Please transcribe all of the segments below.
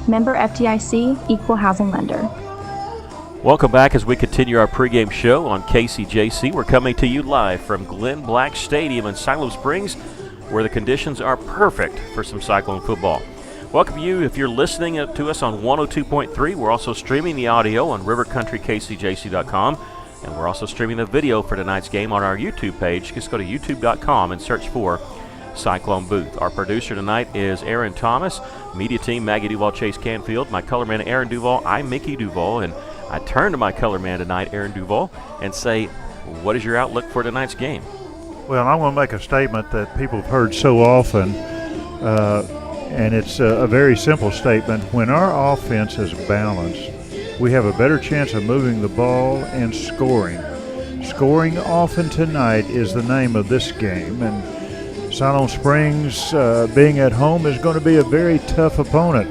Member FDIC, Equal Housing Lender. Welcome back as we continue our pregame show on KCJC. We're coming to you live from Glenn Black Stadium in Siloam Springs, where the conditions are perfect for some Cyclone football. Welcome you if you're listening to us on 102.3. We're also streaming the audio on rivercountrykcjc.com, and we're also streaming the video for tonight's game on our YouTube page. Just go to youtube.com and search for Cyclone Booth. Our producer tonight is Aaron Thomas. Media team, Maggie Duval, Chase Canfield. My color man, Aaron Duval. I'm Mickey Duval, and I turn to my color man tonight, Aaron Duval, and say, what is your outlook for tonight's game? Well, I want to make a statement that people have heard so often, and it's a very simple statement. When our offense is balanced, we have a better chance of moving the ball and scoring. Scoring often tonight is the name of this game, and Siloam Springs, being at home, is going to be a very tough opponent.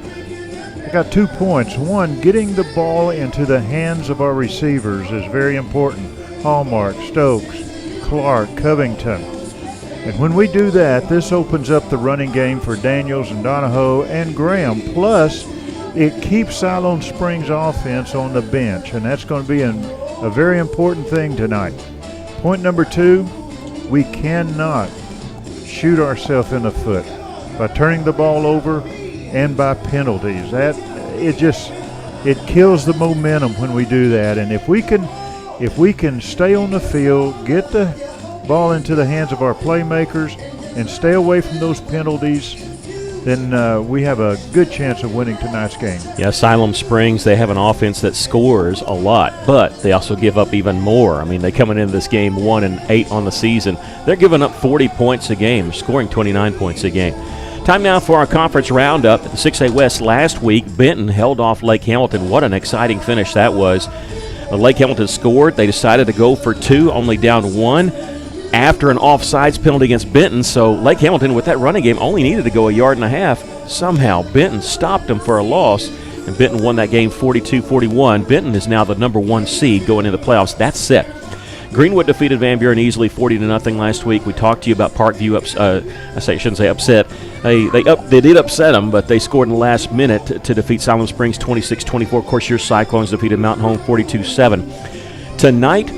I got 2 points. One, getting the ball into the hands of our receivers is very important. Hallmark, Stokes, Clark, Covington. And when we do that, this opens up the running game for Daniels and Donahoe and Graham. Plus, it keeps Siloam Springs offense on the bench, and that's going to be a very important thing tonight. Point number 2, we cannot shoot ourselves in the foot by turning the ball over and by penalties. It kills the momentum when we do that. And if we can stay on the field, get the ball into the hands of our playmakers, and stay away from those penalties, then we have a good chance of winning tonight's game. Yeah, Siloam Springs, they have an offense that scores a lot, but they also give up even more. I mean, they coming into this game 1-8 on the season. They're giving up 40 points a game, scoring 29 points a game. Time now for our conference roundup. At the 6A West last week, Benton held off Lake Hamilton. What an exciting finish that was. Lake Hamilton scored. They decided to go for 2, only down 1. After an offsides penalty against Benton, so Lake Hamilton with that running game only needed to go 1.5 yards. Somehow Benton stopped them for a loss, and Benton won that game 42-41. Benton is now the number 1 seed going into the playoffs. That's set. Greenwood defeated Van Buren easily 40-0 last week. We talked to you about Parkview. I shouldn't say upset. They did upset them, but they scored in the last minute to defeat Siloam Springs 26-24. Of course, your Cyclones defeated Mountain Home 42-7. Tonight,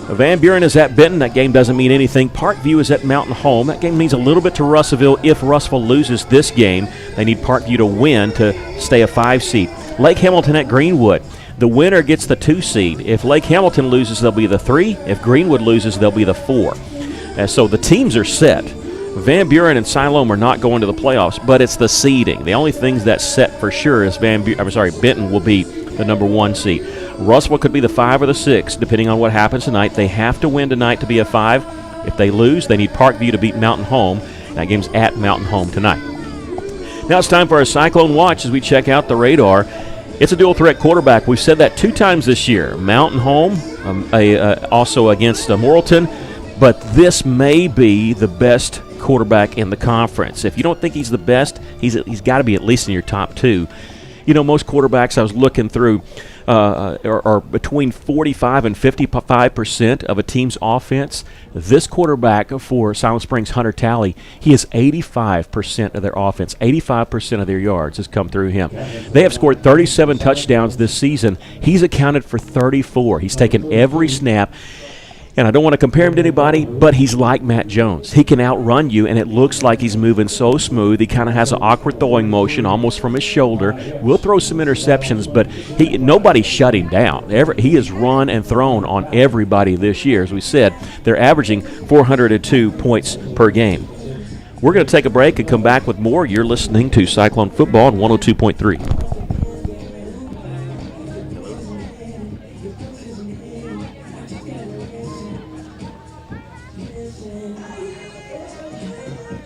Van Buren is at Benton. That game doesn't mean anything. Parkview is at Mountain Home. That game means a little bit to Russellville. If Russellville loses this game, they need Parkview to win to stay a 5 seed. Lake Hamilton at Greenwood. The winner gets the 2 seed. If Lake Hamilton loses, they'll be the 3. If Greenwood loses, they'll be the 4. And so the teams are set. Van Buren and Siloam are not going to the playoffs, but it's the seeding. The only things that's set for sure is Benton will be the number 1 seed. Russellville could be the 5 or the 6, depending on what happens tonight. They have to win tonight to be a 5. If they lose, they need Parkview to beat Mountain Home. That game's at Mountain Home tonight. Now it's time for our Cyclone Watch as we check out the radar. It's a dual-threat quarterback. We've said that 2 times this year. Mountain Home, also against Morrilton, but this may be the best quarterback in the conference. If you don't think he's the best, he's got to be at least in your top 2. You know, most quarterbacks I was looking through are between 45 and 55% of a team's offense. This quarterback for Siloam Springs, Hunter Talley, he is 85% of their offense. 85% of their yards has come through him. They have scored 37 touchdowns this season. He's accounted for 34. He's taken every snap. And I don't want to compare him to anybody, but he's like Matt Jones. He can outrun you, and it looks like he's moving so smooth. He kind of has an awkward throwing motion almost from his shoulder. Will throw some interceptions, but nobody shut him down. He has run and thrown on everybody this year. As we said, they're averaging 402 points per game. We're going to take a break and come back with more. You're listening to Cyclone Football on 102.3.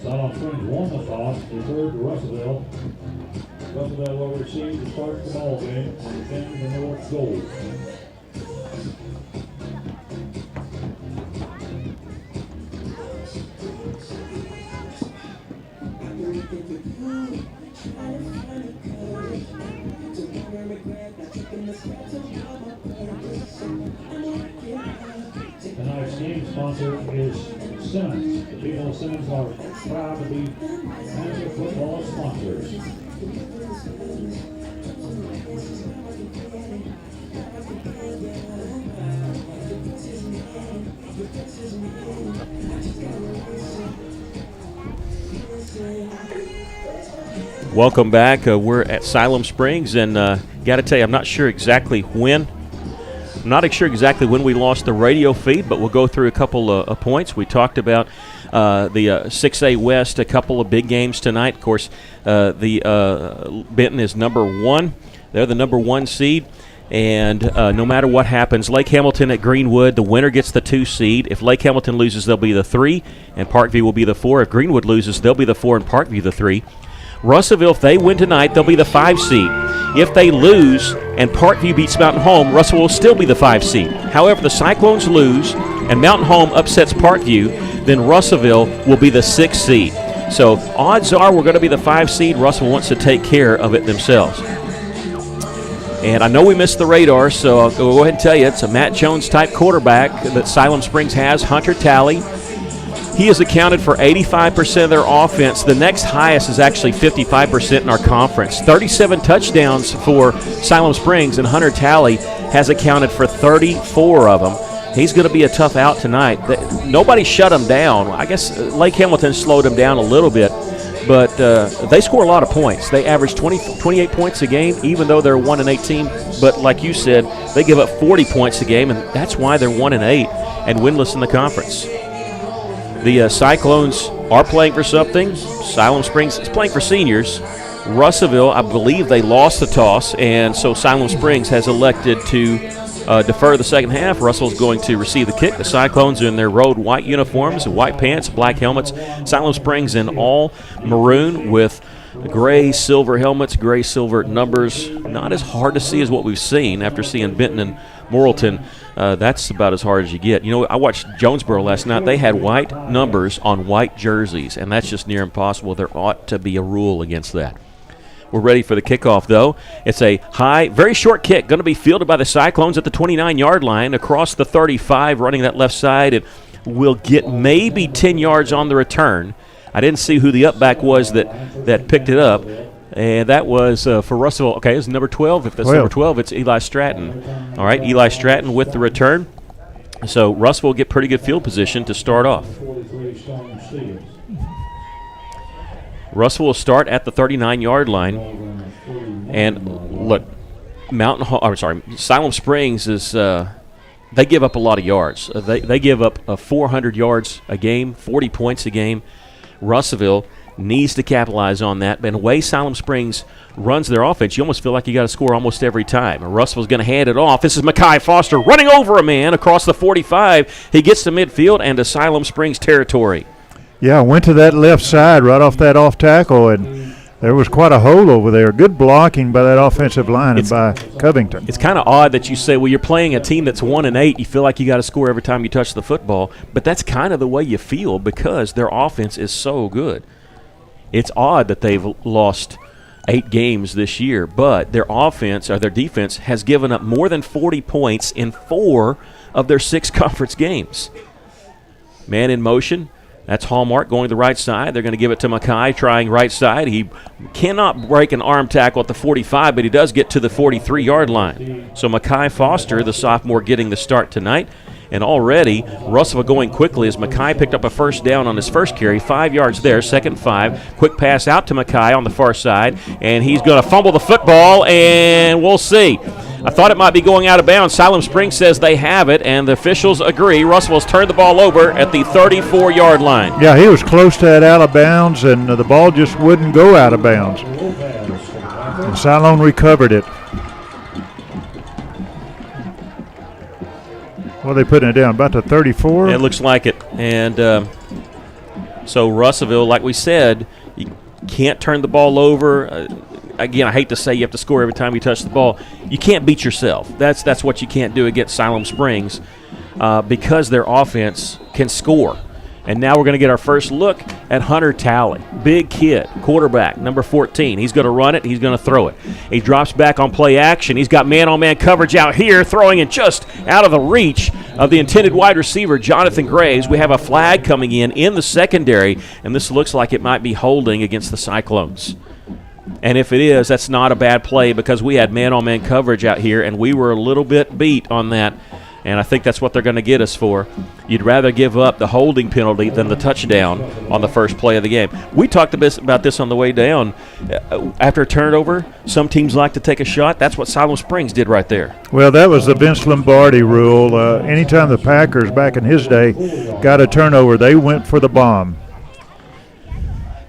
Siloam Springs won the toss, deferred to Russellville. Russellville will receive to start the ball game and defend the north goal. Tonight's game sponsor is Simmons. The people of Simmons are proud to be Panther football sponsors. Welcome back. We're at Siloam Springs, and got to tell you, I'm not sure exactly when we lost the radio feed, but we'll go through a couple of points. We talked about the 6A West, a couple of big games tonight. Of course, the Benton is number 1. They're the number 1 seed. And no matter what happens, Lake Hamilton at Greenwood, the winner gets the 2 seed. If Lake Hamilton loses, they'll be the 3, and Parkview will be the 4. If Greenwood loses, they'll be the 4, and Parkview the 3. Russellville, if they win tonight, they'll be the 5 seed. If they lose and Parkview beats Mountain Home, Russellville will still be the 5 seed. However, the Cyclones lose and Mountain Home upsets Parkview, then Russellville will be the 6 seed. So odds are we're going to be the 5 seed. Russellville wants to take care of it themselves. And I know we missed the radar, so I'll go ahead and tell you it's a Matt Jones-type quarterback that Siloam Springs has, Hunter Talley. He has accounted for 85% of their offense. The next highest is actually 55% in our conference. 37 touchdowns for Siloam Springs, and Hunter Talley has accounted for 34 of them. He's going to be a tough out tonight. Nobody shut him down. I guess Lake Hamilton slowed him down a little bit, but they score a lot of points. They average 28 points a game, even though they're 1-18. But like you said, they give up 40 points a game, and that's why they're 1-8 and winless in the conference. The Cyclones are playing for something. Siloam Springs is playing for seniors. Russellville, I believe they lost the toss, and so Siloam Springs has elected to defer the second half. Russell's going to receive the kick. The Cyclones are in their road white uniforms, white pants, black helmets. Siloam Springs in all maroon with gray, silver helmets, gray, silver numbers. Not as hard to see as what we've seen after seeing Benton and Morrilton. That's about as hard as you get. You know, I watched Jonesboro last night. They had white numbers on white jerseys, and that's just near impossible. There ought to be a rule against that. We're ready for the kickoff, though. It's a high, very short kick, going to be fielded by the Cyclones at the 29-yard line across the 35, running that left side. It will get maybe 10 yards on the return. I didn't see who the up-back was that picked it up. And that was for Russellville. Okay, it's number 12. If that's number 12, it's Eli Stratton. All right, Eli Stratton with the return. So Russellville will get pretty good field position to start off. Russellville will start at the 39-yard line. And look, Siloam Springs is they give up a lot of yards. They give up 400 yards a game, 40 points a game. Russellville needs to capitalize on that. But in the way Siloam Springs runs their offense, you almost feel like you got to score almost every time. And Russellville's going to hand it off. This is Mekhi Foster running over a man across the 45. He gets to midfield and to Siloam Springs territory. Yeah, went to that left side right off that off tackle, and there was quite a hole over there. Good blocking by that offensive line and by Covington. It's kind of odd that you say, well, you're playing a team that's 1-8. You feel like you got to score every time you touch the football. But that's kind of the way you feel because their offense is so good. It's odd that they've lost 8 games this year, but their offense or their defense has given up more than 40 points in 4 of their 6 conference games. Man in motion. That's Hallmark going to the right side. They're going to give it to Mekhi trying right side. He cannot break an arm tackle at the 45, but he does get to the 43-yard line. So Mekhi Foster, the sophomore, getting the start tonight. And already, Russellville going quickly as Mekhi picked up a first down on his first carry. 5 yards there, second 5. Quick pass out to Mekhi on the far side. And he's going to fumble the football, and we'll see. I thought it might be going out of bounds. Siloam Springs says they have it, and the officials agree. Russellville's turned the ball over at the 34-yard line. Yeah, he was close to that out of bounds, and the ball just wouldn't go out of bounds. And Siloam recovered it. Well, they putting it down about the 34. It looks like it. And so Russellville, like we said, you can't turn the ball over. Again, I hate to say you have to score every time you touch the ball. You can't beat yourself. That's what you can't do against Siloam Springs because their offense can score. And now we're going to get our first look at Hunter Talley. Big kid, quarterback, number 14. He's going to run it. He's going to throw it. He drops back on play action. He's got man-on-man coverage out here, throwing it just out of the reach of the intended wide receiver, Jonathan Graves. We have a flag coming in the secondary, and this looks like it might be holding against the Cyclones. And if it is, that's not a bad play because we had man-on-man coverage out here, and we were a little bit beat on that. And I think that's what they're going to get us for. You'd rather give up the holding penalty than the touchdown on the first play of the game. We talked about this on the way down. After a turnover, some teams like to take a shot. That's what Siloam Springs did right there. Well, that was the Vince Lombardi rule. Anytime the Packers back in his day got a turnover, they went for the bomb.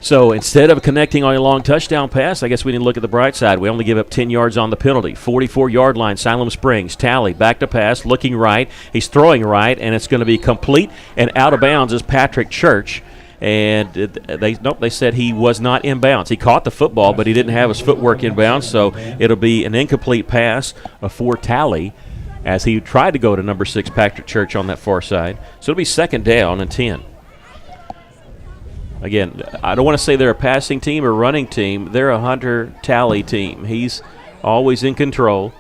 So instead of connecting on a long touchdown pass, I guess we need to look at the bright side. We only give up 10 yards on the penalty. 44-yard line, Siloam Springs. Tally, back to pass, looking right. He's throwing right, and it's going to be complete and out of bounds is Patrick Church. And they said he was not in bounds. He caught the football, but he didn't have his footwork in bounds, so it'll be an incomplete pass for Tally as he tried to go to number 6, Patrick Church, on that far side. So it'll be 2nd down and 10. Again, I don't want to say they're a passing team or running team. They're a Hunter Tally team. He's always in control.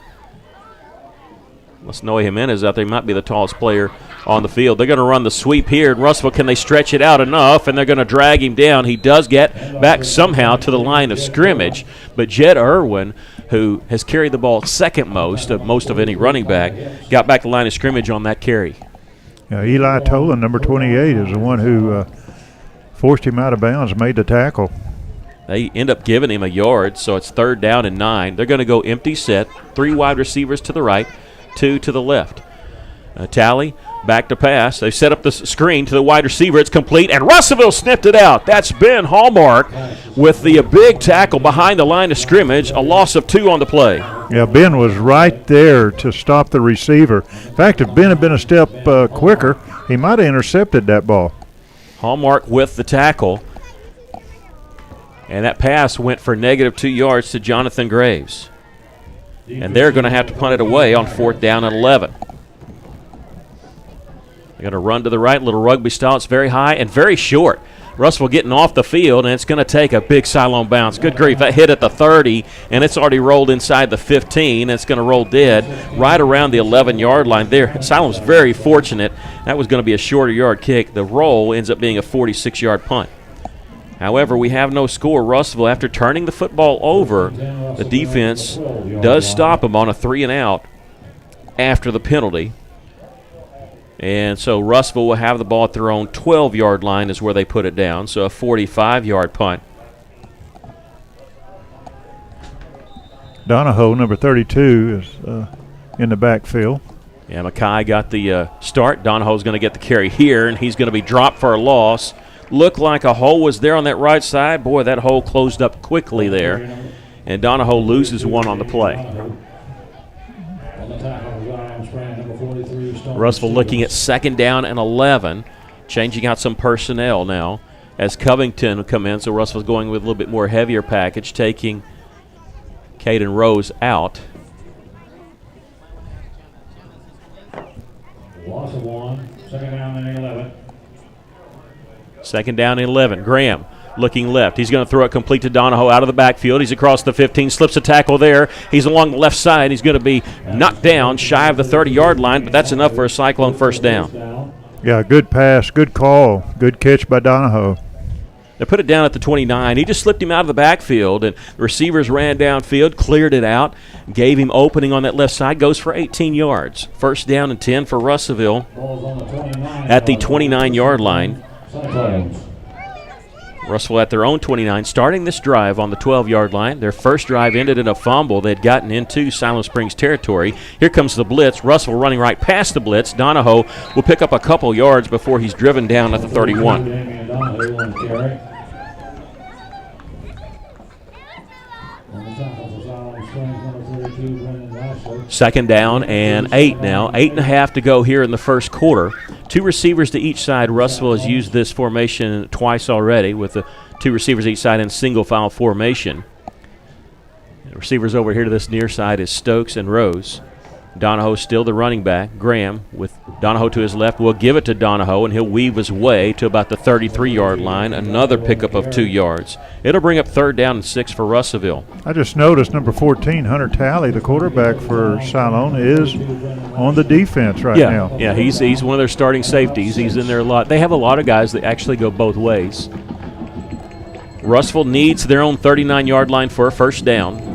Noe Jimenez out there. He might be the tallest player on the field. They're going to run the sweep here. And Russellville, can they stretch it out enough? And they're going to drag him down. He does get back somehow to the line of scrimmage. But Jed Irwin, who has carried the ball second most of any running back, got back to the line of scrimmage on that carry. Eli Tolan, number 28, is the one who forced him out of bounds, made the tackle. They end up giving him a yard, so it's 3rd down and 9. They're going to go empty set, 3 wide receivers to the right, 2 to the left. Tally, back to pass. They set up the screen to the wide receiver. It's complete, and Russellville snipped it out. That's Ben Hallmark with the big tackle behind the line of scrimmage, a loss of 2 on the play. Yeah, Ben was right there to stop the receiver. In fact, if Ben had been a step quicker, he might have intercepted that ball. Hallmark with the tackle. And that pass went for -2 yards to Jonathan Graves. And they're going to have to punt it away on 4th down and 11. They're going to run to the right, little rugby style. It's very high and very short. Russellville getting off the field, and it's going to take a big Siloam bounce. Good grief, that hit at the 30, and it's already rolled inside the 15. It's going to roll dead right around the 11-yard line there. Siloam's very fortunate. That was going to be a shorter yard kick. The roll ends up being a 46-yard punt. However, we have no score. Russellville, after turning the football over, the defense does stop them on a 3-and-out after the penalty. And so Russellville will have the ball at their own 12-yard line is where they put it down, so a 45-yard punt. Donahoe, number 32, is in the backfield. Yeah, Mackay got the start. Donahoe's going to get the carry here, and he's going to be dropped for a loss. Looked like a hole was there on that right side. Boy, that hole closed up quickly there. And Donahoe loses 1 on the play. Russellville looking at 2nd down and 11, changing out some personnel now as Covington will come in. So Russellville's going with a little bit more heavier package, taking Caden Rose out. Loss of 1, 2nd down and 11. 2nd down and 11. Graham looking left. He's going to throw it complete to Donahoe out of the backfield. He's across the 15, slips a tackle there. He's along the left side. He's going to be knocked down shy of the 30-yard line, but that's enough for a Cyclone 1st down. Yeah, good pass, good call, good catch by Donahoe. They put it down at the 29. He just slipped him out of the backfield, and the receivers ran downfield, cleared it out, gave him opening on that left side, goes for 18 yards. 1st down and 10 for Russellville at the 29-yard line. Russellville at their own 29, starting this drive on the 12-yard line. Their first drive ended in a fumble. They'd gotten into Siloam Springs territory. Here comes the blitz. Russellville running right past the blitz. Donahoe will pick up a couple yards before he's driven down at the 31. 2nd down and 8 now. 8.5 to go here in the first quarter. 2 receivers to each side. Russellville has used this formation twice already with the 2 receivers each side in single file formation. The receivers over here to this near side is Stokes and Rose. Donahoe still the running back. Graham with Donahoe to his left will give it to Donahoe, and he'll weave his way to about the 33-yard line. Another pickup of 2 yards. It'll bring up 3rd down and 6 for Russellville. I just noticed number 14, Hunter Tally, the quarterback for Cyclone, is on the defense right now. Yeah, he's one of their starting safeties. He's in there a lot. They have a lot of guys that actually go both ways. Russellville needs their own 39-yard line for a 1st down.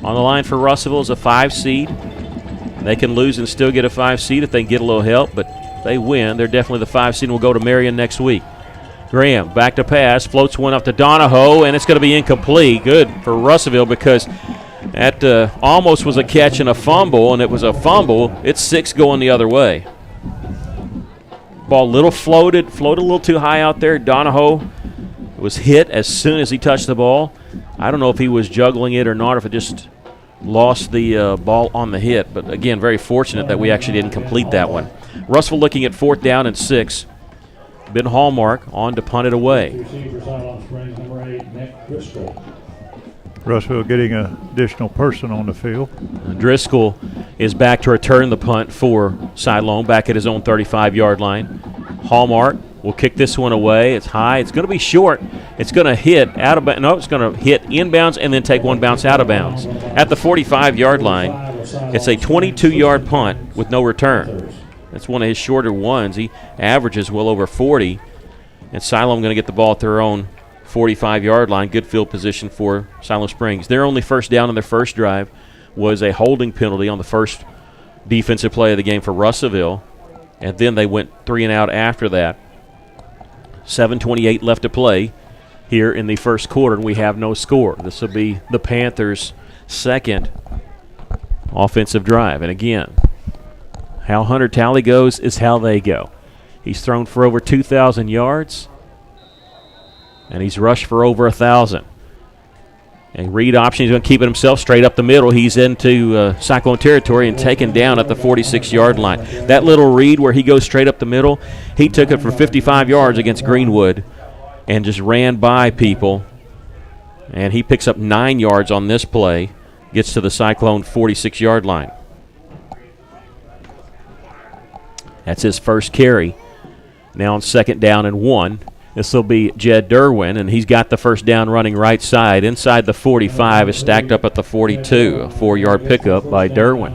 On the line for Russellville is a 5 seed, They can lose and still get a 5 seed if they can get a little help, but they win. They're definitely the 5 seed and will go to Marion next week. Graham back to pass, floats one up to Donahoe, and it's going to be incomplete. Good for Russellville because that almost was a catch and a fumble, and it was a fumble. It's 6 going the other way. Ball floated a little too high out there. Donahoe was hit as soon as he touched the ball. I don't know if he was juggling it or not, if it just lost the ball on the hit. But, again, very fortunate that we actually didn't complete that one. Russellville looking at 4th down and 6. Ben Hallmark on to punt it away. Russellville getting an additional person on the field. Driscoll is back to return the punt for Siloam, back at his own 35-yard line. Hallmark will kick this one away. It's high. It's going to be short. It's going to hit out of bounds. No, it's going to hit inbounds and then take one bounce out of bounds. At the 45-yard line, it's a 22-yard punt with no return. That's one of his shorter ones. He averages well over 40. And Siloam going to get the ball at their own 45-yard line. Good field position for Siloam Springs. Their only first down on their first drive was a holding penalty on the first defensive play of the game for Russellville. And then they went 3 and out after that. 7:28 left to play here in the first quarter, and we have no score. This will be the Panthers' second offensive drive. And again, how Hunter Talley goes is how they go. He's thrown for over 2,000 yards, and he's rushed for over 1,000. A read option, he's going to keep it himself straight up the middle. He's into Cyclone territory and taken down at the 46-yard line. That little read where he goes straight up the middle, he took it for 55 yards against Greenwood and just ran by people. And he picks up 9 yards on this play, gets to the Cyclone 46-yard line. That's his first carry. Now on 2nd down and 1. This will be Jed Derwin, and he's got the first down running right side. Inside the 45 is stacked up at the 42. A 4-yard pickup by Derwin.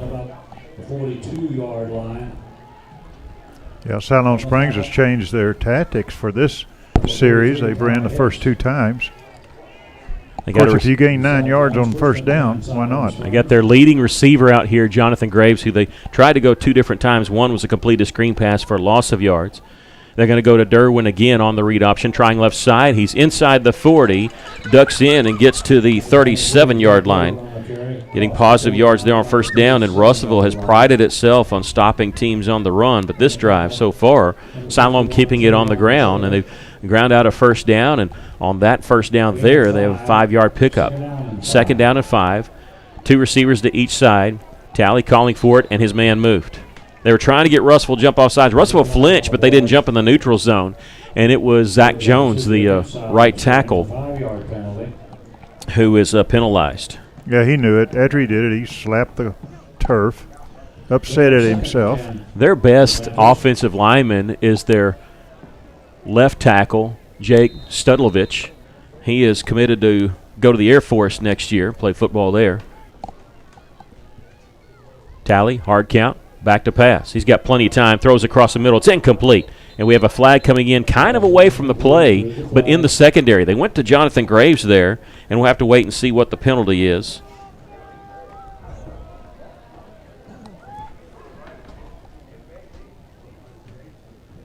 Yeah, Siloam Springs has changed their tactics for this series. They've ran the first 2 times. Of course, if you gain 9 yards on first down, why not? They got their leading receiver out here, Jonathan Graves, who they tried to go 2 different times. One was a completed screen pass for a loss of yards. They're going to go to Derwin again on the read option, trying left side. He's inside the 40, ducks in and gets to the 37-yard line. Getting positive yards there on first down, and Russellville has prided itself on stopping teams on the run. But this drive so far, Siloam keeping it on the ground, and they've ground out a first down, and on that first down there, they have a 5-yard pickup. 2nd down and 5, 2 receivers to each side. Talley calling for it, and his man moved. They were trying to get Russellville jump off sides. Russellville flinched, but they didn't jump in the neutral zone. And it was Zach Jones, the right tackle, who is penalized. Yeah, he knew it. After he did it, he slapped the turf, upset at himself. Their best offensive lineman is their left tackle, Jake Studlovich. He is committed to go to the Air Force next year, play football there. Talley, hard count. Back to pass. He's got plenty of time. Throws across the middle. It's incomplete. And we have a flag coming in kind of away from the play, but in the secondary. They went to Jonathan Graves there, and we'll have to wait and see what the penalty is.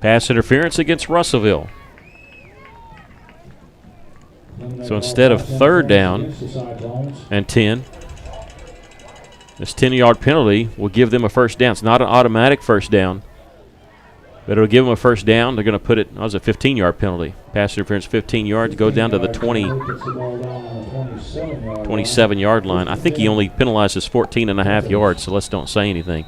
Pass interference against Russellville. So instead of 3rd down and 10, this 10-yard penalty will give them a first down. It's not an automatic first down, but it'll give them a first down. They're going to put it, that was a 15-yard penalty. Pass interference, 15 yards, go down to the 27-yard line. I think he only penalizes 14.5 yards, so let's don't say anything.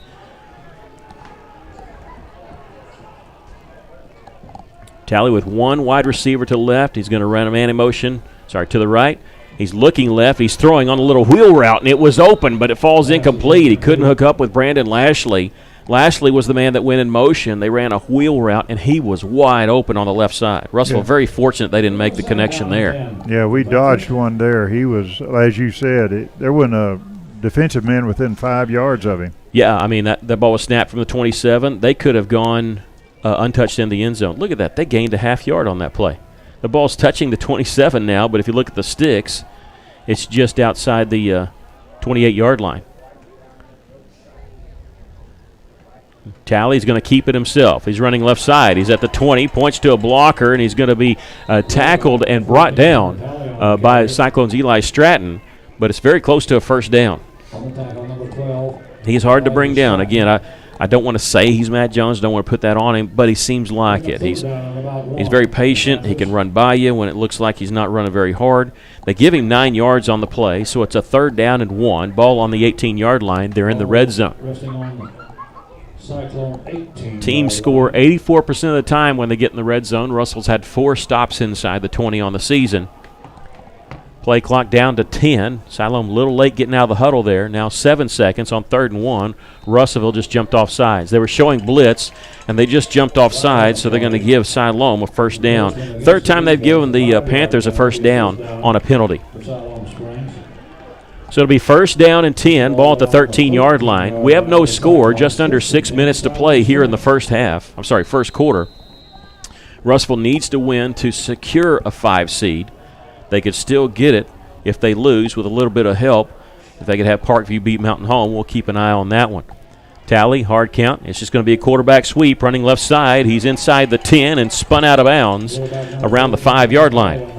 Talley with 1 wide receiver to the left. He's going to run a man in motion, to the right. He's looking left. He's throwing on a little wheel route, and it was open, but it falls incomplete. He couldn't hook up with Brandon Lashley. Lashley was the man that went in motion. They ran a wheel route, and he was wide open on the left side. Russell, very fortunate they didn't make the connection there. Yeah, we dodged one there. He was, as you said, there wasn't a defensive man within 5 yards of him. Yeah, I mean, that ball was snapped from the 27. They could have gone untouched in the end zone. Look at that. They gained a half yard on that play. The ball's touching the 27 now, but if you look at the sticks, it's just outside the 28-yard line. Talley's going to keep it himself. He's running left side. He's at the 20, points to a blocker, and he's going to be tackled and brought down by Cyclone's Eli Stratton, but it's very close to a first down. He's hard to bring down. Again, I don't want to say he's Matt Jones, don't want to put that on him, but he seems like it. He's very patient. He can run by you when it looks like he's not running very hard. They give him 9 yards on the play, so it's a 3rd down and 1. Ball on the 18-yard line. They're in the red zone. Teams score 84% of the time when they get in the red zone. Russell's had 4 stops inside the 20 on the season. Play clock down to 10. Siloam a little late getting out of the huddle there. Now 7 seconds on 3rd and 1. Russellville just jumped off sides. They were showing blitz, and they just jumped off sides, so they're going to give Siloam a first down. 3rd time they've given the Panthers a first down on a penalty. So it'll be 1st down and 10, ball at the 13-yard line. We have no score, just under 6 minutes to play here in the first quarter. Russellville needs to win to secure a 5 seed. They could still get it if they lose with a little bit of help. If they could have Parkview beat Mountain Home, we'll keep an eye on that one. Talley, hard count. It's just going to be a quarterback sweep running left side. He's inside the 10 and spun out of bounds around the 5-yard line.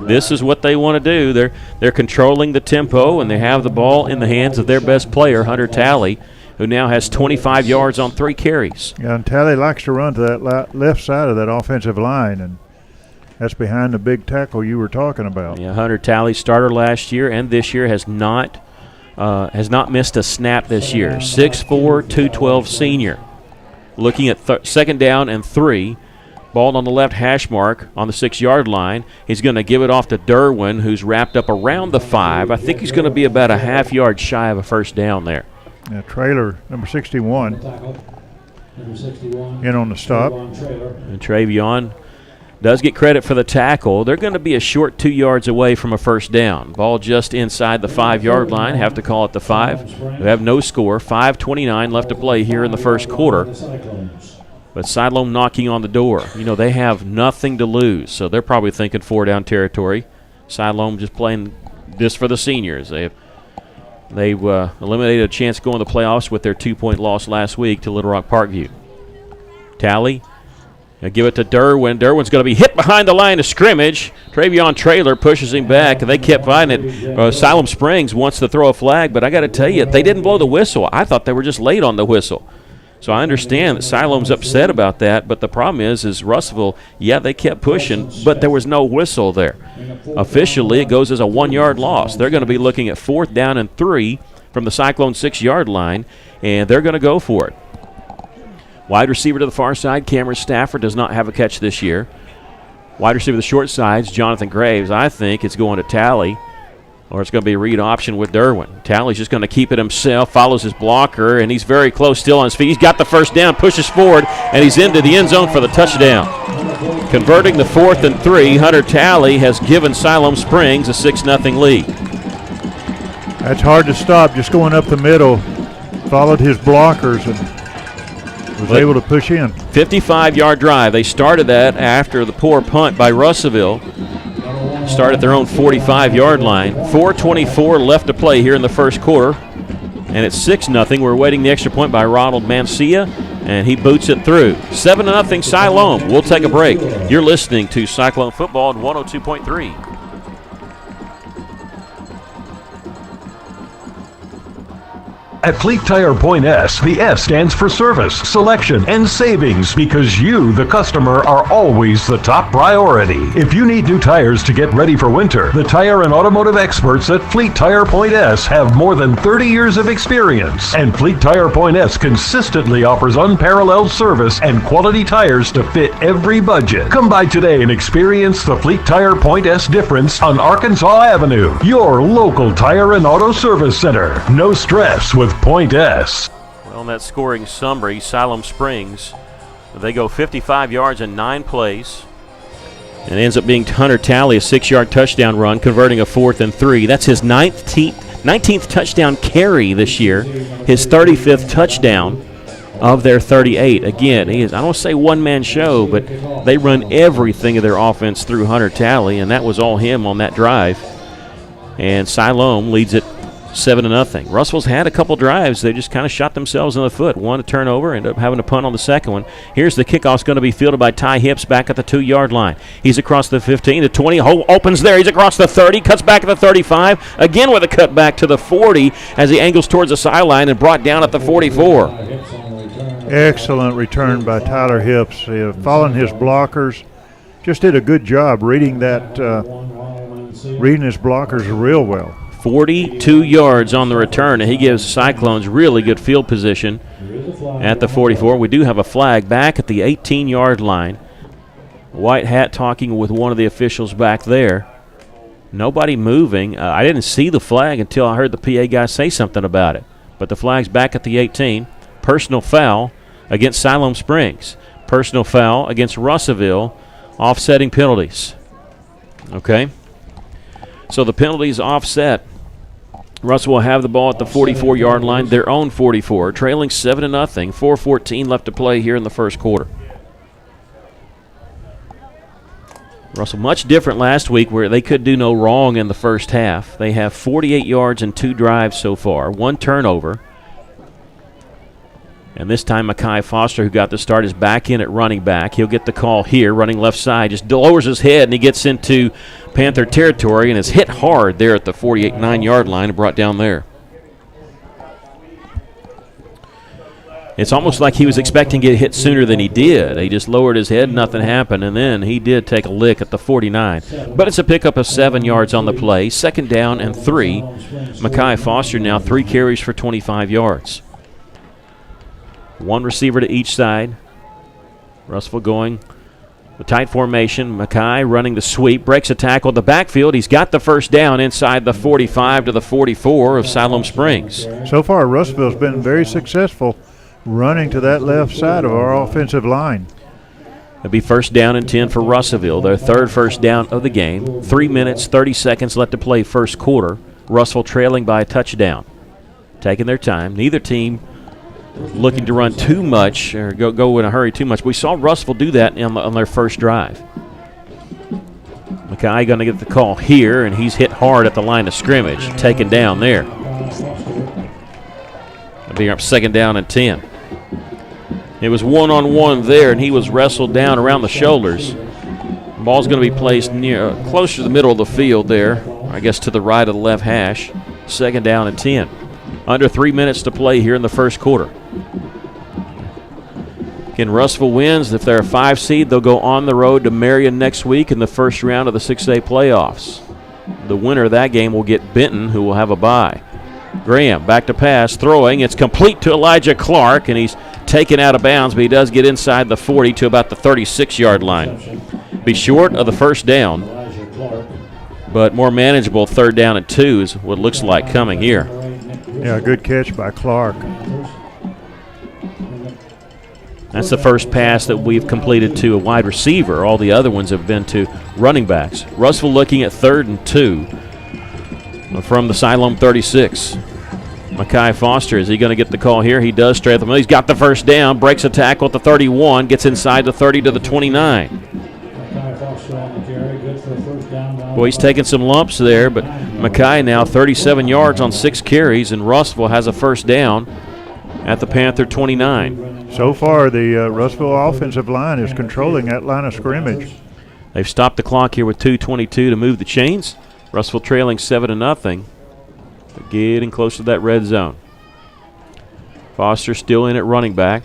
This is what they want to do. They're controlling the tempo, and they have the ball in the hands of their best player, Hunter Talley, who now has 25 yards on 3 carries. Yeah, and Talley likes to run to that left side of that offensive line, and that's behind the big tackle you were talking about. Yeah, Hunter Talley, starter last year and this year, has not missed a snap this year. 6'4", 212 senior. Looking at 2nd down and 3. Ball on the left hash mark on the 6-yard line. He's going to give it off to Derwin, who's wrapped up around the 5. I think he's going to be about a half yard shy of a first down there. Yeah, trailer, number 61, in on the stop. And Travion does get credit for the tackle. They're going to be a short 2 yards away from a first down. Ball just inside the 5-yard line. Have to call it the 5. We have no score. 5:29 left to play here in the first quarter. But Siloam knocking on the door. You know, they have nothing to lose, so they're probably thinking 4-down territory. Siloam just playing this for the seniors. They've eliminated a chance to go in the playoffs with their 2-point loss last week to Little Rock Parkview. Talley. Now give it to Derwin. Derwin's going to be hit behind the line of scrimmage. Travion Traylor pushes him back, and they kept fighting it. Siloam Springs wants to throw a flag, but I got to tell you, they didn't blow the whistle. I thought they were just late on the whistle. So I understand that Siloam's upset about that, but the problem is Russellville, yeah, they kept pushing, but there was no whistle there. Officially, it goes as a 1-yard loss. They're going to be looking at 4th down and 3 from the Cyclone 6-yard line, and they're going to go for it. Wide receiver to the far side, Cameron Stafford does not have a catch this year. Wide receiver to the short sides, Jonathan Graves. I think it's going to Talley, or it's going to be a read option with Derwin. Talley's just going to keep it himself, follows his blocker, and he's very close still on his feet. He's got the first down, pushes forward, and he's into the end zone for the touchdown. Converting the 4th and 3, Hunter Talley has given Siloam Springs a 6-0 lead. That's hard to stop, just going up the middle. Followed his blockers and was able to push in. 55-yard drive. They started that after the poor punt by Russellville. Start at their own 45-yard line. 4:24 left to play here in the first quarter. And it's 6-0. We're waiting the extra point by Ronald Mancia, and he boots it through. 7-0 Siloam. We'll take a break. You're listening to Cyclone Football on 102.3. At Fleet Tire Point S, the S stands for service, selection, and savings because you, the customer, are always the top priority. If you need new tires to get ready for winter, the tire and automotive experts at Fleet Tire Point S have more than 30 years of experience. And Fleet Tire Point S consistently offers unparalleled service and quality tires to fit every budget. Come by today and experience the Fleet Tire Point S difference on Arkansas Avenue, your local tire and auto service center. No stress with Point S. Well, in that scoring summary, Siloam Springs, they go 55 yards in 9 plays. And it ends up being Hunter Talley, a 6-yard touchdown run, converting a 4th and 3. That's his 19th touchdown carry this year, his 35th touchdown of their 38. Again, he is, I don't want to say one-man show, but they run everything of their offense through Hunter Talley, and that was all him on that drive. And Siloam leads it 7-0. Russell's had a couple drives. They just kind of shot themselves in the foot. One a turnover, ended up having a punt on the second one. Here's the kickoff. Going to be fielded by Ty Hips back at the 2-yard line. He's across the 15, the 20, opens there. He's across the 30, cuts back at the 35, again with a cut back to the 40 as he angles towards the sideline and brought down at the 44. Excellent return by Tyler Hips. Following his blockers. Just did a good job reading reading his blockers real well. 42 yards on the return, and he gives Cyclones really good field position at the 44. We do have a flag back at the 18-yard line. White hat talking with one of the officials back there. Nobody moving. I didn't see the flag until I heard the PA guy say something about it. But the flag's back at the 18. Personal foul against Siloam Springs. Personal foul against Russellville. Offsetting penalties. Okay. So the penalties offset. Russell will have the ball at the 44-yard line, their own 44, trailing 7-0, 4:14 left to play here in the first quarter. Russell, much different last week where they could do no wrong in the first half. They have 48 yards and 2 drives so far, 1 turnover. And this time Mekhi Foster, who got the start, is back in at running back. He'll get the call here, running left side, just lowers his head, and he gets into Panther territory and is hit hard there at the 48-9-yard line and brought down there. It's almost like he was expecting to get hit sooner than he did. He just lowered his head, nothing happened, and then he did take a lick at the 49. But it's a pickup of 7 yards on the play, 2nd down and 3. Mekhi Foster now 3 carries for 25 yards. 1 receiver to each side. Russellville going the tight formation. Mekhi running the sweep, breaks a tackle at the backfield. He's got the first down inside the 45 to the 44 of Siloam Springs. So far, Russellville's been very successful running to that left side of our offensive line. It'll be 1st down and 10 for Russellville, their 3rd first down of the game. 3 minutes, 30 seconds left to play first quarter. Russellville trailing by a touchdown. Taking their time. Neither team looking to run too much or go in a hurry too much. We saw Russellville do that on their first drive. Mekhi going to get the call here, and he's hit hard at the line of scrimmage, taken down there. It'll be up 2nd down and 10. It was one-on-one there, and he was wrestled down around the shoulders. The ball's going to be placed closer to the middle of the field there, I guess to the right of the left hash. 2nd down and 10. Under 3 minutes to play here in the first quarter. Again, Russellville wins. If they're a 5 seed, they'll go on the road to Marion next week in the first round of the 6A playoffs. The winner of that game will get Benton, who will have a bye. Graham back to pass, throwing. It's complete to Elijah Clark, and he's taken out of bounds, but he does get inside the 40 to about the 36-yard line. Be short of the first down, but more manageable 3rd down and 2 is what it looks like coming here. Yeah, good catch by Clark. That's the first pass that we've completed to a wide receiver. All the other ones have been to running backs. Russellville looking at 3rd and 2 from the Siloam 36. Mekhi Foster, is he going to get the call here? He does straight up the middle. He's got the first down, breaks a tackle at the 31, gets inside the 30 to the 29. Well, he's taking some lumps there, but Mekhi now 37 yards on 6 carries, and Russellville has a first down at the Panther 29. So far, the Russellville offensive line is controlling that line of scrimmage. They've stopped the clock here with 2:22 to move the chains. Russellville trailing 7-0, but getting close to that red zone. Foster still in at running back.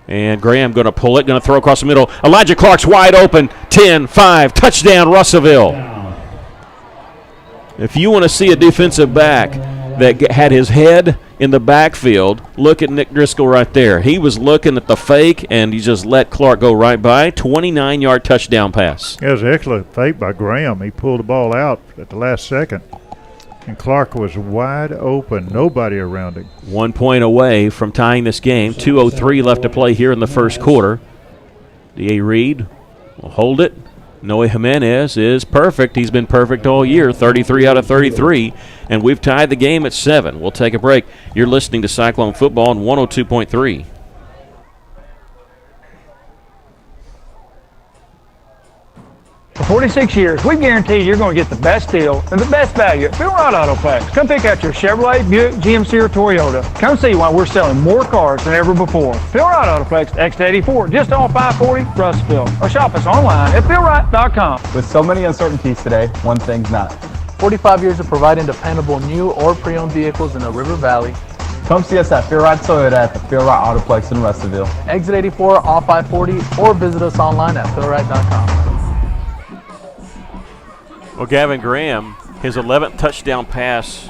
And Graham going to pull it, going to throw across the middle. Elijah Clark's wide open, 10-5, touchdown Russellville. If you want to see a defensive back that had his head in the backfield, look at Nick Driscoll right there. He was looking at the fake, and he just let Clark go right by. 29-yard touchdown pass. It was an excellent fake by Graham. He pulled the ball out at the last second. And Clark was wide open, nobody around him. 1 point away from tying this game. 2:03 left to play here in the first quarter. D.A. Reed will hold it. Noe Jimenez is perfect. He's been perfect all year, 33 out of 33. And we've tied the game at 7. We'll take a break. You're listening to Cyclone Football on 102.3. For 46 years, we guarantee you're going to get the best deal and the best value at Phil Wright Autoplex. Come pick out your Chevrolet, Buick, GMC, or Toyota. Come see why we're selling more cars than ever before. Phil Wright Autoplex, exit 84, just off 540, Russellville. Or shop us online at philwright.com. With so many uncertainties today, one thing's not. 45 years of providing dependable new or pre-owned vehicles in the River Valley. Come see us at Phil Wright Toyota at the Phil Wright Autoplex in Russellville. Exit 84 off 540 or visit us online at philwright.com. Well, Gavin Graham, his 11th touchdown pass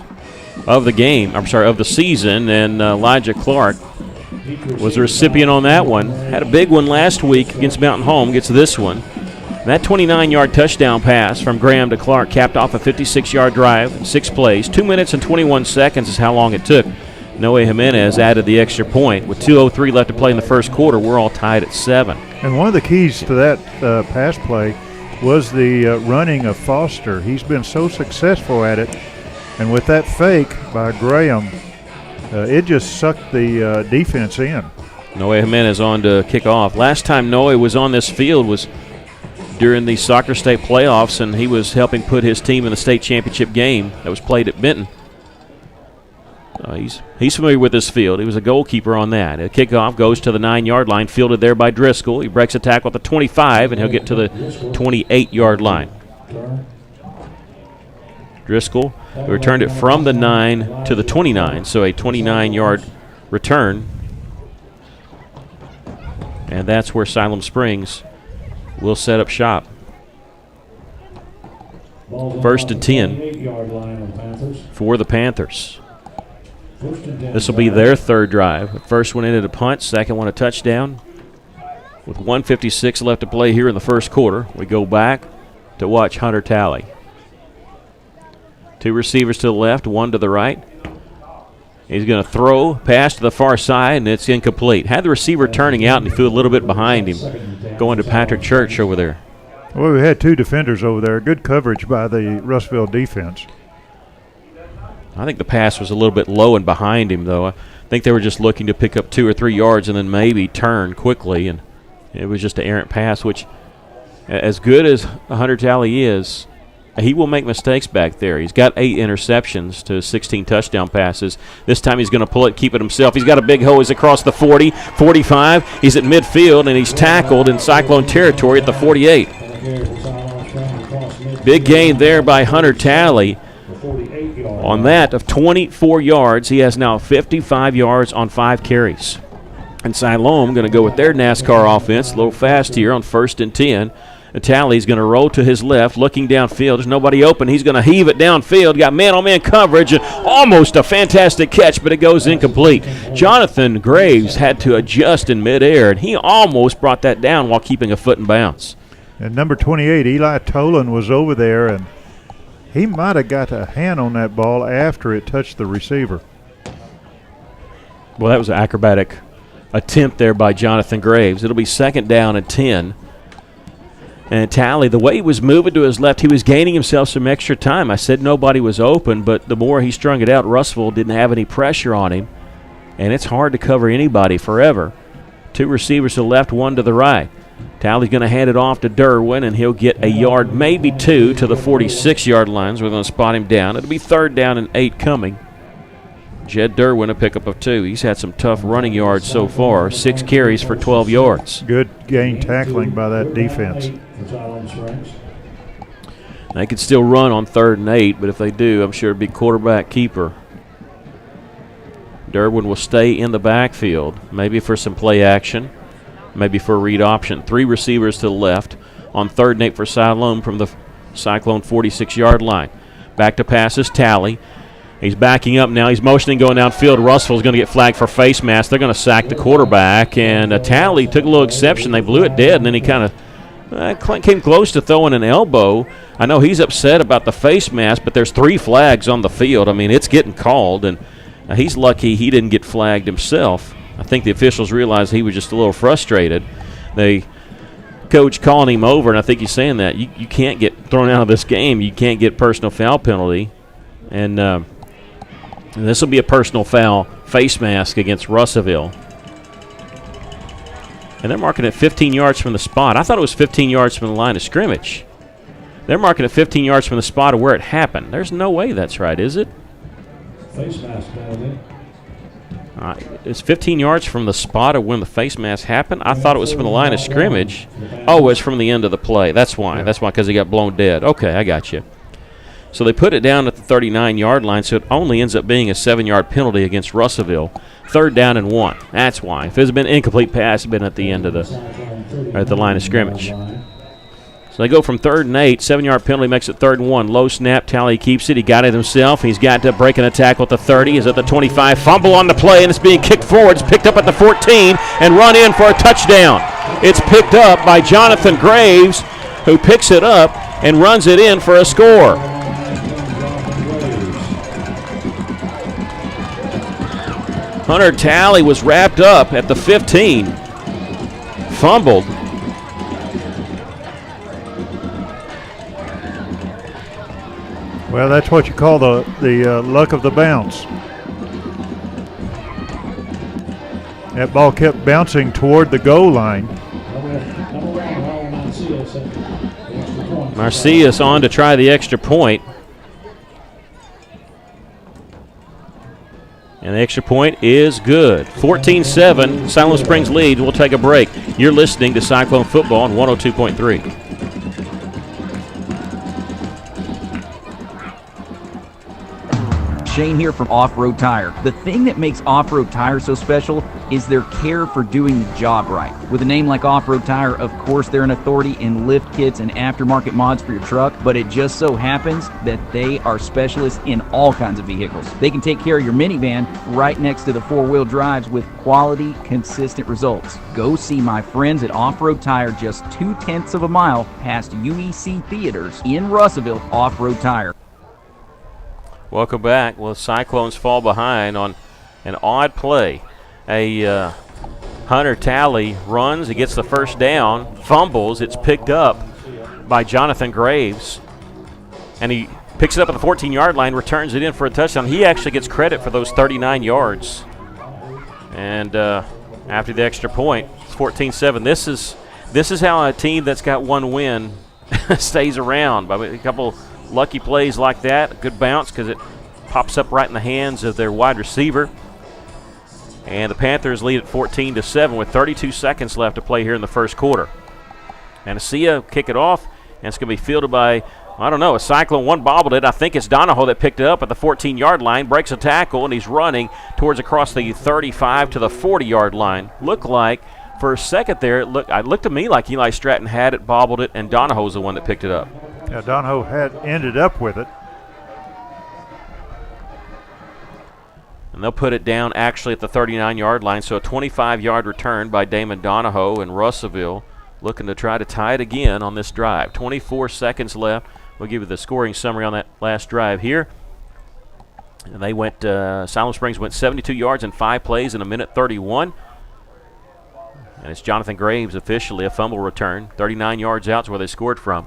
of the game, of the season, and Elijah Clark was the recipient on that one. Had a big one last week against Mountain Home, gets this one. And that 29-yard touchdown pass from Graham to Clark capped off a 56-yard drive in 6 plays. 2 minutes and 21 seconds is how long it took. Noe Jimenez added the extra point. With 2:03 left to play in the first quarter, we're all tied at 7. And one of the keys to that pass play was the running of Foster. He's been so successful at it. And with that fake by Graham, it just sucked the defense in. Noe Jimenez on to kick off. Last time Noe was on this field was during the Soccer State playoffs, and he was helping put his team in the state championship game that was played at Benton. He's familiar with this field. He was a goalkeeper on that. A kickoff goes to the 9-yard line, fielded there by Driscoll. He breaks a tackle at the 25, and he'll get to the 28-yard line. Driscoll returned it from the 9 to the 29, so a 29-yard return. And that's where Siloam Springs will set up shop. First and 10 for the Panthers. This will be their third drive. First one ended a punt, second one a touchdown. With 1:56 left to play here in the first quarter, we go back to watch Hunter Talley. 2 receivers to the left, 1 to the right. He's going to throw, pass to the far side, and it's incomplete. Had the receiver turning out, and he flew a little bit behind him, going to Patrick Church over there. Well, we had 2 defenders over there. Good coverage by the Russellville defense. I think the pass was a little bit low and behind him, though. I think they were just looking to pick up 2 or 3 yards and then maybe turn quickly, and it was just an errant pass, which, as good as Hunter Talley is, he will make mistakes back there. He's got 8 interceptions to 16 touchdown passes. This time he's going to pull it, keep it himself. He's got a big hole. He's across the 40, 45. He's at midfield, and he's tackled in Cyclone territory at the 48. Big gain there by Hunter Talley. On that of 24 yards, he has now 55 yards on 5 carries. And Siloam going to go with their NASCAR offense, a little fast here on 1st and 10. Talley's going to roll to his left, looking downfield. There's nobody open. He's going to heave it downfield. Got man-on-man coverage, and almost a fantastic catch, but it goes incomplete. Jonathan Graves had to adjust in midair, and he almost brought that down while keeping a foot in bounds. And number 28, Eli Tolan, was over there, and he might have got a hand on that ball after it touched the receiver. Well, that was an acrobatic attempt there by Jonathan Graves. It'll be 2nd down and 10. And Talley, the way he was moving to his left, he was gaining himself some extra time. I said nobody was open, but the more he strung it out, Russellville didn't have any pressure on him. And it's hard to cover anybody forever. 2 receivers to the left, 1 to the right. Talley's going to hand it off to Derwin, and he'll get a yard, maybe 2, to the 46-yard lines. We're going to spot him down. It'll be 3rd down and 8 coming. Jed Derwin, a pickup of 2. He's had some tough running yards so far. 6 carries for 12 yards. Good gain tackling by that defense. They could still run on 3rd and 8, but if they do, I'm sure it'll be quarterback keeper. Derwin will stay in the backfield, maybe for some play action, maybe for a read option. 3 receivers to the left on 3rd and 8 for Siloam from the Cyclone 46-yard line. Back to passes, Talley. He's backing up now. He's motioning going downfield. Russell's going to get flagged for face mask. They're going to sack the quarterback, and Talley took a little exception. They blew it dead, and then he kind of came close to throwing an elbow. I know he's upset about the face mask, but there's 3 flags on the field. I mean, it's getting called, and he's lucky he didn't get flagged himself. I think the officials realized he was just a little frustrated. They coach calling him over, and I think he's saying that you can't get thrown out of this game. You can't get personal foul penalty, and this will be a personal foul face mask against Russellville. And they're marking it 15 yards from the spot. I thought it was 15 yards from the line of scrimmage. They're marking it 15 yards from the spot of where it happened. There's no way that's right, is it? Face mask penalty. It's 15 yards from the spot of when the face mask happened. I thought it was from the line of scrimmage. Oh, it's from the end of the play. That's why. That's why, because he got blown dead. Okay, I got you. So they put it down at the 39-yard line, so it only ends up being a 7-yard penalty against Russellville. 3rd down and 1. That's why. If it had been an incomplete pass, it would been at the end of at the line of scrimmage. So they go from 3rd and 8. 7-yard penalty makes it 3rd and 1. Low snap. Tally keeps it. He got it himself. He's got to break an attack at the 30. He's at the 25. Fumble on the play, and it's being kicked forward. It's picked up at the 14 and run in for a touchdown. It's picked up by Jonathan Graves, who picks it up and runs it in for a score. Hunter Talley was wrapped up at the 15. Fumbled. Well, that's what you call the luck of the bounce. That ball kept bouncing toward the goal line. Marcius on to try the extra point. And the extra point is good. 14-7, Siloam Springs lead. We'll take a break. You're listening to Cyclone Football on 102.3. Shane here from Off-Road Tire. The thing that makes Off-Road Tire so special is their care for doing the job right. With a name like Off-Road Tire, of course they're an authority in lift kits and aftermarket mods for your truck, but it just so happens that they are specialists in all kinds of vehicles. They can take care of your minivan right next to the four-wheel drives with quality, consistent results. Go see my friends at Off-Road Tire just 0.2 of a mile past UEC Theaters in Russellville. Off-Road Tire. Welcome back. Well, the Cyclones fall behind on an odd play. Hunter Talley runs, he gets the first down, fumbles, it's picked up by Jonathan Graves, and he picks it up at the 14-yard line, returns it in for a touchdown. He actually gets credit for those 39 yards. And after the extra point, it's 14-7. This is how a team that's got one win stays around. By a couple lucky plays like that, a good bounce because it pops up right in the hands of their wide receiver. And the Panthers lead at 14-7 with 32 seconds left to play here in the first quarter. And Asia kick it off, and it's going to be fielded by, I don't know, a Cyclone. One bobbled it. I think it's Donahoe that picked it up at the 14-yard line, breaks a tackle, and he's running towards across the 35 to the 40-yard line. Looked like for a second there, it looked to me like Eli Stratton had it, bobbled it, and Donahoe's the one that picked it up. Yeah, Donahoe had ended up with it. And they'll put it down actually at the 39-yard line, so a 25-yard return by Damon Donahoe and Russellville looking to try to tie it again on this drive. 24 seconds left. We'll give you the scoring summary on that last drive here. And they went, Siloam Springs went 72 yards in 5 plays in a minute 31. And it's Jonathan Graves officially, a fumble return. 39 yards out is where they scored from.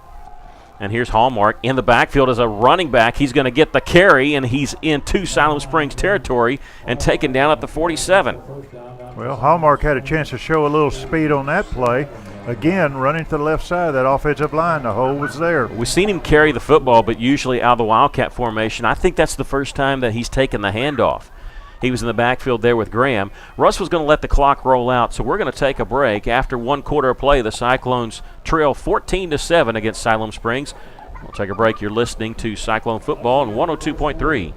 And here's Hallmark in the backfield as a running back. He's going to get the carry, and he's into Siloam Springs territory and taken down at the 47. Well, Hallmark had a chance to show a little speed on that play. Again, running to the left side of that offensive line. The hole was there. We've seen him carry the football, but usually out of the Wildcat formation. I think that's the first time that he's taken the handoff. He was in the backfield there with Graham. Russ was going to let the clock roll out, so we're going to take a break. After 1 quarter of play, the Cyclones trail 14-7 against Siloam Springs. We'll take a break. You're listening to Cyclone Football on 102.3.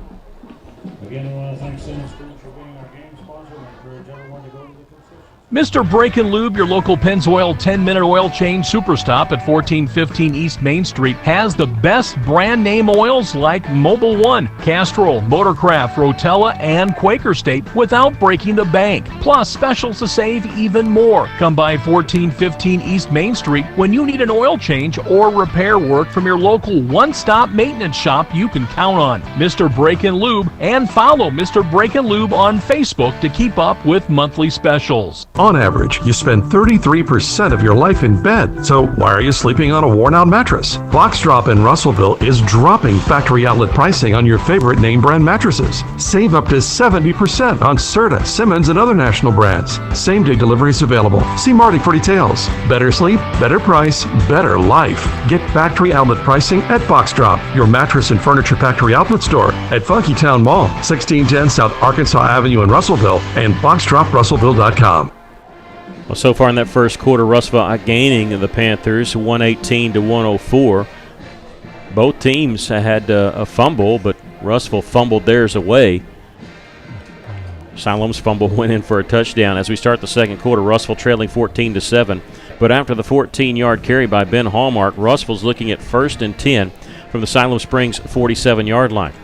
Again, I want to thank Siloam Springs for being our game sponsor and encourage everyone to go to the concession. Mr. Brake and Lube, your local Pennzoil 10-minute oil change super stop at 1415 East Main Street, has the best brand name oils like Mobil 1, Castrol, Motorcraft, Rotella, and Quaker State without breaking the bank. Plus specials to save even more. Come by 1415 East Main Street when you need an oil change or repair work from your local one-stop maintenance shop you can count on. Mr. Brake and Lube, and follow Mr. Brake and Lube on Facebook to keep up with monthly specials. On average, you spend 33% of your life in bed, so why are you sleeping on a worn-out mattress? Box Drop in Russellville is dropping factory outlet pricing on your favorite name brand mattresses. Save up to 70% on Serta, Simmons, and other national brands. Same-day deliveries available. See Marty for details. Better sleep, better price, better life. Get factory outlet pricing at Box Drop, your mattress and furniture factory outlet store at Funky Town Mall, 1610 South Arkansas Avenue in Russellville, and boxdroprussellville.com. Well, so far in that first quarter, Russellville outgaining the Panthers 118 to 104. Both teams had a fumble, but Russellville fumbled theirs away. Siloam's fumble went in for a touchdown. As we start the second quarter, Russellville trailing 14 to 7. But after the 14-yard carry by Ben Hallmark, Russellville's looking at 1st and 10 from the Siloam Springs 47-yard line.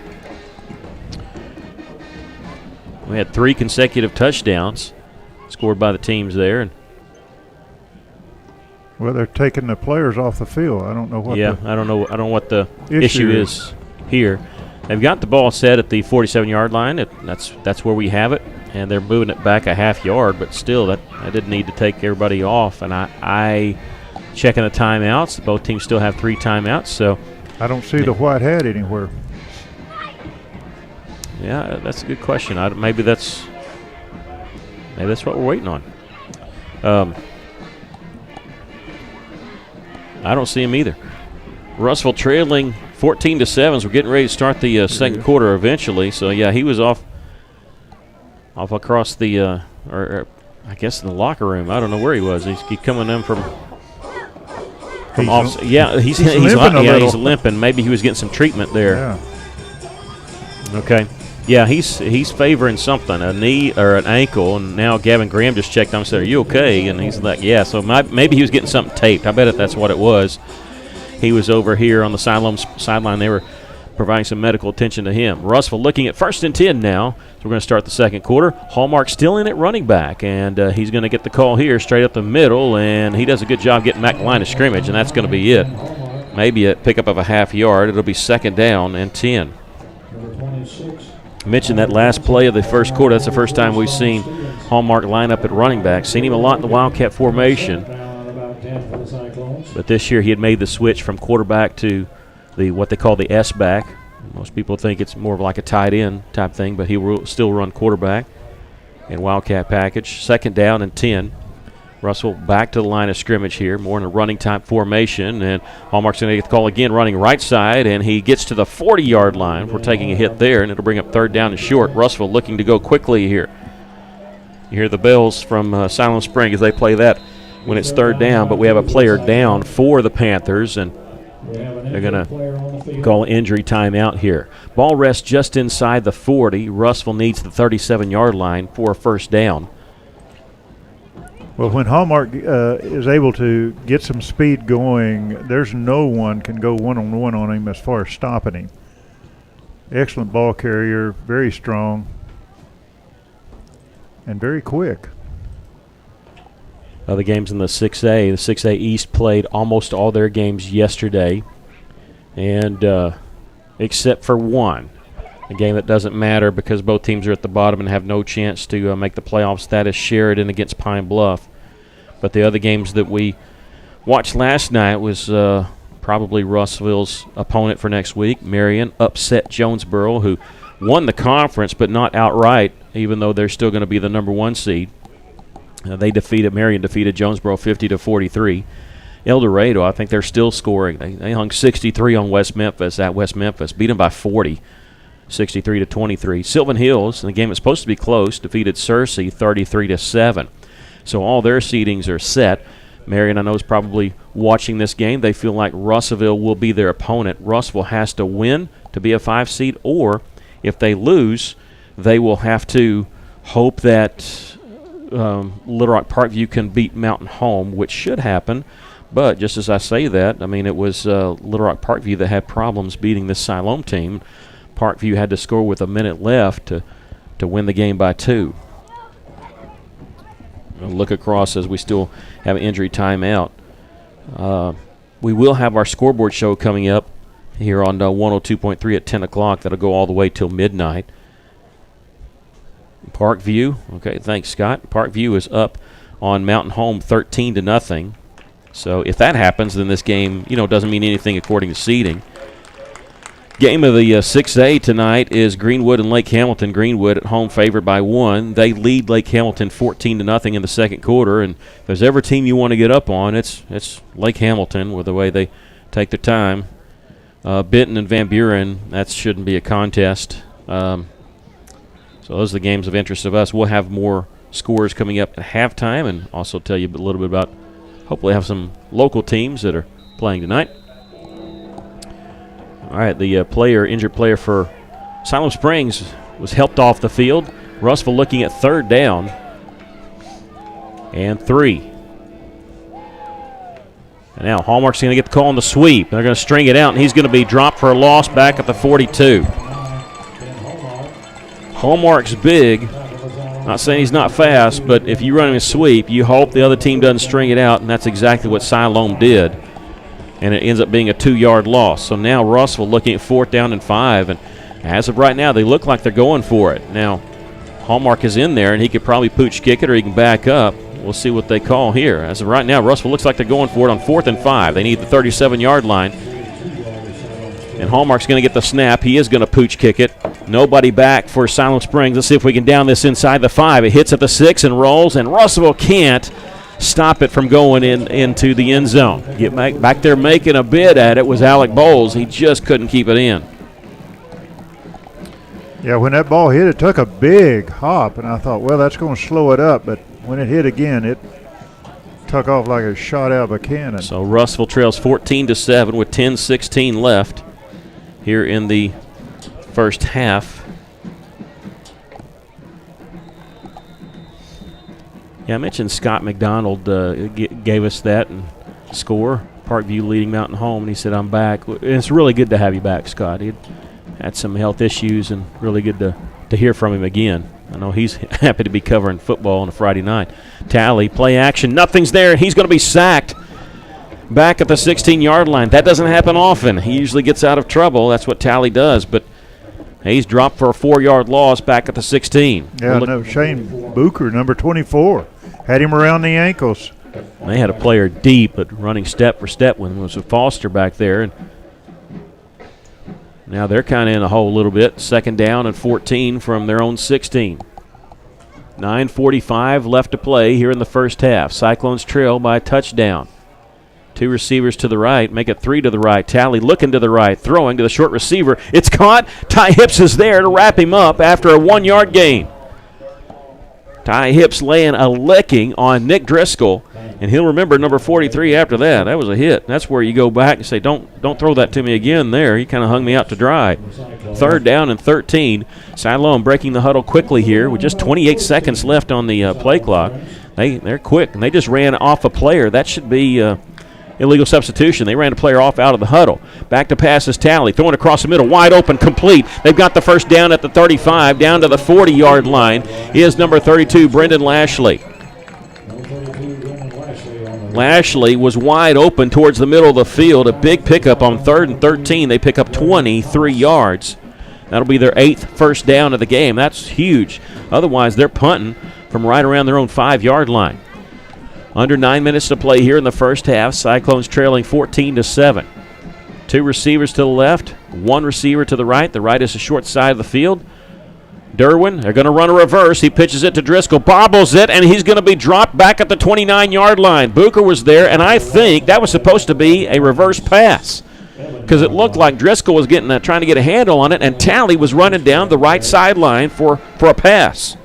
We had 3 consecutive touchdowns scored by the teams there. And well, they're taking the players off the field. I don't know what. Yeah, I don't know what the issue is here. They've got the ball set at the 47-yard line. That's where we have it, and they're moving it back a half yard. But still, that didn't need to take everybody off. And I checking the timeouts. Both teams still have 3 timeouts. So I don't see the white hat anywhere. Yeah, that's a good question. Maybe that's what we're waiting on. I don't see him either. Russellville trailing 14 to 7. We're getting ready to start the second quarter eventually. So yeah, he was off across the or I guess in the locker room. I don't know where he was. He's coming in from off. Yeah, he's limping. Maybe he was getting some treatment there. Yeah. Okay. Yeah, he's favoring something, a knee or an ankle, and now Gavin Graham just checked on him and said, "Are you okay?" And he's like, "Yeah." So maybe he was getting something taped. I bet that's what it was. He was over here on the Siloam sideline. They were providing some medical attention to him. Russellville looking at 1st and 10 now. So we're going to start the second quarter. Hallmark still in at running back, and he's going to get the call here straight up the middle, and he does a good job getting back the line of scrimmage, and that's going to be it. Maybe a pickup of a half yard. It'll be 2nd down and 10. Mentioned that last play of the first quarter. That's the first time we've seen Hallmark line up at running back. Seen him a lot in the Wildcat formation. But this year he had made the switch from quarterback to what they call the S-back. Most people think it's more of like a tight end type thing, but he will still run quarterback in Wildcat package. 2nd down and 10. Russell back to the line of scrimmage here, more in a running type formation, and Hallmark's going to get the call again, running right side, and he gets to the 40-yard line. We're taking a hit there, and it'll bring up 3rd down and short. Russellville looking to go quickly here. You hear the bells from Siloam Springs as they play that when it's 3rd down, but we have a player down for the Panthers, and they're going to call injury timeout here. Ball rests just inside the 40. Russellville needs the 37-yard line for a 1st down. Well, when Hallmark is able to get some speed going, there's no one can go one-on-one on him as far as stopping him. Excellent ball carrier, very strong, and very quick. Other games in the 6A. The 6A East played almost all their games yesterday, and except for one, a game that doesn't matter because both teams are at the bottom and have no chance to make the playoffs. That is Sheridan against Pine Bluff. But the other games that we watched last night was probably Russellville's opponent for next week. Marion upset Jonesboro, who won the conference but not outright, even though they're still going to be the number 1 seed. Marion defeated Jonesboro 50-43. El Dorado, I think they're still scoring. They hung 63 on West Memphis at West Memphis, beat them by 40, 63-23. Sylvan Hills, in the game that's supposed to be close, defeated Searcy 33-7. So all their seedings are set. Marion, I know, is probably watching this game. They feel like Russellville will be their opponent. Russellville has to win to be a 5 seed, or if they lose, they will have to hope that Little Rock Parkview can beat Mountain Home, which should happen. But just as I say that, I mean, it was Little Rock Parkview that had problems beating this Siloam team. Parkview had to score with a minute left to win the game by 2. We'll look across as we still have an injury timeout. We will have our scoreboard show coming up here on 102.3 at 10 o'clock. That'll go all the way till midnight. Parkview, okay, thanks, Scott. Parkview is up on Mountain Home 13-0. So if that happens, then this game, doesn't mean anything according to seeding. Game of the 6A tonight is Greenwood and Lake Hamilton. Greenwood at home favored by 1. They lead Lake Hamilton 14-0 in the second quarter. And if there's ever a team you want to get up on, it's Lake Hamilton with the way they take their time. Benton and Van Buren, that shouldn't be a contest. So those are the games of interest of us. We'll have more scores coming up at halftime and also tell you a little bit about, hopefully have some local teams that are playing tonight. All right, the injured player for Siloam Springs was helped off the field. Russellville looking at 3rd down and 3. And now Hallmark's going to get the call on the sweep. They're going to string it out, and he's going to be dropped for a loss back at the 42. Hallmark's big. Not saying he's not fast, but if you run him a sweep, you hope the other team doesn't string it out, and that's exactly what Siloam did. And it ends up being a 2-yard loss. So now Russellville looking at 4th down and 5. And as of right now, they look like they're going for it. Now, Hallmark is in there, and he could probably pooch kick it or he can back up. We'll see what they call here. As of right now, Russellville looks like they're going for it on 4th and 5. They need the 37-yard line. And Hallmark's going to get the snap. He is going to pooch kick it. Nobody back for Siloam Springs. Let's see if we can down this inside the 5. It hits at the 6 and rolls, and Russellville can't stop it from going into the end zone. Get back there making a bid at it was Alec Bowles. He just couldn't keep it in. Yeah, when that ball hit, it took a big hop, and I thought, well, that's going to slow it up. But when it hit again, it took off like a shot out of a cannon. So Russellville trails 14-7 with 10:16 left here in the first half. Yeah, I mentioned Scott McDonald gave us that and score. Parkview leading Mountain Home, and he said, I'm back. And it's really good to have you back, Scott. He had some health issues, and really good to hear from him again. I know he's happy to be covering football on a Friday night. Tally, play action, nothing's there, and he's going to be sacked back at the 16-yard line. That doesn't happen often. He usually gets out of trouble. That's what Tally does, but he's dropped for a 4-yard loss back at the 16. Yeah, no, Shane Booker, number 24, had him around the ankles. They had a player deep, but running step for step when it was a Foster back there. And now they're kind of in a hole a little bit. 2nd down and 14 from their own 16. 9:45 left to play here in the first half. Cyclones trail by a touchdown. 2 receivers to the right, make it 3 to the right. Tally looking to the right, throwing to the short receiver. It's caught. Ty Hips is there to wrap him up after a 1-yard gain. Ty Hips laying a licking on Nick Driscoll, and he'll remember number 43 after that. That was a hit. That's where you go back and say, don't throw that to me again there. He kind of hung me out to dry. 3rd down and 13. Siloam breaking the huddle quickly here with just 28 seconds left on the play clock. They're quick, and they just ran off a player. That should be illegal substitution. They ran a player off out of the huddle. Back to pass is Tally, throwing across the middle, wide open, complete. They've got the first down at the 35, down to the 40-yard line is number 32, Brendan Lashley. Lashley was wide open towards the middle of the field. A big pickup on 3rd and 13. They pick up 23 yards. That'll be their 8th first down of the game. That's huge. Otherwise, they're punting from right around their own 5-yard line. Under 9 minutes to play here in the first half. Cyclones trailing 14-7. 2 receivers to the left, 1 receiver to the right. The right is the short side of the field. Derwin, they're going to run a reverse. He pitches it to Driscoll, bobbles it, and he's going to be dropped back at the 29-yard line. Booker was there, and I think that was supposed to be a reverse pass because it looked like Driscoll was trying to get a handle on it, and Tally was running down the right sideline for a pass.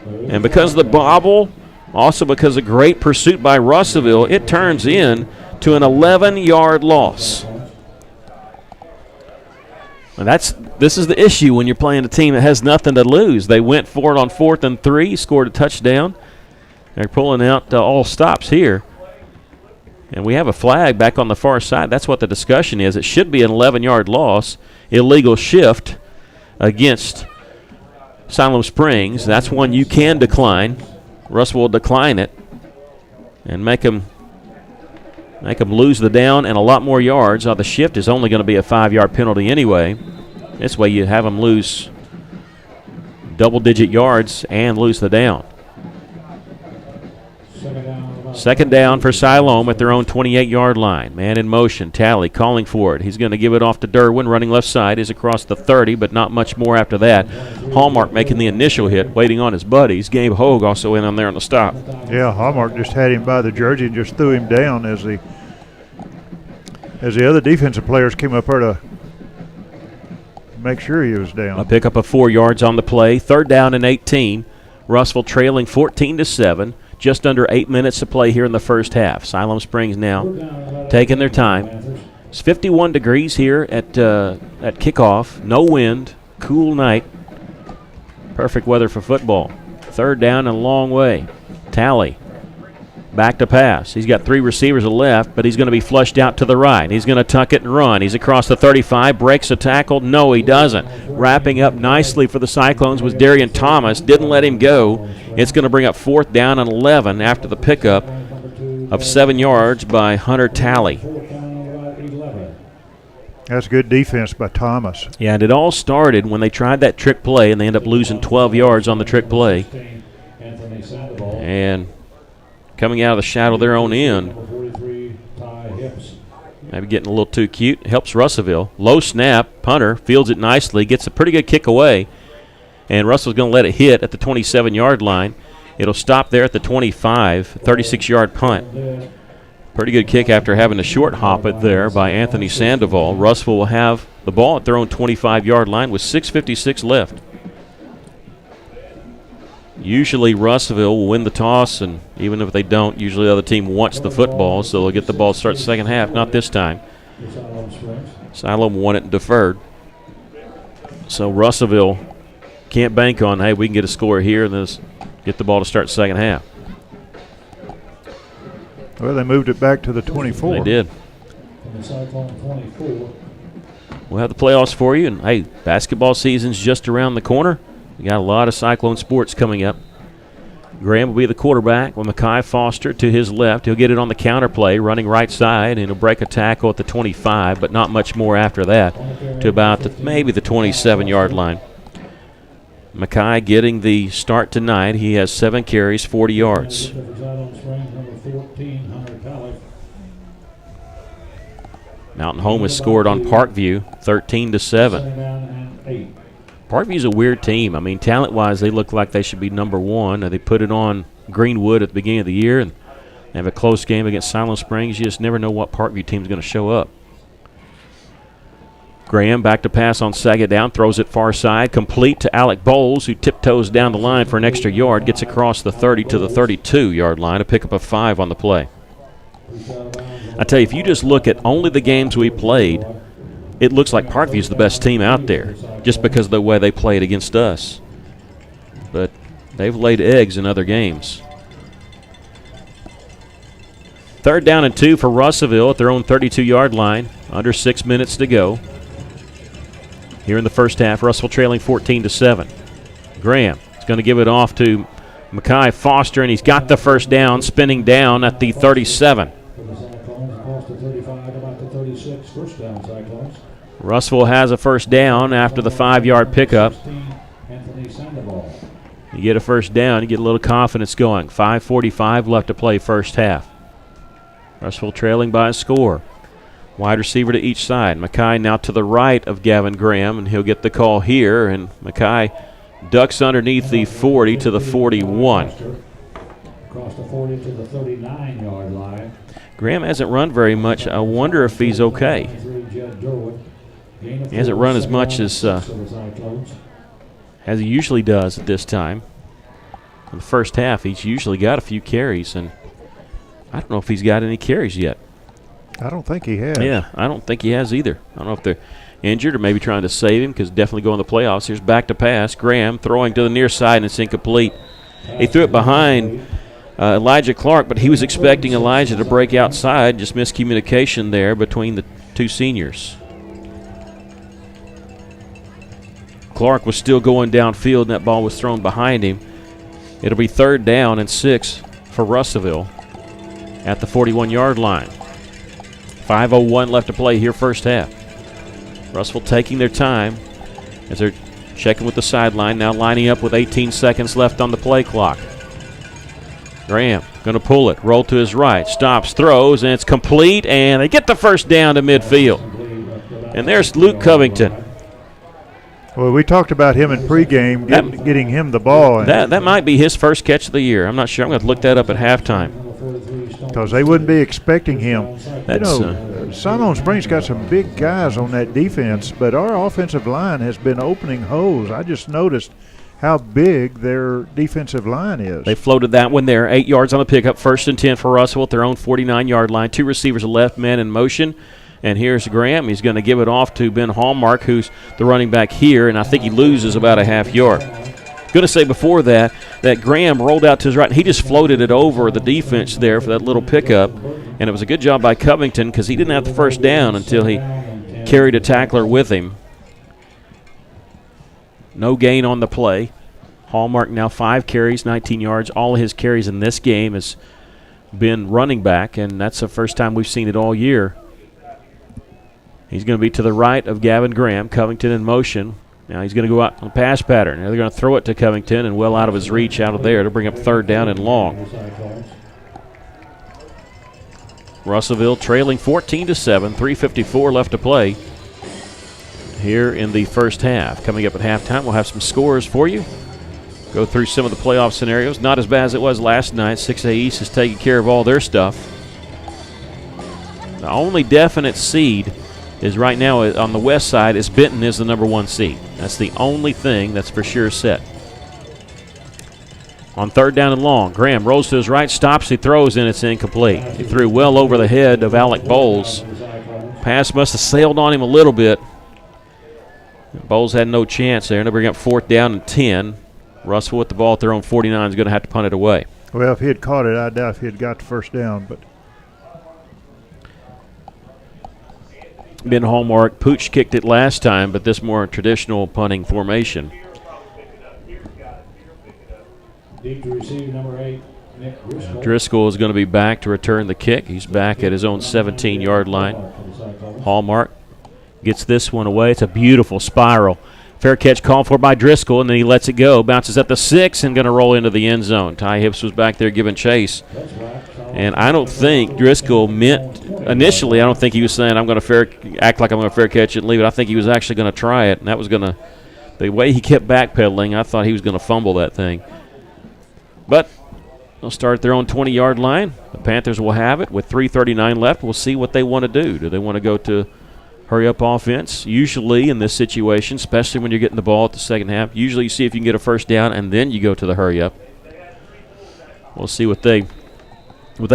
And because of the bobble, also because of great pursuit by Russellville, it turns in to an 11-yard loss. And this is the issue when you're playing a team that has nothing to lose. They went for it on 4th and 3, scored a touchdown. They're pulling out all stops here. And we have a flag back on the far side. That's what the discussion is. It should be an 11-yard loss. Illegal shift against Siloam Springs. That's one you can decline. Russell will decline it and make them lose the down and a lot more yards. The shift is only going to be a 5-yard penalty anyway. This way you have them lose double-digit yards and lose the down. Second down for Siloam at their own 28-yard line. Man in motion. Talley calling for it. He's going to give it off to Derwin, running left side. He's across the 30, but not much more after that. Hallmark making the initial hit, waiting on his buddies. Gabe Hogue also in on there on the stop. Yeah, Hallmark just had him by the jersey and just threw him down as the other defensive players came up there to make sure he was down. A pickup of 4 yards on the play. Third down and 18. Russellville trailing 14-7. Just under 8 minutes to play here in the first half. Siloam Springs now taking their time. It's 51 degrees here at kickoff. No wind. Cool night. Perfect weather for football. Third down and a long way. Talley back to pass. He's got 3 receivers left, but he's going to be flushed out to the right. He's going to tuck it and run. He's across the 35, breaks a tackle. No, he doesn't. Wrapping up nicely for the Cyclones was Darian Thomas. Didn't let him go. It's going to bring up 4th down and 11 after the pickup of 7 yards by Hunter Talley. That's good defense by Thomas. Yeah, and it all started when they tried that trick play, and they end up losing 12 yards on the trick play. And coming out of the shadow of their own end, maybe getting a little too cute. Helps Russellville. Low snap. Punter fields it nicely. Gets a pretty good kick away. And Russell's going to let it hit at the 27-yard line. It'll stop there at the 25, 36-yard punt. Pretty good kick after having to short hop it there by Anthony Sandoval. Russellville will have the ball at their own 25-yard line with 6:56 left. Usually Russellville will win the toss, and even if they don't, usually the other team wants the football, so they'll get the ball to start the second half. Not this time. Siloam won it and deferred. So Russellville can't bank on, hey, we can get a score here and then get the ball to start the second half. Well, they moved it back to the 24. They did. We'll have the playoffs for you, and hey, basketball season's just around the corner. We got a lot of Cyclone sports coming up. Graham will be the quarterback with Mekhi Foster to his left. He'll get it on the counter play, running right side, and he'll break a tackle at the 25, but not much more after that, to about maybe the 27-yard line. Mekhi getting the start tonight. He has 7 carries, 40 yards. Mountain Home has scored on Parkview, 13-7. Parkview's a weird team. I mean, talent-wise, they look like they should be number 1. They put it on Greenwood at the beginning of the year, and they have a close game against Siloam Springs. You just never know what Parkview team's going to show up. Graham back to pass on second down, throws it far side, complete to Alec Bowles, who tiptoes down the line for an extra yard, gets across the 30 to the 32-yard line, a pickup of 5 on the play. I tell you, if you just look at only the games we played, it looks like Parkview's the best team out there just because of the way they played against us. But they've laid eggs in other games. Third down and 2 for Russellville at their own 32-yard line. Under 6 minutes to go. Here in the first half, Russellville trailing 14-7. Graham is going to give it off to Mekhi Foster, and he's got the first down, spinning down at the 37. Russellville has a first down after the 5-yard pickup. You get a first down, you get a little confidence going. 5:45 left to play first half. Russellville trailing by a score. Wide receiver to each side. Mekhi now to the right of Gavin Graham, and he'll get the call here. And Mekhi ducks underneath the 40 to the 41. Across the 40 to the 39-yard line. Graham hasn't run very much. I wonder if he's okay. He hasn't run as much as he usually does at this time. In the first half, he's usually got a few carries, and I don't know if he's got any carries yet. I don't think he has. Yeah, I don't think he has either. I don't know if they're injured or maybe trying to save him because definitely going to the playoffs. Here's back to pass. Graham throwing to the near side, and it's incomplete. He threw it behind Elijah Clark, but he was expecting Elijah to break outside. Just miscommunication there between the two seniors. Clark was still going downfield, and that ball was thrown behind him. It'll be third down and 6 for Russellville at the 41-yard line. 5:01 left to play here first half. Russellville taking their time as they're checking with the sideline, now lining up with 18 seconds left on the play clock. Graham Going to pull it, roll to his right, stops, throws, and it's complete, and they get the first down to midfield. And there's Luke Covington. Well, we talked about him in pregame, getting him the ball. That might be his first catch of the year. I'm not sure. I'm going to look that up at halftime. Because they wouldn't be expecting him. Siloam Springs got some big guys on that defense, but our offensive line has been opening holes. I just noticed how big their defensive line is. They floated that one there. 8 yards on the pickup. 1st and 10 for Russell at their own 49-yard line. 2 receivers, a left man in motion. And here's Graham. He's going to give it off to Ben Hallmark, who's the running back here, and I think he loses about a half yard. Going to say before that Graham rolled out to his right, and he just floated it over the defense there for that little pickup. And it was a good job by Covington because he didn't have the first down until he carried a tackler with him. No gain on the play. Hallmark now 5 carries, 19 yards. All of his carries in this game has been running back, and that's the first time we've seen it all year. He's going to be to the right of Gavin Graham. Covington in motion. Now he's going to go out on the pass pattern. Now they're going to throw it to Covington and well out of his reach out of there to bring up 3rd down and long. Russellville trailing 14-7, 3:54 left to play here in the first half. Coming up at halftime, we'll have some scores for you. Go through some of the playoff scenarios. Not as bad as it was last night. 6A East is taking care of all their stuff. The only definite seed is right now on the west side is Benton is the number 1 seed. That's the only thing that's for sure set. On 3rd down and long, Graham rolls to his right, stops, he throws, and it's incomplete. He threw well over the head of Alec Bowles. Pass must have sailed on him a little bit. Bowles had no chance there, and they bring up 4th down and 10. Russell with the ball at their own 49 is going to have to punt it away. Well, if he had caught it, I doubt if he had got the first down, but Ben Hallmark, Pooch kicked it last time, but this more traditional punting formation. Deep to receive, number 8, Nick Driscoll. Driscoll is going to be back to return the kick. He's back at his own 17-yard line. Hallmark gets this one away. It's a beautiful spiral. Fair catch called for by Driscoll, and then he lets it go. Bounces at the 6 and going to roll into the end zone. Ty Hips was back there giving chase. And I don't think Driscoll meant initially, I don't think he was saying, I'm going to act like I'm going to fair catch it and leave it. I think he was actually going to try it, and that was going to, the way he kept backpedaling, I thought he was going to fumble that thing. But they'll start at their own 20-yard line. The Panthers will have it with 3:39 left. We'll see what they want to do. Do they want to go to hurry-up offense? Usually in this situation, especially when you're getting the ball at the second half, usually you see if you can get a first down and then you go to the hurry-up. We'll see what they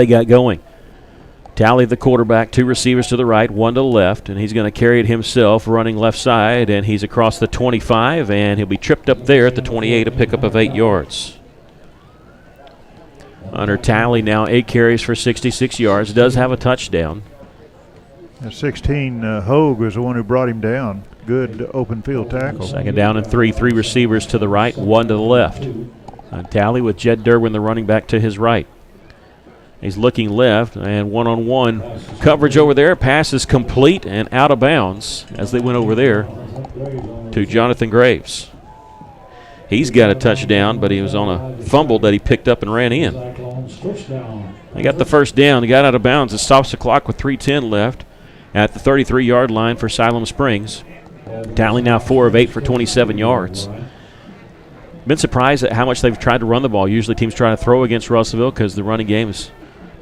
got going. Tally, the quarterback, 2 receivers to the right, 1 to the left, and he's going to carry it himself running left side, and he's across the 25, and he'll be tripped up there at the 28, a pickup of 8 yards. Under Tally now 8 carries for 66 yards, does have a touchdown. 16, Hogue was the one who brought him down. Good open field tackle. 2nd down and 3 receivers to the right, 1 to the left. Tally with Jed Derwin, the running back, to his right. He's looking left, and one-on-one coverage over there. Pass is complete and out of bounds as they went over there to Jonathan Graves. He's got a touchdown, but he was on a fumble that he picked up and ran in. They got the first down. He got out of bounds. It stops the clock with 3:10 left at the 33-yard line for Siloam Springs. Tally now 4 of 8 for 27 yards. Been surprised at how much they've tried to run the ball. Usually teams try to throw against Russellville because the running game is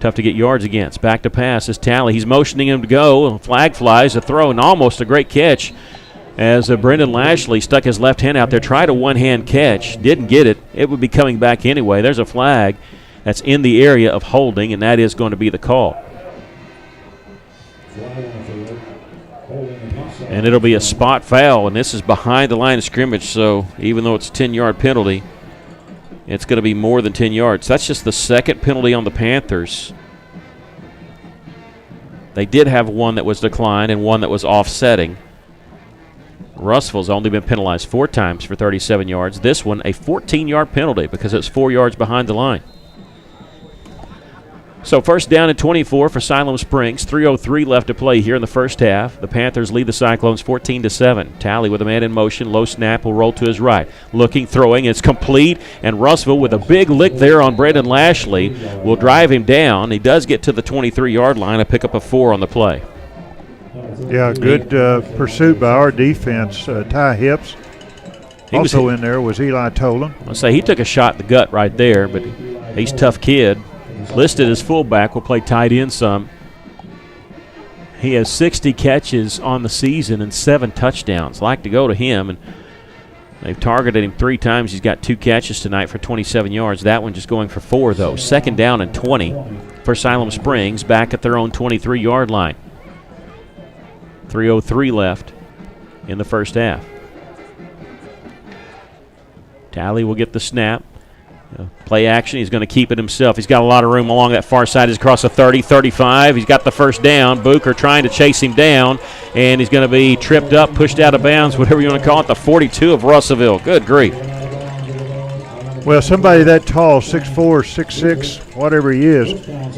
tough to get yards against. Back to pass is Tally. He's motioning him to go. Flag flies, a throw, and almost a great catch as Brendan Lashley stuck his left hand out there, tried a one-hand catch, didn't get it. It would be coming back anyway. There's a flag that's in the area of holding, and that is going to be the call. And it'll be a spot foul, and this is behind the line of scrimmage, so even though it's a 10-yard penalty, it's going to be more than 10 yards. That's just the 2nd penalty on the Panthers. They did have one that was declined and one that was offsetting. Russellville's only been penalized 4 times for 37 yards. This one, a 14-yard penalty because it's 4 yards behind the line. So first down and 24 for Siloam Springs. 3:03 left to play here in the first half. The Panthers lead the Cyclones 14-7. Talley with a man in motion. Low snap will roll to his right. Looking, throwing. It's complete. And Russellville with a big lick there on Brandon Lashley will drive him down. He does get to the 23-yard line. A pick up of 4 on the play. Yeah, good pursuit by our defense. Ty Hips. Also in there was Eli Tolan. I'll say he took a shot in the gut right there, but he's a tough kid. Listed as fullback, will play tight end some. He has 60 catches on the season and 7 touchdowns. Like to go to him, and they've targeted him 3 times. He's got 2 catches tonight for 27 yards. That one just going for 4, though. Second down and 20 for Siloam Springs, back at their own 23-yard line. 3:03 left in the first half. Talley will get the snap. Play action. He's going to keep it himself. He's got a lot of room along that far side. He's across the 30, 35. He's got the first down. Booker trying to chase him down, and he's going to be tripped up, pushed out of bounds, whatever you want to call it, the 42 of Russellville. Good grief. Well, somebody that tall, 6'4", 6'6", whatever he is,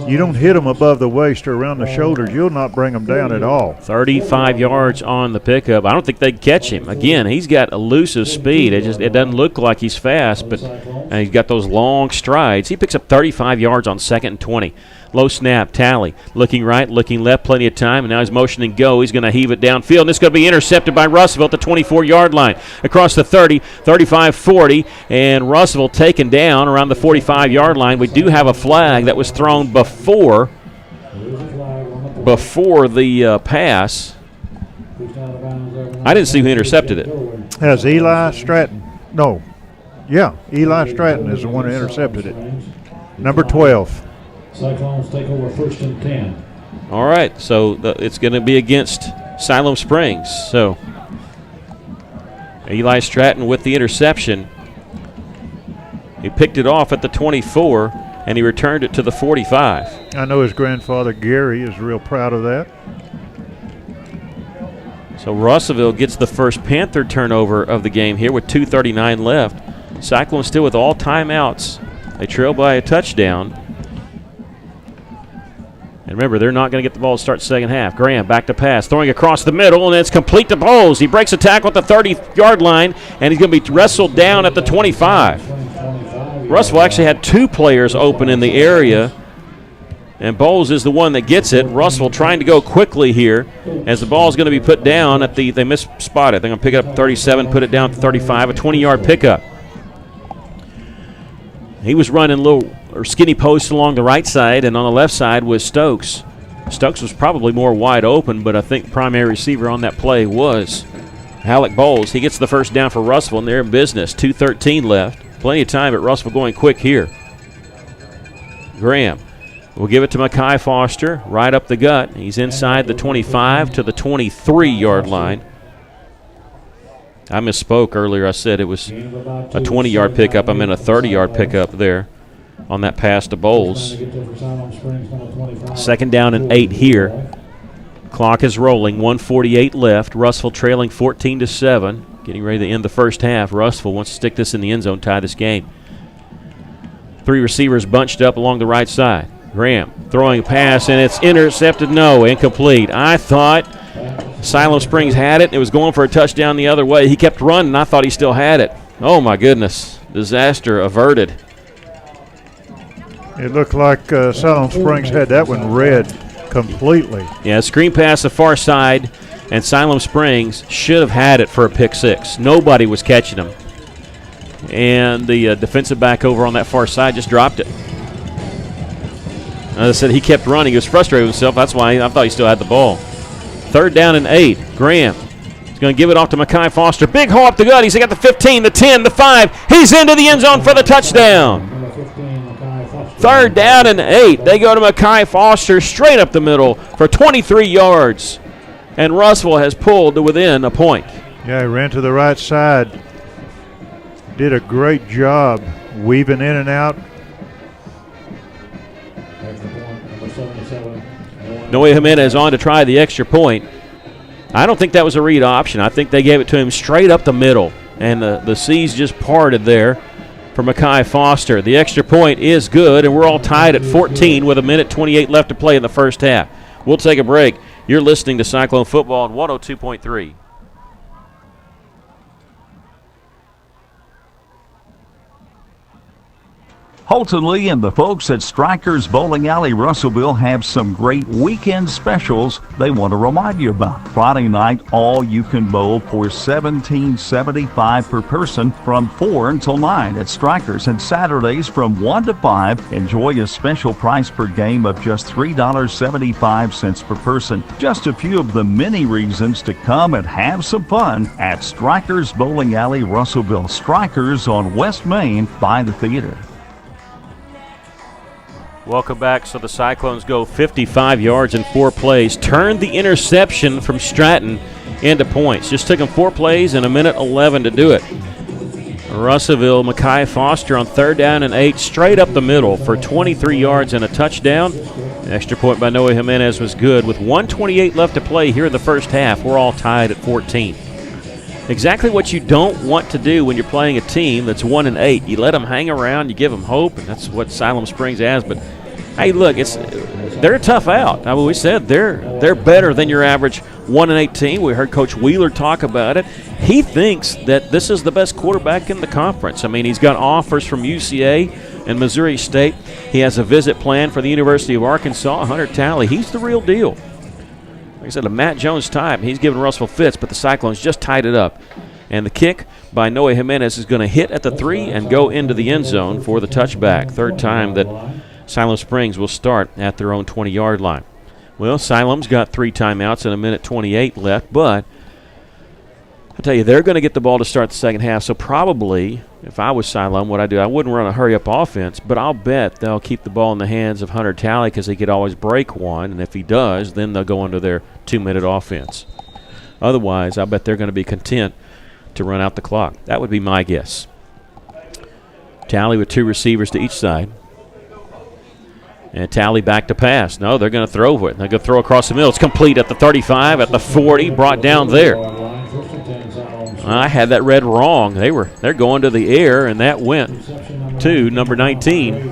you don't hit him above the waist or around the shoulders, you'll not bring him down at all. 35 yards on the pickup. I don't think they'd catch him. Again, he's got elusive speed. It doesn't look like he's fast, but he's got those long strides. He picks up 35 yards on 2nd and 20. Low snap, Talley. Looking right, looking left, plenty of time, and now he's motioning go. He's going to heave it downfield, and it's going to be intercepted by Russellville at the 24-yard line. Across the 30, 35, 40, and Russellville taken down around the 45-yard line. We do have a flag that was thrown before the pass. I didn't see who intercepted it. Has Eli Stratton. No. Yeah, Eli Stratton is the one who intercepted it. Number 12. Cyclones take over 1st and 10. All right, so it's going to be against Siloam Springs. So Eli Stratton with the interception. He picked it off at the 24, and he returned it to the 45. I know his grandfather, Gary, is real proud of that. So Russellville gets the first Panther turnover of the game here with 2:39 left. Cyclones still with all timeouts. They trail by a touchdown. And remember, they're not going to get the ball to start second half. Graham back to pass, throwing across the middle, and it's complete to Bowles. He breaks a tackle at the 30-yard line, and he's going to be wrestled down at the 25. Russellville actually had 2 players open in the area, and Bowles is the one that gets it. Russellville trying to go quickly here as the ball is going to be put down at the – they misspot it. They're going to pick it up 37, put it down to 35, a 20-yard pickup. He was running little or skinny posts along the right side, and on the left side was Stokes. Stokes was probably more wide open, but I think primary receiver on that play was Alec Bowles. He gets the first down for Russellville, and they're in business. 2:13 left. Plenty of time at Russellville going quick here. Graham will give it to Mekhi Foster right up the gut. He's inside the 25 to the 23-yard line. I misspoke earlier. I said it was a 20-yard pickup. I meant a 30-yard pickup there on that pass to Bowles. 2nd down and 8 here. Clock is rolling. 1:48 left. Russellville trailing 14-7. Getting ready to end the first half. Russellville wants to stick this in the end zone, tie this game. 3 receivers bunched up along the right side. Graham throwing a pass, and it's intercepted. No, incomplete. I thought Siloam Springs had it. It was going for a touchdown the other way. He kept running. I thought he still had it. Oh, my goodness. Disaster averted. It looked like Siloam Springs had that one read completely. Yeah, screen pass the far side, and Siloam Springs should have had it for a pick 6. Nobody was catching him. And the defensive back over on that far side just dropped it. As I said, he kept running. He was frustrated with himself. That's why I thought he still had the ball. 3rd down and 8. Graham is going to give it off to Mekhi Foster. Big hole up the gut. He's got the 15, the 10, the 5. He's into the end zone for the touchdown. 3rd down and 8. They go to Mekhi Foster straight up the middle for 23 yards. And Russellville has pulled to within a point. Yeah, he ran to the right side. Did a great job weaving in and out. Noe Jimenez on to try the extra point. I don't think that was a read option. I think they gave it to him straight up the middle, and the seas just parted there. for Mekhi Foster. The extra point is good, and we're all tied at 14 with 1:28 left to play in the first half. We'll take a break. You're listening to Cyclone Football on 102.3. Holton Lee and the folks at Strikers Bowling Alley Russellville have some great weekend specials they want to remind you about. Friday night, all you can bowl for $17.75 per person from 4 until 9 at Strikers, and Saturdays from 1 to 5, enjoy a special price per game of just $3.75 per person. Just a few of the many reasons to come and have some fun at Strikers Bowling Alley Russellville. Strikers on West Main by the theater. Welcome back. So the Cyclones go 55 yards in 4 plays. Turned the interception from Stratton into points. Just took them 4 plays and 1:11 to do it. Russellville, Mekhi Foster on 3rd down and 8, straight up the middle for 23 yards and a touchdown. An extra point by Noe Jimenez was good. With 1:28 left to play here in the first half, we're all tied at 14. Exactly what you don't want to do when you're playing a team that's 1-8. You let them hang around, you give them hope, and that's what Siloam Springs has. But hey, look, they're a tough out. I mean, we said they're better than your average 1-8 team. We heard Coach Wheeler talk about it. He thinks that this is the best quarterback in the conference. I mean, he's got offers from UCA and Missouri State. He has a visit planned for the University of Arkansas. Hunter Talley, he's the real deal. Like I said, a Matt Jones type. He's giving Russellville fits, but the Cyclones just tied it up. And the kick by Noe Jimenez is going to hit at the 3 and go into the end zone for the touchback. 3rd time that Siloam Springs will start at their own 20-yard line. Well, Siloam's got 3 timeouts and 1:28 left, but I'll tell you, they're going to get the ball to start the second half. So probably, if I was Siloam, what I do, I wouldn't run a hurry-up offense, but I'll bet they'll keep the ball in the hands of Hunter Talley because he could always break one, and if he does, then they'll go into their 2-minute offense. Otherwise, I bet they're going to be content to run out the clock. That would be my guess. Talley with 2 receivers to each side. And Talley back to pass. No, they're going to throw it. They're going to throw across the middle. It's complete at the 35, at the 40, brought down there. I had that read wrong. They're going to the air, and that went to number 19,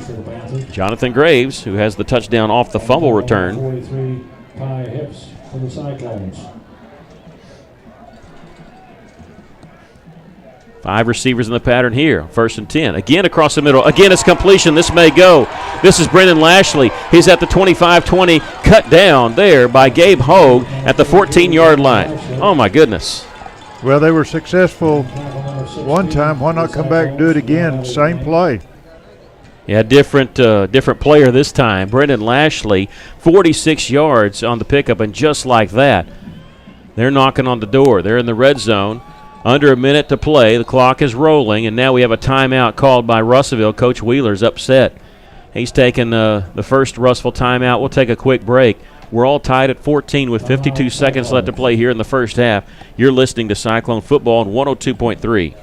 Jonathan Graves, who has the touchdown off the fumble return. 43 high hips for the Cyclones. 5 receivers in the pattern here. 1st and 10. Again across the middle. Again, it's completion. This may go. This is Brendan Lashley. He's at the 25-20. Cut down there by Gabe Hogue at the 14-yard line. Oh, my goodness. Well, they were successful one time. Why not come back and do it again? Same play. Yeah, different player this time. Brendan Lashley, 46 yards on the pickup, and just like that, they're knocking on the door. They're in the red zone. Under a minute to play. The clock is rolling, and now we have a timeout called by Russellville. Coach Wheeler's upset. He's taking the first Russellville timeout. We'll take a quick break. We're all tied at 14 with 52 seconds left to play here in the first half. You're listening to Cyclone Football on 102.3.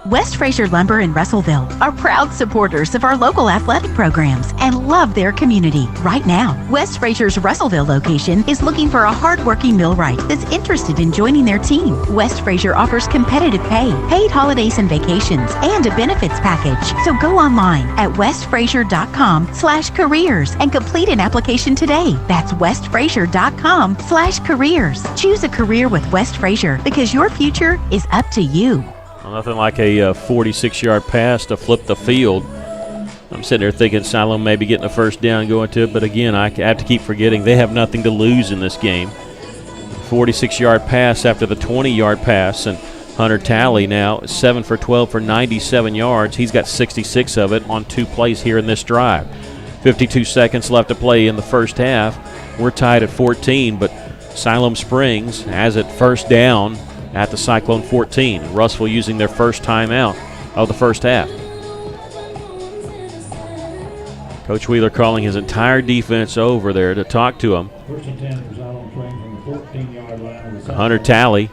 West Fraser Lumber in Russellville are proud supporters of our local athletic programs and love their community. Right now, West Fraser's Russellville location is looking for a hardworking millwright that's interested in joining their team. West Fraser offers competitive pay, paid holidays and vacations, and a benefits package. So go online at westfraser.com/careers and complete an application today. That's westfraser.com/careers. Choose a career with West Fraser because your future is up to you. Well, nothing like a 46-yard pass to flip the field. I'm sitting there thinking Siloam may be getting a first down going to it, but again, I have to keep forgetting they have nothing to lose in this game. 46-yard pass after the 20-yard pass, and Hunter Talley now 7 for 12 for 97 yards. He's got 66 of it on 2 plays here in this drive. 52 seconds left to play in the first half. We're tied at 14, but Siloam Springs has it first down at the Cyclone 14. Russellville using their first timeout of the first half. Coach Wheeler calling his entire defense over there to talk to him. Hunter Talley,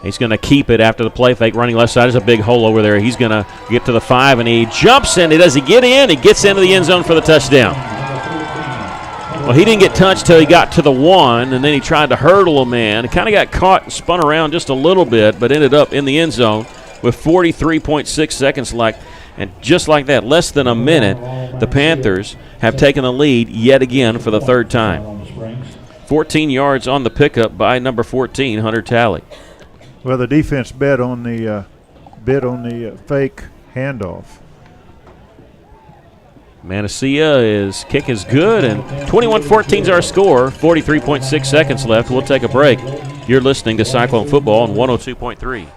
he's going to keep it after the play fake, running left side. There's a big hole over there. He's going to get to the 5, and he jumps in. Does he get in? He gets into the end zone for the touchdown. Well, he didn't get touched till he got to the 1, and then he tried to hurdle a man. He kind of got caught and spun around just a little bit, but ended up in the end zone with 43.6 seconds left. And just like that, less than a minute, the Panthers have taken the lead yet again for the third time. 14 yards on the pickup by number 14, Hunter Talley. Well, the defense bet on the fake handoff. Manacia, kick is good, and 21-14 is our score. 43.6 seconds left. We'll take a break. You're listening to Cyclone Football on 102.3.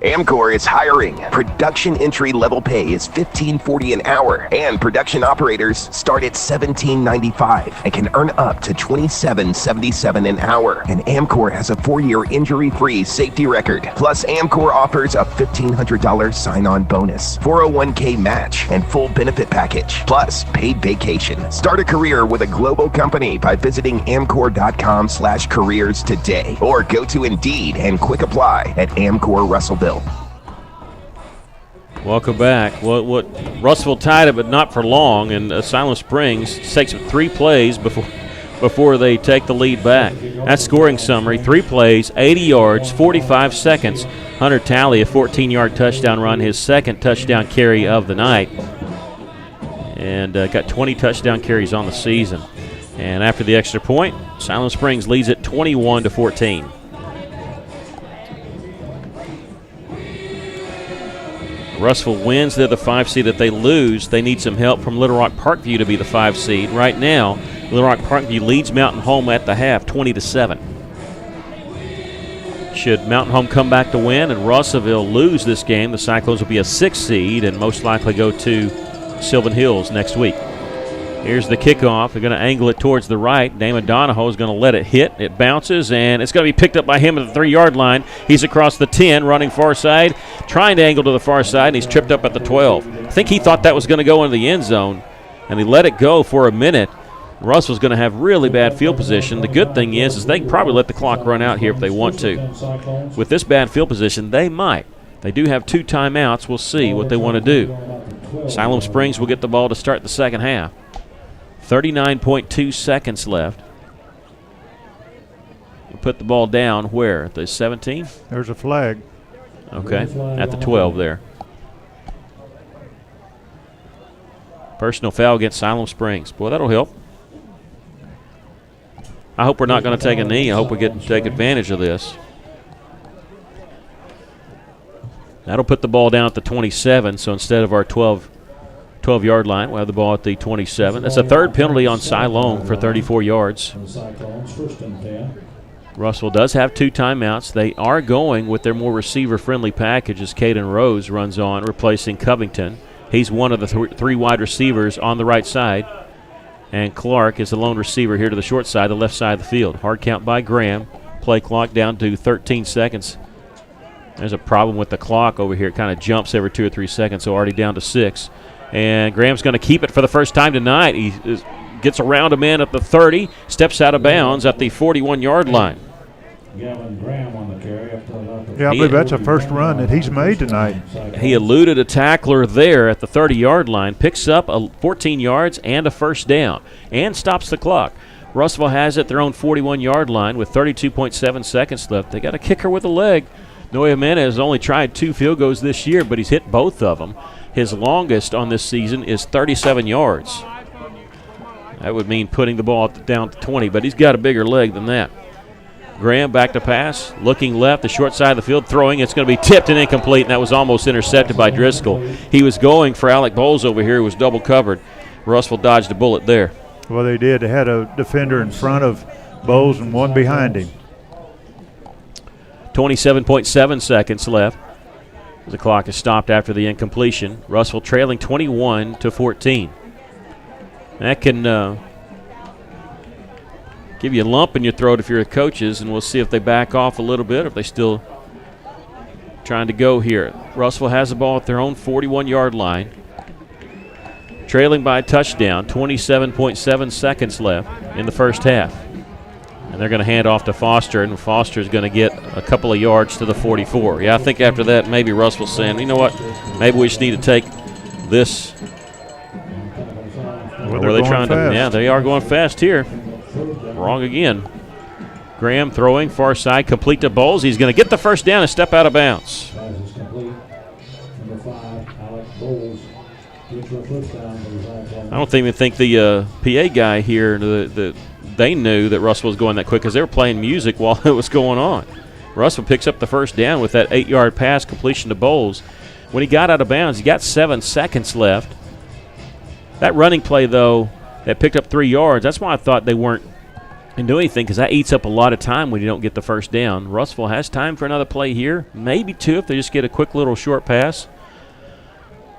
Amcor is hiring. Production entry-level pay is $15.40 an hour, and production operators start at $17.95 and can earn up to $27.77 an hour. And Amcor has a 4-year injury-free safety record. Plus, Amcor offers a $1,500 sign-on bonus, 401k match, and full benefit package, plus paid vacation. Start a career with a global company by visiting amcor.com/careers today, or go to Indeed and quick apply at Amcor Russellville. Welcome back. What Russellville tied it, but not for long, and Siloam Springs takes 3 plays before they take the lead back. That scoring summary: 3 plays, 80 yards, 45 seconds. Hunter Talley, a 14-yard touchdown run, his second touchdown carry of the night, and got 20 touchdown carries on the season. And after the extra point, Siloam Springs leads it 21-14. Russellville wins. They're the 5 seed. If they lose, they need some help from Little Rock Parkview to be the 5 seed. Right now, Little Rock Parkview leads Mountain Home at the half, 20-7. Should Mountain Home come back to win and Russellville lose this game, the Cyclones will be a 6 seed and most likely go to Sylvan Hills next week. Here's the kickoff. They're going to angle it towards the right. Damon Donahoe is going to let it hit. It bounces, and it's going to be picked up by him at the 3-yard line. He's across the 10, running far side, trying to angle to the far side, and he's tripped up at the 12. I think he thought that was going to go into the end zone, and he let it go for a minute. Russell's going to have really bad field position. The good thing is they can probably let the clock run out here if they want to. With this bad field position, they might. They do have 2 timeouts. We'll see what they want to do. Siloam Springs will get the ball to start the second half. 39.2 seconds left. We'll put the ball down where? At the 17? There's a flag. Okay, at the 12 there. Personal foul against Siloam Springs. Boy, that'll help. I hope we're not going to take a knee. I hope we get to take advantage of this. That'll put the ball down at the 27, so instead of our 12-yard line, we'll have the ball at the 27. That's a 3rd penalty on Siloam for 34 yards. Russellville does have 2 timeouts. They are going with their more receiver-friendly package as Caden Rose runs on, replacing Covington. He's one of the 3 wide receivers on the right side. And Clark is the lone receiver here to the short side, the left side of the field. Hard count by Graham. Play clock down to 13 seconds. There's a problem with the clock over here. It kind of jumps every 2 or 3 seconds, so already down to 6. And Graham's going to keep it for the first time tonight. He gets around a man at the 30, steps out of bounds at the 41-yard line. Yeah, I believe that's the first run that he's made tonight. He eluded a tackler there at the 30-yard line, picks up 14 yards and a first down, and stops the clock. Russellville has it their own 41-yard line with 32.7 seconds left. They got a kicker with a leg. Noah Mena has only tried 2 field goals this year, but he's hit both of them. His longest on this season is 37 yards. That would mean putting the ball down to 20, but he's got a bigger leg than that. Graham back to pass, looking left, the short side of the field, throwing. It's going to be tipped and incomplete, and that was almost intercepted by Driscoll. He was going for Alec Bowles over here, who was double covered. Russellville dodged a bullet there. Well, they did. They had a defender in front of Bowles and one behind him. 27.7 seconds left. The clock is stopped after the incompletion. Russellville trailing 21-14. That can give you a lump in your throat if you're the coaches, and we'll see if they back off a little bit or if they still trying to go here. Russellville has the ball at their own 41-yard line. Trailing by a touchdown, 27.7 seconds left in the first half. And they're going to hand off to Foster, and Foster's going to get a couple of yards to the 44. Yeah, I think after that maybe Russellville's saying, you know what, maybe we just need to take this. Well, Were they trying fast. to? Yeah, they are going fast here. Wrong again. Graham throwing far side, complete to Bowles. He's going to get the first down and step out of bounds. Pass is complete. Number 5, Alec Bowles. Good for a first down for the Cyclones. I don't even think the PA guy here, they knew that Russell was going that quick because they were playing music while it was going on. Russell picks up the first down with that 8-yard pass completion to Bowles. When he got out of bounds, he got 7 seconds left. That running play, though, that picked up 3 yards, that's why I thought they weren't going to do anything, because that eats up a lot of time when you don't get the first down. Russellville has time for another play here, maybe 2 if they just get a quick little short pass.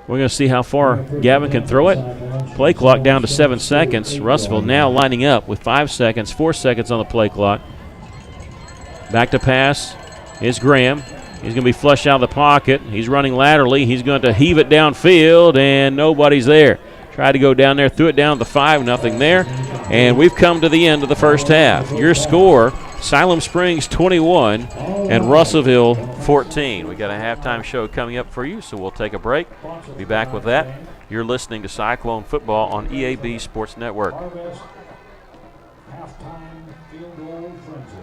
We're going to see how far Gavin can throw it. Play clock down to 7 seconds. Russellville now lining up with 5 seconds, 4 seconds on the play clock. Back to pass is Graham. He's going to be flushed out of the pocket. He's running laterally. He's going to heave it downfield, and nobody's there. Tried to go down there, threw it down to 5, nothing there. And we've come to the end of the first half. Your score, Siloam Springs 21 and Russellville 14. We got a halftime show coming up for you, so we'll take a break. Be back with that. You're listening to Cyclone Football on EAB Sports Network. Halftime field goal frenzy.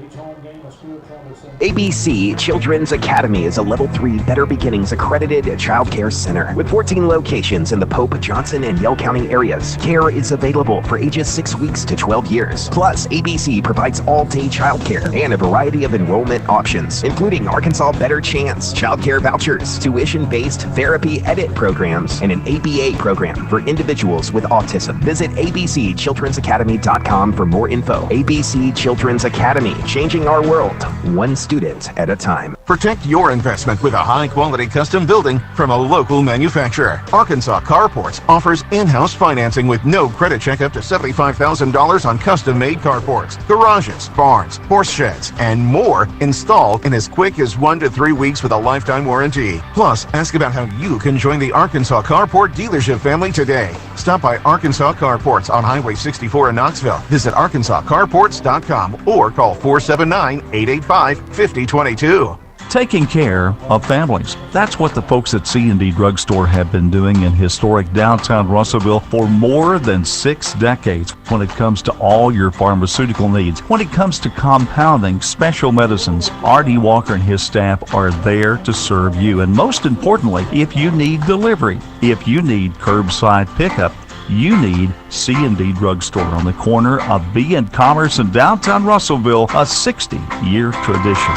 Each home game, a school troublesome. ABC Children's Academy is a Level 3 Better Beginnings accredited child care center with 14 locations in the Pope, Johnson, and Yell County areas. Care is available for ages 6 weeks to 12 years. Plus, ABC provides all-day child care and a variety of enrollment options, including Arkansas Better Chance, child care vouchers, tuition-based therapy edit programs, and an ABA program for individuals with autism. Visit abcchildrensacademy.com for more info. ABC Children's Academy, changing our world, one student at a time. Protect your investment with a high-quality custom building from a local manufacturer. Arkansas Carports offers in-house financing with no credit check up to $75,000 on custom-made carports, garages, barns, horse sheds, and more installed in as quick as 1 to 3 weeks with a lifetime warranty. Plus, ask about how you can join the Arkansas Carport dealership family today. Stop by Arkansas Carports on Highway 64 in Knoxville. Visit arkansascarports.com or call 479-885-5022. Taking care of families. That's what the folks at C&D Drugstore have been doing in historic downtown Russellville for more than 6 decades when it comes to all your pharmaceutical needs. When it comes to compounding special medicines, R.D. Walker and his staff are there to serve you. And most importantly, if you need delivery, if you need curbside pickup, you need C&D Drugstore on the corner of B and Commerce in downtown Russellville, a 60-year tradition.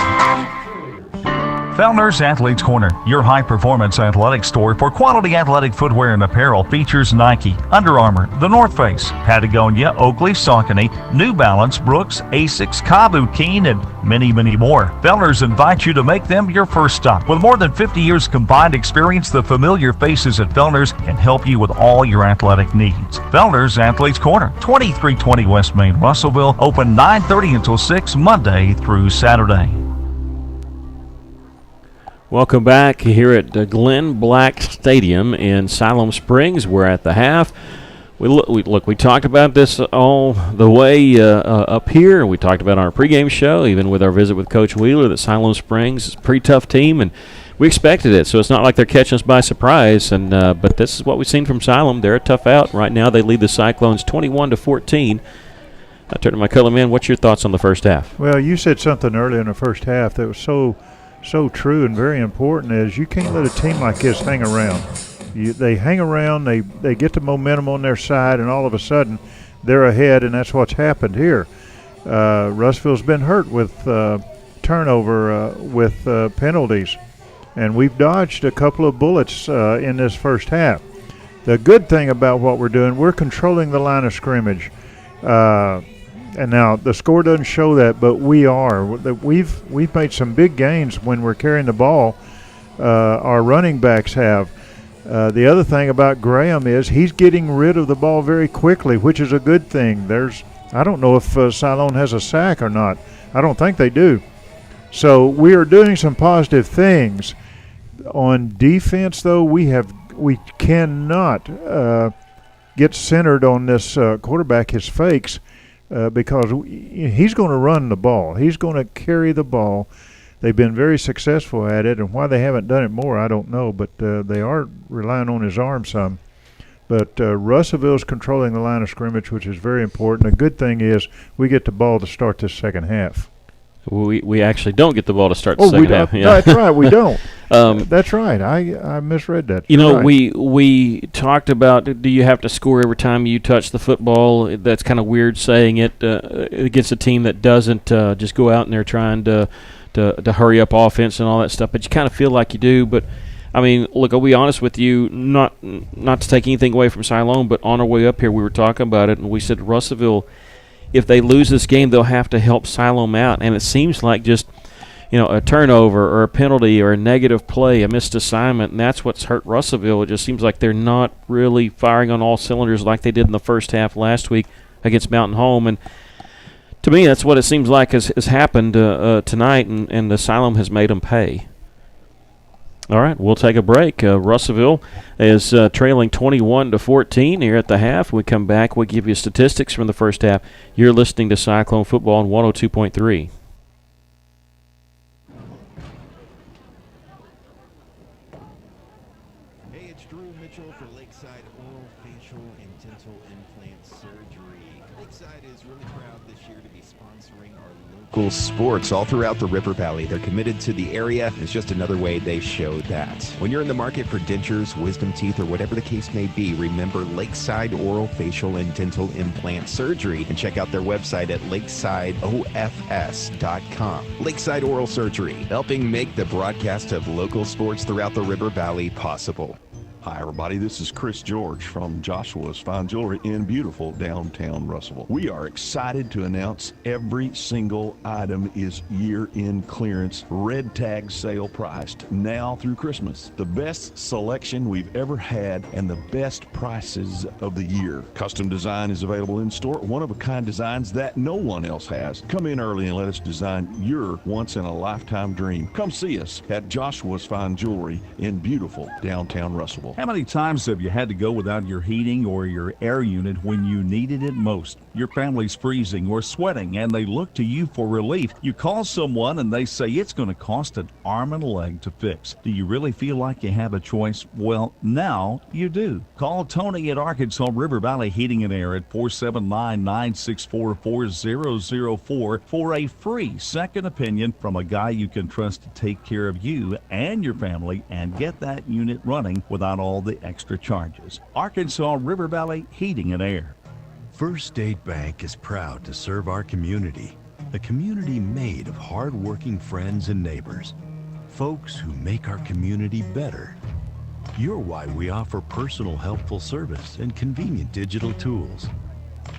Fellner's Athletes Corner, your high-performance athletic store for quality athletic footwear and apparel, features Nike, Under Armour, The North Face, Patagonia, Oakley, Saucony, New Balance, Brooks, Asics, Kabu, Keen, and many, many more. Fellner's invites you to make them your first stop. With more than 50 years combined experience, the familiar faces at Fellner's can help you with all your athletic needs. Fellner's Athletes Corner, 2320 West Main, Russellville, open 9:30 until 6 Monday through Saturday. Welcome back here at Glenn Black Stadium in Siloam Springs. We're at the half. We talked about this all the way up here. We talked about our pregame show, even with our visit with Coach Wheeler, that Siloam Springs is a pretty tough team, and we expected it. So it's not like they're catching us by surprise. And but this is what we've seen from Siloam. They're a tough out right now. They lead the Cyclones 21-14. I turn to my color man. What's your thoughts on the first half? Well, you said something earlier in the first half that was so true and very important, is you can't let a team like this hang around. They hang around, they get the momentum on their side, and all of a sudden they're ahead, and that's what's happened here. Russellville's been hurt with turnover, with penalties, and we've dodged a couple of bullets in this first half. The good thing about what we're doing, we're controlling the line of scrimmage. And now the score doesn't show that, but we are. We've made some big gains when we're carrying the ball. Our running backs have. The other thing about Graham is he's getting rid of the ball very quickly, which is a good thing. I don't know if Siloam has a sack or not. I don't think they do. So we are doing some positive things. On defense, though, we cannot get centered on this quarterback, his fakes. Because he's going to run the ball. He's going to carry the ball. they've been very successful at it, and why they haven't done it more, I don't know, but they are relying on his arm some. But Russellville's controlling the line of scrimmage, which is very important. The good thing is we get the ball to start this second half. We actually don't get the ball to start the second half. Yeah. That's right, we don't. That's right. I misread that. You know, right. we talked about, do you have to score every time you touch the football? That's kind of weird saying it against a team that doesn't just go out and they're trying to hurry up offense and all that stuff. But you kind of feel like you do. But I mean, look, I'll be honest with you, not to take anything away from Siloam, but on our way up here we were talking about it, and we said Russellville, if they lose this game, they'll have to help Siloam out. And it seems like just, a turnover or a penalty or a negative play, a missed assignment, and that's what's hurt Russellville. It just seems like they're not really firing on all cylinders like they did in the first half last week against Mountain Home. And to me, that's what it seems like has happened tonight, and the Siloam has made them pay. All right, we'll take a break. Russellville is trailing 21-14 here at the half. We come back, we'll give you statistics from the first half. You're listening to Cyclone Football on 102.3. Hey, it's Drew Mitchell for Lakeside Oral, Facial, and Dental Implant Surgery. Lakeside is really proud this year to be sponsoring our local sports all throughout the River Valley. They're committed to the area. It's just another way they show that. When you're in the market for dentures, wisdom teeth, or whatever the case may be, remember Lakeside Oral, Facial, and Dental Implant Surgery, and check out their website at lakesideofs.com. Lakeside Oral Surgery, helping make the broadcast of local sports throughout the River Valley possible. Hi everybody, this is Chris George from Joshua's Fine Jewelry in beautiful downtown Russellville. We are excited to announce every single item is year-end clearance, red tag sale priced now through Christmas. The best selection we've ever had and the best prices of the year. Custom design is available in store, one-of-a-kind designs that no one else has. Come in early and let us design your once-in-a-lifetime dream. Come see us at Joshua's Fine Jewelry in beautiful downtown Russellville. How many times have you had to go without your heating or your air unit when you needed it most? Your family's freezing or sweating and they look to you for relief. You call someone and they say it's going to cost an arm and a leg to fix. Do you really feel like you have a choice? Well, now you do. Call Tony at Arkansas River Valley Heating and Air at 479-964-4004 for a free second opinion from a guy you can trust to take care of you and your family and get that unit running without all the extra charges. Arkansas River Valley Heating and Air. First State Bank is proud to serve our community, a community made of hard-working friends and neighbors, folks who make our community better. You're why we offer personal helpful service and convenient digital tools.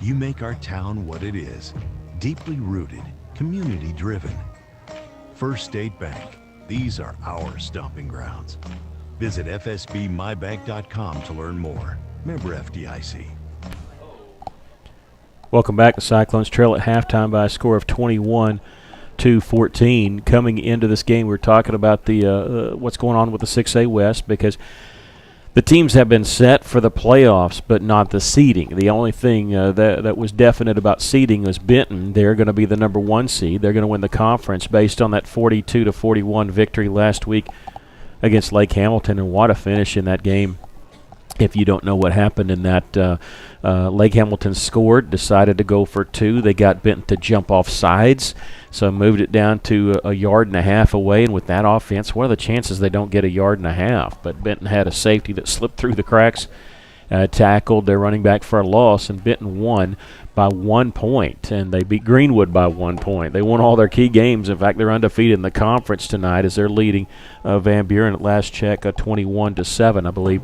You make our town what it is, deeply rooted, community-driven. First State Bank, these are our stomping grounds. Visit fsbmybank.com to learn more. Member FDIC. Welcome back. The Cyclones trail at halftime by a score of 21-14. Coming into this game, we were talking about the what's going on with the 6A West, because the teams have been set for the playoffs, but not the seeding. The only thing that was definite about seeding was Benton. They're going to be the number 1 seed. They're going to win the conference based on that 42-41 victory last week against Lake Hamilton. And what a finish in that game. If you don't know what happened in that, Lake Hamilton scored, decided to go for 2. They got Benton to jump off sides, so moved it down to a yard and a half away. And with that offense, what are the chances they don't get a yard and a half? But Benton had a safety that slipped through the cracks, tackled their running back for a loss, and Benton won by 1 point. And they beat Greenwood by 1 point. They won all their key games. In fact, they're undefeated in the conference tonight as they're leading Van Buren at last check, 21-7, I believe,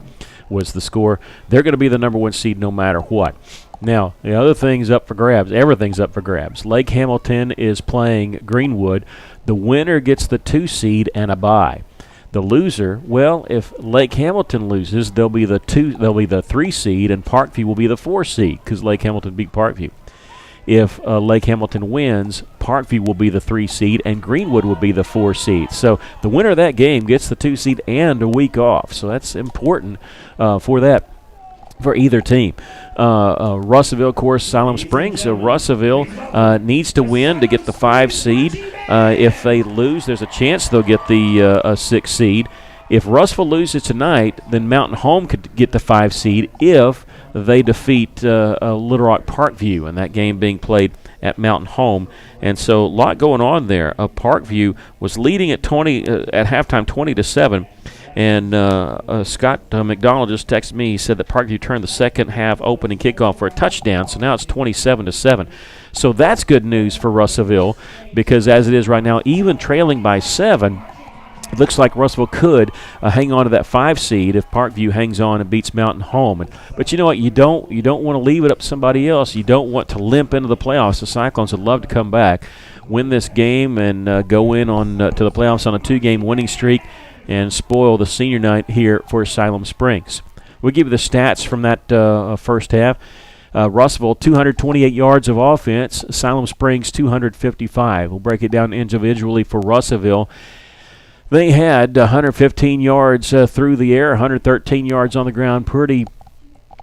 was the score. They're going to be the number 1 seed no matter what. Now, the other thing's up for grabs. Everything's up for grabs. Lake Hamilton is playing Greenwood. The winner gets the 2 seed and a bye. The loser, well, if Lake Hamilton loses, they'll be the 3 seed, and Parkview will be the 4 seed because Lake Hamilton beat Parkview. If Lake Hamilton wins, Parkview will be the 3 seed, and Greenwood will be the 4 seed. So the winner of that game gets the 2 seed and a week off. So that's important for that. for either team. Russellville, of course, Siloam Springs. Russellville needs to win to get the 5 seed. If they lose, there's a chance they'll get the 6 seed. If Russellville loses tonight, then Mountain Home could get the 5 seed if they defeat Little Rock Parkview, and that game being played at Mountain Home. And so a lot going on there. Parkview was leading at halftime 20-7. And Scott McDonald just texted me. He said that Parkview turned the second half opening kickoff for a touchdown, so now it's 27-7. So that's good news for Russellville, because as it is right now, even trailing by 7, it looks like Russellville could hang on to that 5 seed if Parkview hangs on and beats Mountain Home. But you know what? You don't want to leave it up to somebody else. You don't want to limp into the playoffs. The Cyclones would love to come back, win this game, and go in on to the playoffs on a 2-game winning streak and spoil the senior night here for Siloam Springs. We'll give you the stats from that first half. Russellville, 228 yards of offense. Siloam Springs, 255. We'll break it down individually for Russellville. They had 115 yards through the air, 113 yards on the ground. Pretty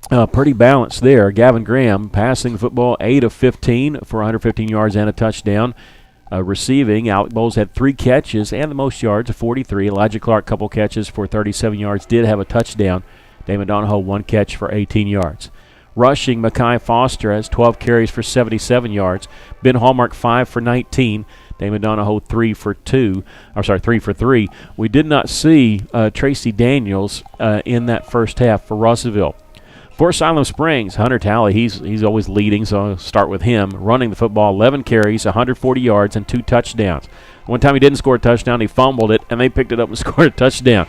balanced there. Gavin Graham passing the football, 8 of 15 for 115 yards and a touchdown. Receiving, Alec Bowles had 3 catches and the most yards, 43. Elijah Clark, couple catches for 37 yards, did have a touchdown. Damon Donahoe, 1 catch for 18 yards. Rushing, Mackay Foster has 12 carries for 77 yards. Ben Hallmark, 5 for 19. Damon Donahoe, 3 for 3. We did not see Tracy Daniels in that first half for Russellville. For Siloam Springs, Hunter Talley, he's always leading, so I'll start with him. Running the football, 11 carries, 140 yards, and 2 touchdowns. One time he didn't score a touchdown, he fumbled it, and they picked it up and scored a touchdown.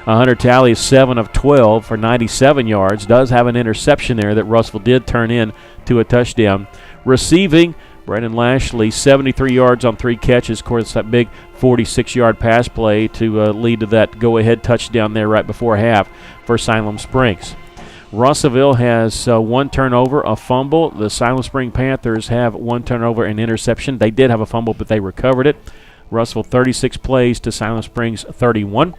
Hunter Talley is 7 of 12 for 97 yards. Does have an interception there that Russellville did turn in to a touchdown. Receiving, Brandon Lashley, 73 yards on 3 catches. Of course, that big 46-yard pass play to lead to that go-ahead touchdown there right before half for Siloam Springs. Russellville has 1 turnover, a fumble. The Siloam Springs Panthers have 1 turnover and interception. They did have a fumble, but they recovered it. Russellville 36 plays to Siloam Springs 31.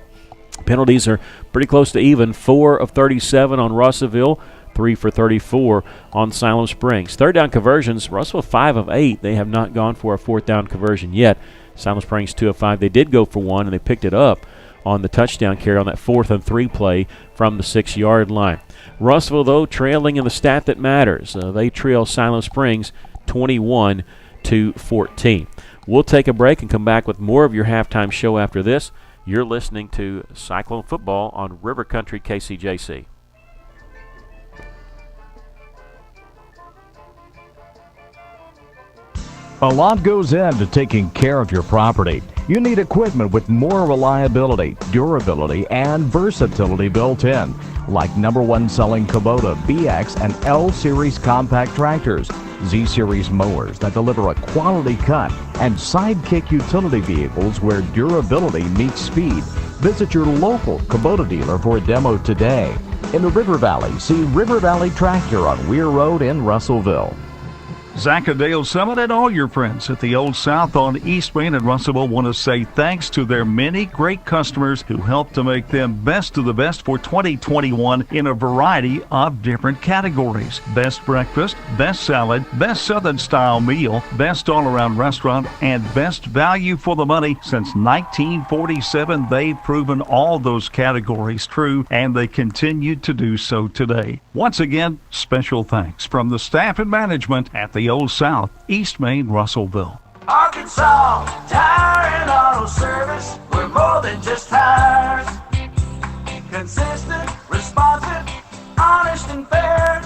Penalties are pretty close to even. 4 of 37 on Russellville, 3 for 34 on Siloam Springs. Third down conversions, Russellville 5 of 8. They have not gone for a 4th down conversion yet. Siloam Springs 2 of 5. They did go for 1, and they picked it up on the touchdown carry on that 4th and 3 play from the 6-yard line. Russellville, though, trailing in the stat that matters. They trail Siloam Springs 21-14. We'll take a break and come back with more of your halftime show after this. You're listening to Cyclone Football on River Country KCJC. A lot goes into taking care of your property. You need equipment with more reliability, durability, and versatility built in, like #1 selling Kubota BX and L Series compact tractors, Z Series mowers that deliver a quality cut, and Sidekick utility vehicles where durability meets speed. Visit your local Kubota dealer for a demo today. In the River Valley, see River Valley Tractor on Weir Road in Russellville. Zacadale Summit and all your friends at the Old South on East Main and Russellville want to say thanks to their many great customers who helped to make them best of the best for 2021 in a variety of different categories. Best breakfast, best salad, best Southern style meal, best all-around restaurant, and best value for the money. Since 1947, they've proven all those categories true, and they continue to do so today. Once again, special thanks from the staff and management at the Old South, East Main, Russellville. Arkansas Tire and Auto Service, we're more than just tires. Consistent, responsive, honest and fair.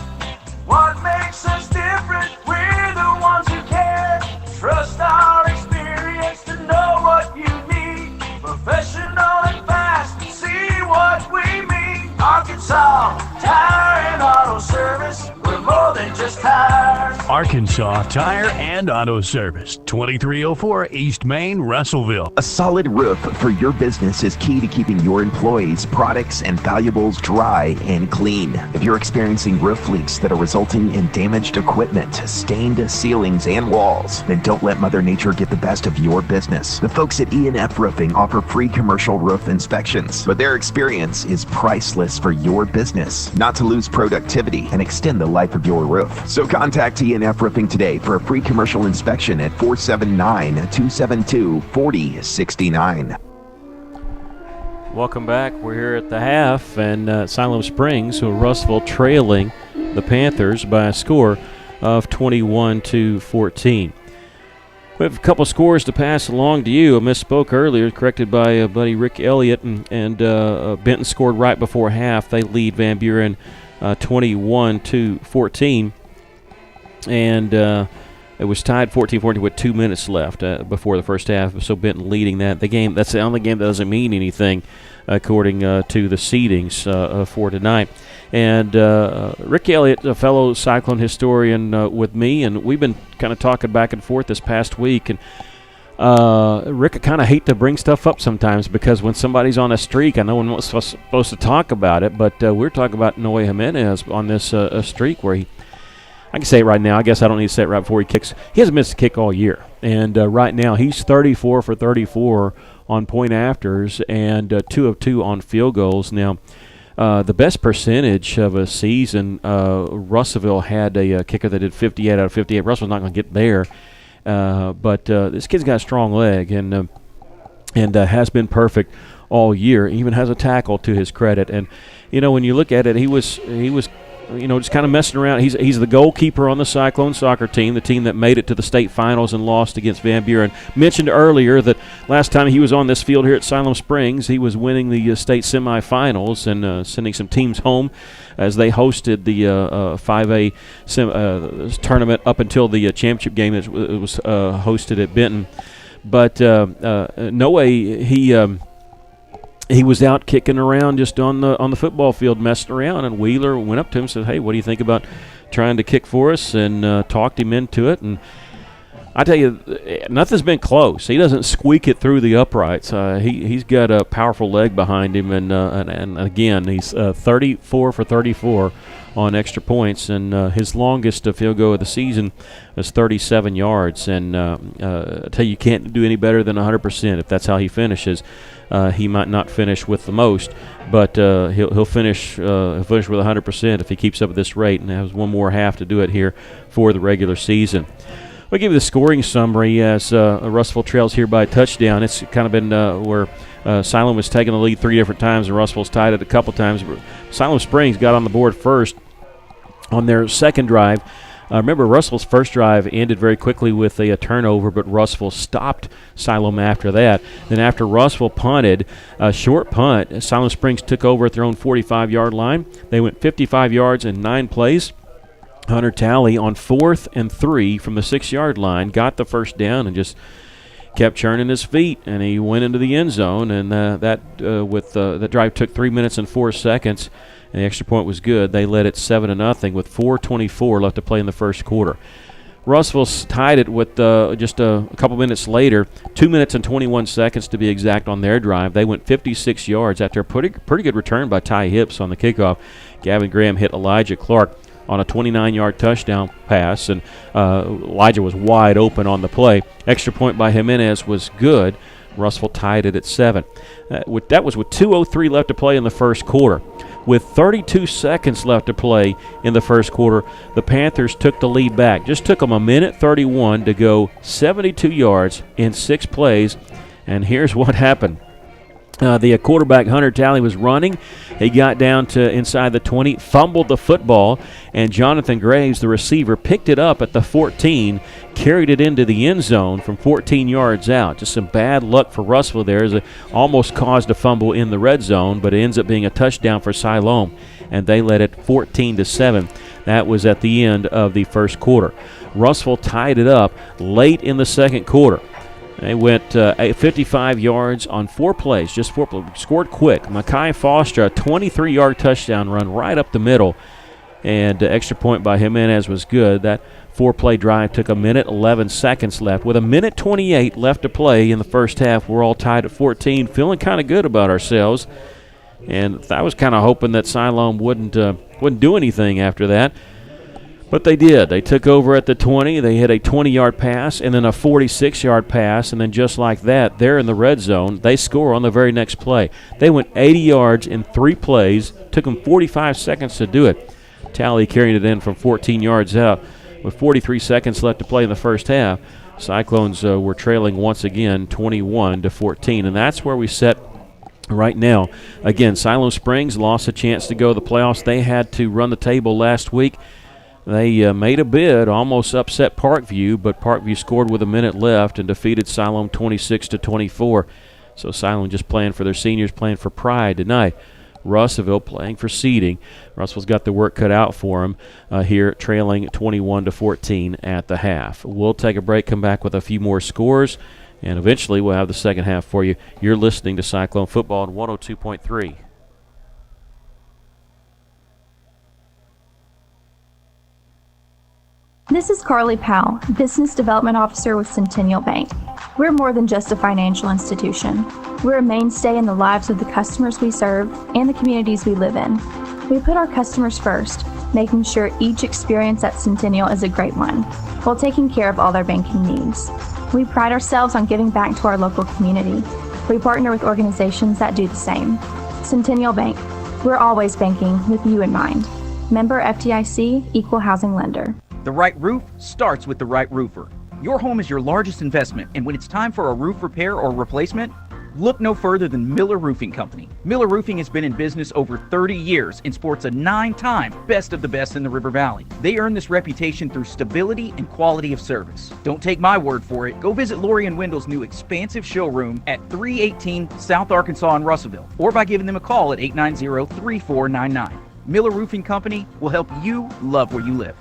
What makes us different? We're the ones who care. Trust our experience to know what you need. Professional and fast, see what we mean. Arkansas Tire and Auto Service, we're more than than just tires. Arkansas Tire and Auto Service, 2304 East Main, Russellville. A solid roof for your business is key to keeping your employees, products, and valuables dry and clean. If you're experiencing roof leaks that are resulting in damaged equipment, stained ceilings, and walls, then don't let Mother Nature get the best of your business. The folks at E&F Roofing offer free commercial roof inspections, but their experience is priceless for your business, not to lose productivity and extend the life of your roof. So contact E&F Roofing today for a free commercial inspection at 479-272-4069. Welcome back. We're here at the half, and Siloam Springs, so Russellville trailing the Panthers by a score of 21-14. We have a couple scores to pass along to you. I misspoke earlier, corrected by buddy Rick Elliott, and Benton scored right before half. They lead Van Buren 21-14, and it was tied 14-14 with 2 minutes left before the first half. So Benton leading that. The game, that's the only game that doesn't mean anything according to the seedings for tonight. And Rick Elliott, a fellow Cyclone historian with me, and we've been kind of talking back and forth this past week. And Rick, I kind of hate to bring stuff up sometimes because when somebody's on a streak, I know we're not supposed to talk about it, but we're talking about Noe Jimenez on this streak where he, I can say it right now. I guess I don't need to say it right before he kicks. He hasn't missed a kick all year. And right now he's 34 for 34 on point afters and 2 of 2 on field goals. Now, the best percentage of a season, Russellville had a kicker that did 58 out of 58. Russellville's not going to get there. But this kid's got a strong leg and has been perfect all year. He even has a tackle to his credit. And, you know, when you look at it, he was just kind of messing around. He's the goalkeeper on the Cyclone soccer team, the team that made it to the state finals and lost against Van Buren. Mentioned earlier that last time he was on this field here at Siloam Springs, he was winning the state semifinals and sending some teams home as they hosted the 5A tournament up until the championship game that was hosted at Benton. But Noe, he was out kicking around just on the football field, messing around, and Wheeler went up to him and said, "Hey, what do you think about trying to kick for us?" and talked him into it. And I tell you, nothing's been close. He doesn't squeak it through the uprights. He's got a powerful leg behind him, and again, he's 34 for 34 on extra points, and his longest field goal of the season was 37 yards. And I tell you, you can't do any better than 100% if that's how he finishes. He might not finish with the most, but he'll finish with 100% if he keeps up at this rate, and has one more half to do it here for the regular season. We'll give you the scoring summary as Russellville trails here by a touchdown. It's kind of been where Siloam was taking the lead 3 different times, and Russellville's tied it a couple times. Siloam Springs got on the board first on their second drive. Remember, Russellville's first drive ended very quickly with a turnover, but Russellville stopped Siloam after that. Then after Russellville punted, a short punt, Siloam Springs took over at their own 45-yard line. They went 55 yards in 9 plays. Hunter Talley on 4th and 3 from the 6-yard line got the first down and just kept churning his feet, and he went into the end zone. And that drive took 3 minutes and 4 seconds, and the extra point was good. They led it 7-0 with 4:24 left to play in the first quarter. Russellville tied it with just a couple minutes later, 2 minutes and 21 seconds to be exact on their drive. They went 56 yards after a pretty good return by Ty Hips on the kickoff. Gavin Graham hit Elijah Clark on a 29-yard touchdown pass, and Elijah was wide open on the play. Extra point by Jimenez was good. Russellville tied it at 7. That was with 2:03 left to play in the first quarter. With 32 seconds left to play in the first quarter, the Panthers took the lead back. Just took them 1:31 to go 72 yards in 6 plays, and here's what happened. The quarterback, Hunter Talley, was running. He got down to inside the 20, fumbled the football, and Jonathan Graves, the receiver, picked it up at the 14, carried it into the end zone from 14 yards out. Just some bad luck for Russellville there, as it almost caused a fumble in the red zone, but it ends up being a touchdown for Siloam, and they led it 14-7. That was at the end of the first quarter. Russellville tied it up late in the second quarter. They went 55 yards on 4 plays, just 4 plays. Scored quick. Makai Foster, a 23-yard touchdown run right up the middle. And extra point by Jimenez was good. That 4-play drive took 1:11 seconds left. With 1:28 left to play in the first half, we're all tied at 14, feeling kind of good about ourselves. And I was kind of hoping that Siloam wouldn't do anything after that. But they did. They took over at the 20. They hit a 20-yard pass and then a 46-yard pass. And then just like that, they're in the red zone. They score on the very next play. They went 80 yards in 3 plays. Took them 45 seconds to do it. Tally carrying it in from 14 yards out. With 43 seconds left to play in the first half, Cyclones were trailing once again 21-14. And that's where we set right now. Again, Siloam Springs lost a chance to go to the playoffs. They had to run the table last week. They made a bid, almost upset Parkview, but Parkview scored with a minute left and defeated Siloam 26-24. So Siloam just playing for their seniors, playing for pride tonight. Russellville playing for seeding. Russellville's got the work cut out for them here, trailing 21-14 at the half. We'll take a break, come back with a few more scores, and eventually we'll have the second half for you. You're listening to Cyclone Football on 102.3. This is Carly Powell, Business Development Officer with Centennial Bank. We're more than just a financial institution. We're a mainstay in the lives of the customers we serve and the communities we live in. We put our customers first, making sure each experience at Centennial is a great one, while taking care of all their banking needs. We pride ourselves on giving back to our local community. We partner with organizations that do the same. Centennial Bank, we're always banking with you in mind. Member FDIC, Equal Housing Lender. The right roof starts with the right roofer. Your home is your largest investment, and when it's time for a roof repair or replacement, look no further than Miller Roofing Company. Miller Roofing has been in business over 30 years and sports a 9-time Best of the Best in the River Valley. They earn this reputation through stability and quality of service. Don't take my word for it. Go visit Lori and Wendell's new expansive showroom at 318 South Arkansas in Russellville, or by giving them a call at 890-3499. Miller Roofing Company will help you love where you live.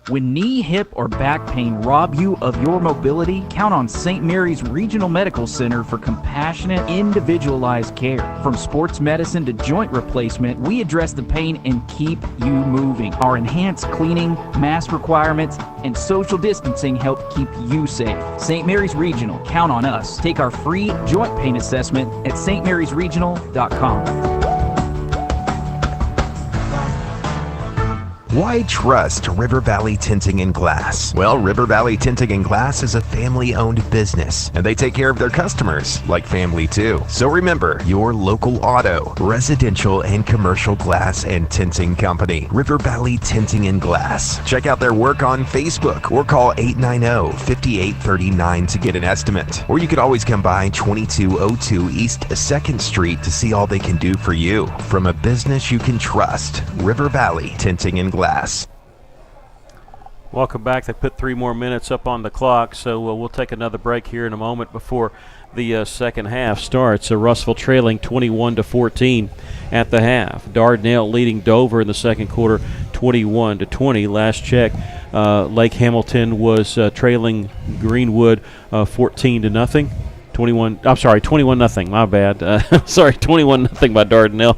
When knee, hip, or back pain rob you of your mobility, count on St. Mary's Regional Medical Center for compassionate, individualized care. From sports medicine to joint replacement, we address the pain and keep you moving. Our enhanced cleaning, mask requirements, and social distancing help keep you safe. St. Mary's Regional, count on us. Take our free joint pain assessment at stmarysregional.com. Why trust River Valley Tinting and Glass? Well, River Valley Tinting and Glass is a family-owned business, and they take care of their customers like family too. So remember, your local auto, residential, and commercial glass and tinting company, River Valley Tinting and Glass. Check out their work on Facebook or call 890-5839 to get an estimate. Or you could always come by 2202 East 2nd Street to see all they can do for you. From a business you can trust, River Valley Tinting and Glass. Welcome back. They put 3 more minutes up on the clock, so we'll take another break here in a moment before the second half starts. Russellville trailing 21-14 at the half. Dardanelle leading Dover in the second quarter 21-20. Last check, Lake Hamilton was trailing Greenwood 14-0. 21-0, my bad. 21-0 by Dardanelle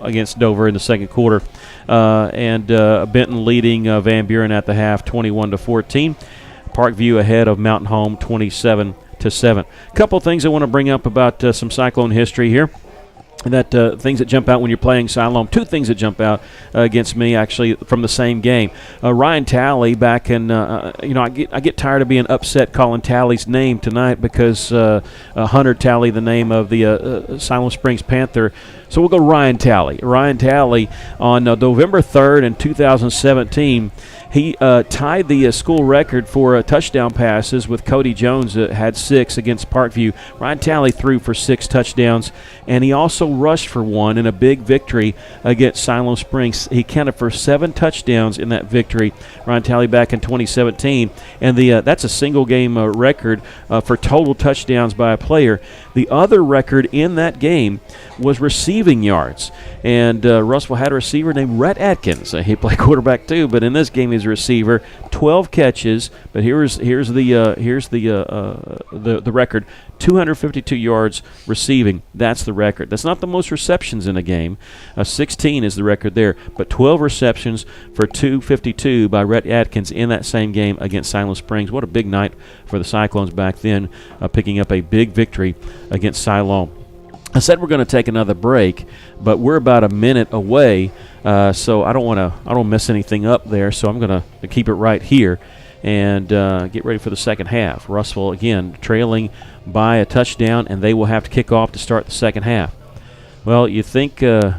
against Dover in the second quarter. And Benton leading Van Buren at the half 21-14. Parkview ahead of Mountain Home 27-7. A couple things I want to bring up about some Cyclone history here. That things that jump out when you're playing Siloam. 2 things that jump out against me actually from the same game. Ryan Talley back in I get tired of being upset calling Talley's name tonight because Hunter Talley, the name of the Siloam Springs Panther. So we'll go Ryan Talley. Ryan Talley on November 3rd in 2017. He tied the school record for touchdown passes with Cody Jones that had 6 against Parkview. Ryan Talley threw for 6 touchdowns, and he also rushed for 1 in a big victory against Siloam Springs. He counted for 7 touchdowns in that victory, Ryan Talley back in 2017. And that's a single-game record for total touchdowns by a player. The other record in that game was receiving yards. And Russellville had a receiver named Rhett Atkins. He played quarterback too, but in this game he as a receiver, 12 catches. But here's the record: 252 yards receiving. That's the record. That's not the most receptions in a game. 16 is the record there, but 12 receptions for 252 by Rhett Atkins in that same game against Siloam Springs. What a big night for the Cyclones back then, picking up a big victory against Siloam. I said we're going to take another break, but we're about a minute away, so I don't mess anything up there. So I'm going to keep it right here and get ready for the second half. Russellville again trailing by a touchdown, and they will have to kick off to start the second half. Well, you think we,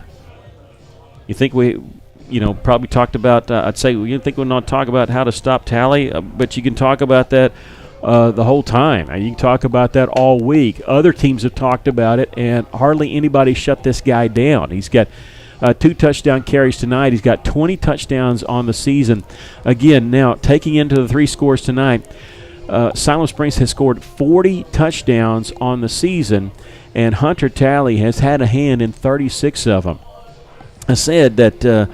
probably talked about. I'd say you think we'll not talk about how to stop Tally, but you can talk about that. The whole time. You can talk about that all week. Other teams have talked about it, and hardly anybody shut this guy down. He's got 2 touchdown carries tonight. He's got 20 touchdowns on the season. Again, now taking into the 3 scores tonight, Siloam Springs has scored 40 touchdowns on the season, and Hunter Tally has had a hand in 36 of them. I said that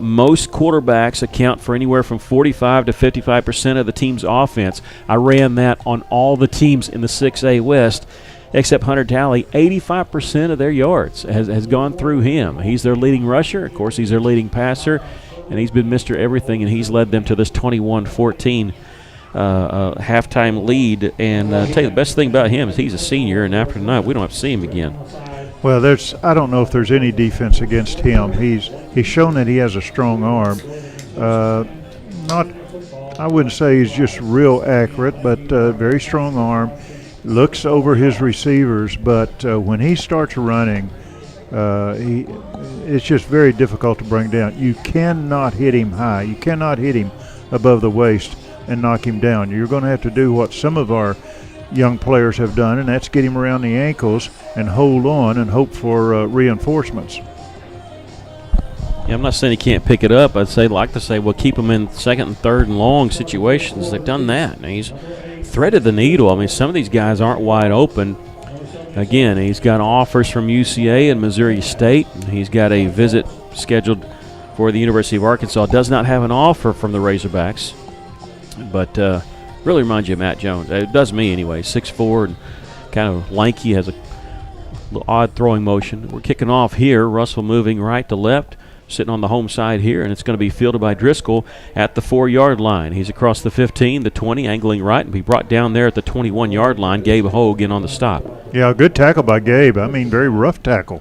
most quarterbacks account for anywhere from 45 to 55% of the team's offense. I ran that on all the teams in the 6A West, except Hunter Tally. 85% of their yards has gone through him. He's their leading rusher. Of course, he's their leading passer, and he's been Mr. Everything, and he's led them to this 21-14 halftime lead. And I'll tell you, the best thing about him is he's a senior, and after tonight, we don't have to see him again. Well, I don't know if there's any defense against him. He's shown that he has a strong arm. I wouldn't say he's just real accurate, but very strong arm. Looks over his receivers, but when he starts running, it's just very difficult to bring down. You cannot hit him high. You cannot hit him above the waist and knock him down. You're going to have to do what some of our young players have done, and that's get him around the ankles and hold on and hope for reinforcements. Yeah, I'm not saying he can't pick it up. I'd like to say, well, keep him in second and third and long situations. They've done that. And he's threaded the needle. I mean, some of these guys aren't wide open. Again, he's got offers from UCA and Missouri State. He's got a visit scheduled for the University of Arkansas. Does not have an offer from the Razorbacks, but really reminds you of Matt Jones. It does me anyway. 6'4" and kind of lanky, has a little odd throwing motion. We're kicking off here. Russell moving right to left, sitting on the home side here, and it's going to be fielded by Driscoll at the 4-yard line. He's across the 15, the 20, angling right, and be brought down there at the 21-yard line. Gabe Hogue in on the stop. Yeah, good tackle by Gabe. I mean, very rough tackle.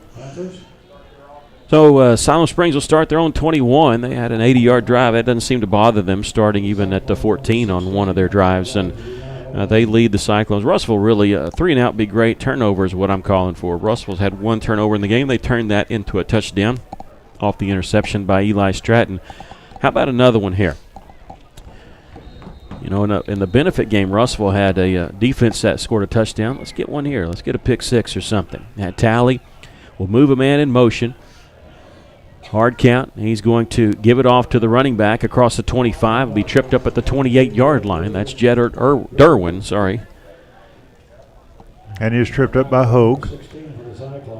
So Siloam Springs will start their own 21. They had an 80-yard drive. That doesn't seem to bother them, starting even at the 14 on one of their drives. And they lead the Cyclones. Russellville really, 3-and-out be great. Turnover is what I'm calling for. Russellville's had 1 turnover in the game. They turned that into a touchdown off the interception by Eli Stratton. How about another one here? You know, in the benefit game, Russellville had a defense that scored a touchdown. Let's get one here. Let's get a pick 6 or something. That Tally will move a man in motion. Hard count. He's going to give it off to the running back across the 25. Will be tripped up at the 28-yard line. That's Jed Derwin, sorry. And he was tripped up by Hogue.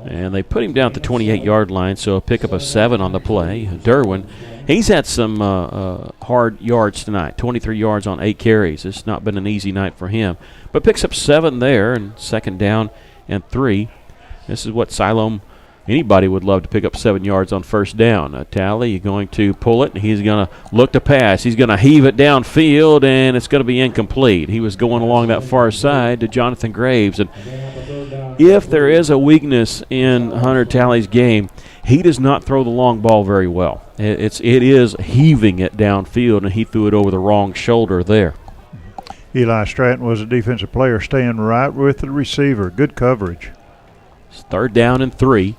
And they put him down at the 28-yard line, so a pickup of 7 on the play. Derwin, he's had some hard yards tonight, 23 yards on 8 carries. It's not been an easy night for him. But picks up 7 there, and second down and 3. This is what Siloam, anybody would love to pick up 7 yards on first down. Tally going to pull it, and he's going to look to pass. He's going to heave it downfield, and it's going to be incomplete. He was going along that far side to Jonathan Graves. And if there is a weakness in Hunter Tally's game, he does not throw the long ball very well. It is heaving it downfield, and he threw it over the wrong shoulder there. Eli Stratton was a defensive player, staying right with the receiver. Good coverage. It's third down and 3.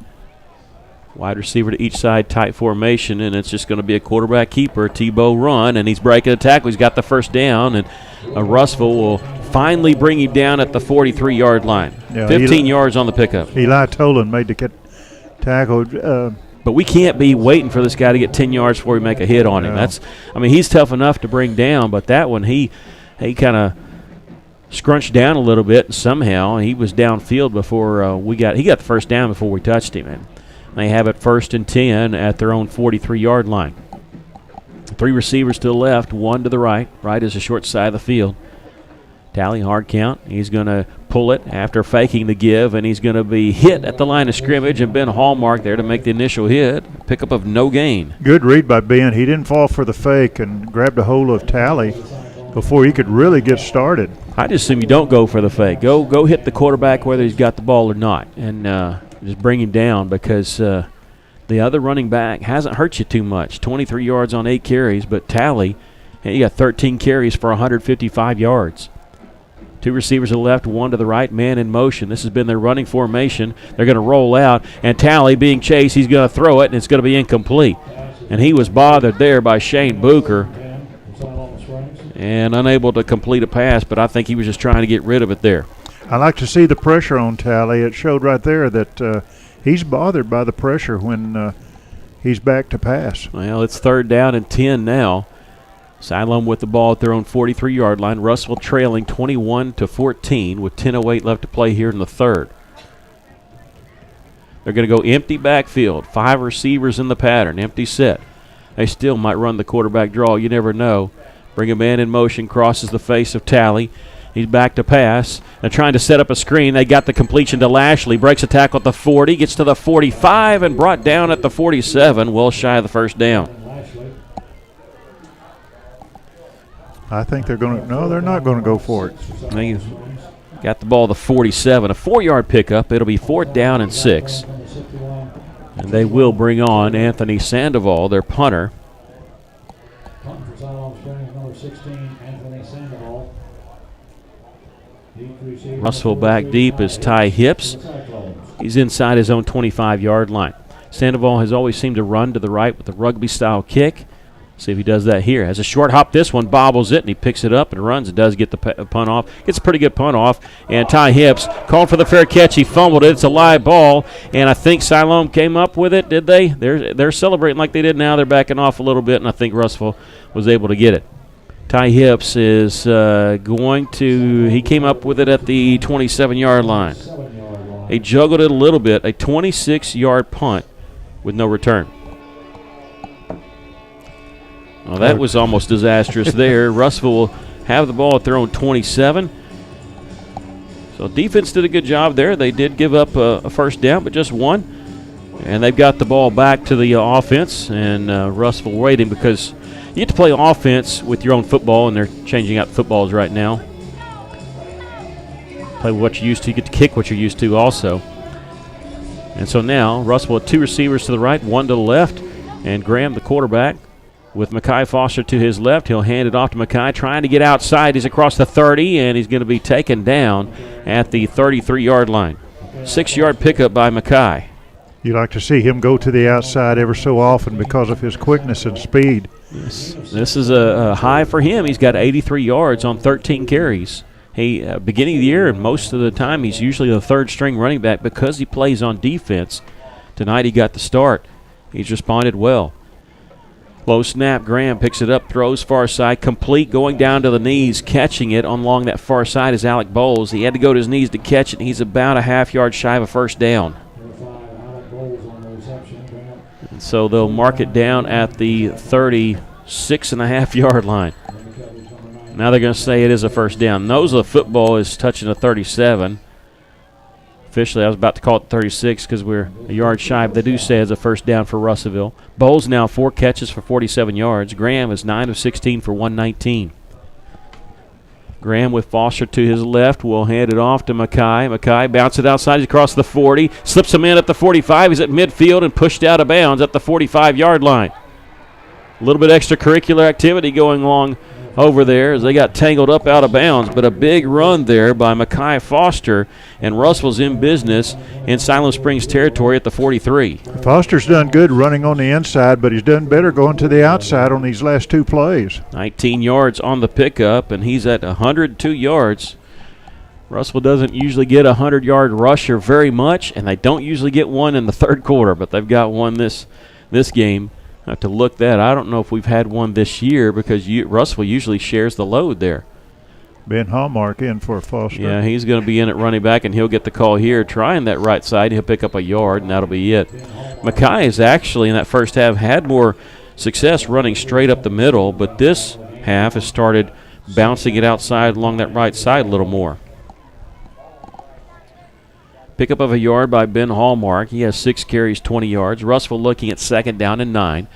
Wide receiver to each side, tight formation, and it's just going to be a quarterback keeper, Tebow run, and he's breaking a tackle. He's got the first down, and Russellville will finally bring him down at the 43-yard line. Yeah, 15 yards on the pickup. Eli Tolan made the tackle. But we can't be waiting for this guy to get 10 yards before we make a hit on him. No. He's tough enough to bring down, but that one he kind of scrunched down a little bit, and somehow he was downfield before he got the first down before we touched him. And they have it 1st and 10 at their own 43-yard line. 3 receivers to the left, 1 to the right. Right is the short side of the field. Tally, hard count. He's going to pull it after faking the give, and he's going to be hit at the line of scrimmage, and Ben Hallmark there to make the initial hit. Pickup of no gain. Good read by Ben. He didn't fall for the fake and grabbed a hold of Tally before he could really get started. I just assume you don't go for the fake. Go hit the quarterback whether he's got the ball or not, and just bring him down because the other running back hasn't hurt you too much. 23 yards on 8 carries, but Tally, he got 13 carries for 155 yards. 2 receivers to the left, 1 to the right, man in motion. This has been their running formation. They're going to roll out, and Tally being chased, he's going to throw it, and it's going to be incomplete. And he was bothered there by Shane Booker and unable to complete a pass, but I think he was just trying to get rid of it there. I like to see the pressure on Tally. It showed right there that he's bothered by the pressure when he's back to pass. Well, it's 3rd down and 10 now. Siloam with the ball at their own 43-yard line. Russellville trailing 21-14 with 10:08 left to play here in the 3rd. They're going to go empty backfield. 5 receivers in the pattern. Empty set. They still might run the quarterback draw. You never know. Bring a man in motion. Crosses the face of Tally. He's back to pass. They're trying to set up a screen. They got the completion to Lashley. Breaks a tackle at the 40. Gets to the 45 and brought down at the 47. Well shy of the first down. I think they're going to – no, they're not going to go for it. They got the ball to 47. A 4-yard pickup. It'll be 4th down and 6. And they will bring on Anthony Sandoval, their punter. Punting for Siloam Springs, number 16, Anthony Sandoval. Russellville back deep is Ty Hips. He's inside his own 25-yard line. Sandoval has always seemed to run to the right with a rugby-style kick. See if he does that here. Has a short hop. This one bobbles it, and he picks it up and runs. It does get the punt off. Gets a pretty good punt off. And Ty Hips called for the fair catch. He fumbled it. It's a live ball, and I think Siloam came up with it. Did they? They're celebrating like they did now. They're backing off a little bit, and I think Russellville was able to get it. Ty Hips is going to – he came up with it at the 27-yard line. He juggled it a little bit. A 26-yard punt with no return. Well, that was almost disastrous there. Russellville will have the ball at their own 27. So defense did a good job there. They did give up a first down, but just one. And they've got the ball back to the offense, and Russellville waiting because you get to play offense with your own football, and they're changing out footballs right now. Play what you're used to. You get to kick what you're used to also. And so now Russellville with 2 receivers to the right, 1 to the left, and Graham, the quarterback, with Mekhi Foster to his left. He'll hand it off to Mekhi, trying to get outside. He's across the 30, and he's going to be taken down at the 33-yard line. 6-yard pickup by Mekhi. You like to see him go to the outside ever so often because of his quickness and speed. This is a high for him. He's got 83 yards on 13 carries. He beginning of the year, and most of the time, he's usually the 3rd-string running back because he plays on defense. Tonight he got the start. He's responded well. Low snap, Graham picks it up, throws far side, complete, going down to the knees, catching it along that far side is Alec Bowles. He had to go to his knees to catch it, and he's about a half-yard shy of a first down. And so they'll mark it down at the 36.5-yard line. Now they're going to say it is a first down. Knows the football is touching the 37. Officially, I was about to call it 36 because we're a yard shy, but they do say it's a first down for Russellville. Bowles now 4 catches for 47 yards. Graham is 9 of 16 for 119. Graham with Foster to his left will hand it off to Mekhi. Mekhi bounces it outside. He's across the 40. Slips him in at the 45. He's at midfield and pushed out of bounds at the 45-yard line. A little bit extracurricular activity going along over there as they got tangled up out of bounds, but a big run there by Mekhi Foster, and Russell's in business in Siloam Springs territory at the 43. Foster's done good running on the inside, but he's done better going to the outside on these last 2 plays. 19 yards on the pickup, and he's at 102 yards. Russellville doesn't usually get a 100-yard rusher very much, and they don't usually get one in the 3rd quarter, but they've got one this game. I have to look that. I don't know if we've had one this year because Russellville usually shares the load there. Ben Hallmark in for Foster. Yeah, he's going to be in at running back, and he'll get the call here. Trying that right side, he'll pick up a yard, and that'll be it. Mekhi is actually in that first half had more success running straight up the middle, but this half has started bouncing it outside along that right side a little more. Pickup of a yard by Ben Hallmark. He has 6 carries, 20 yards. Russellville looking at 2nd down and 9.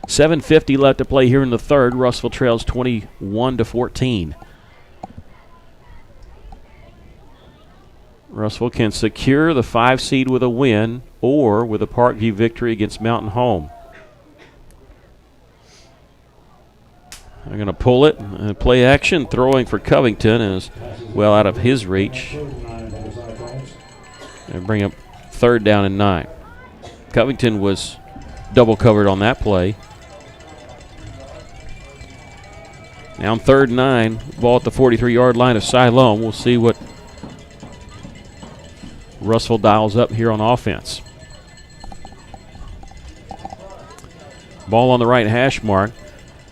7:50 left to play here in the third. Russellville trails 21-14. Russellville can secure the 5 seed with a win or with a Parkview victory against Mountain Home. They're going to pull it. Play action. Throwing for Covington is well out of his reach. And bring up 3rd down and 9. Covington was double covered on that play. Now on 3rd and 9. Ball at the 43-yard line of Siloam. We'll see what Russellville dials up here on offense. Ball on the right hash mark.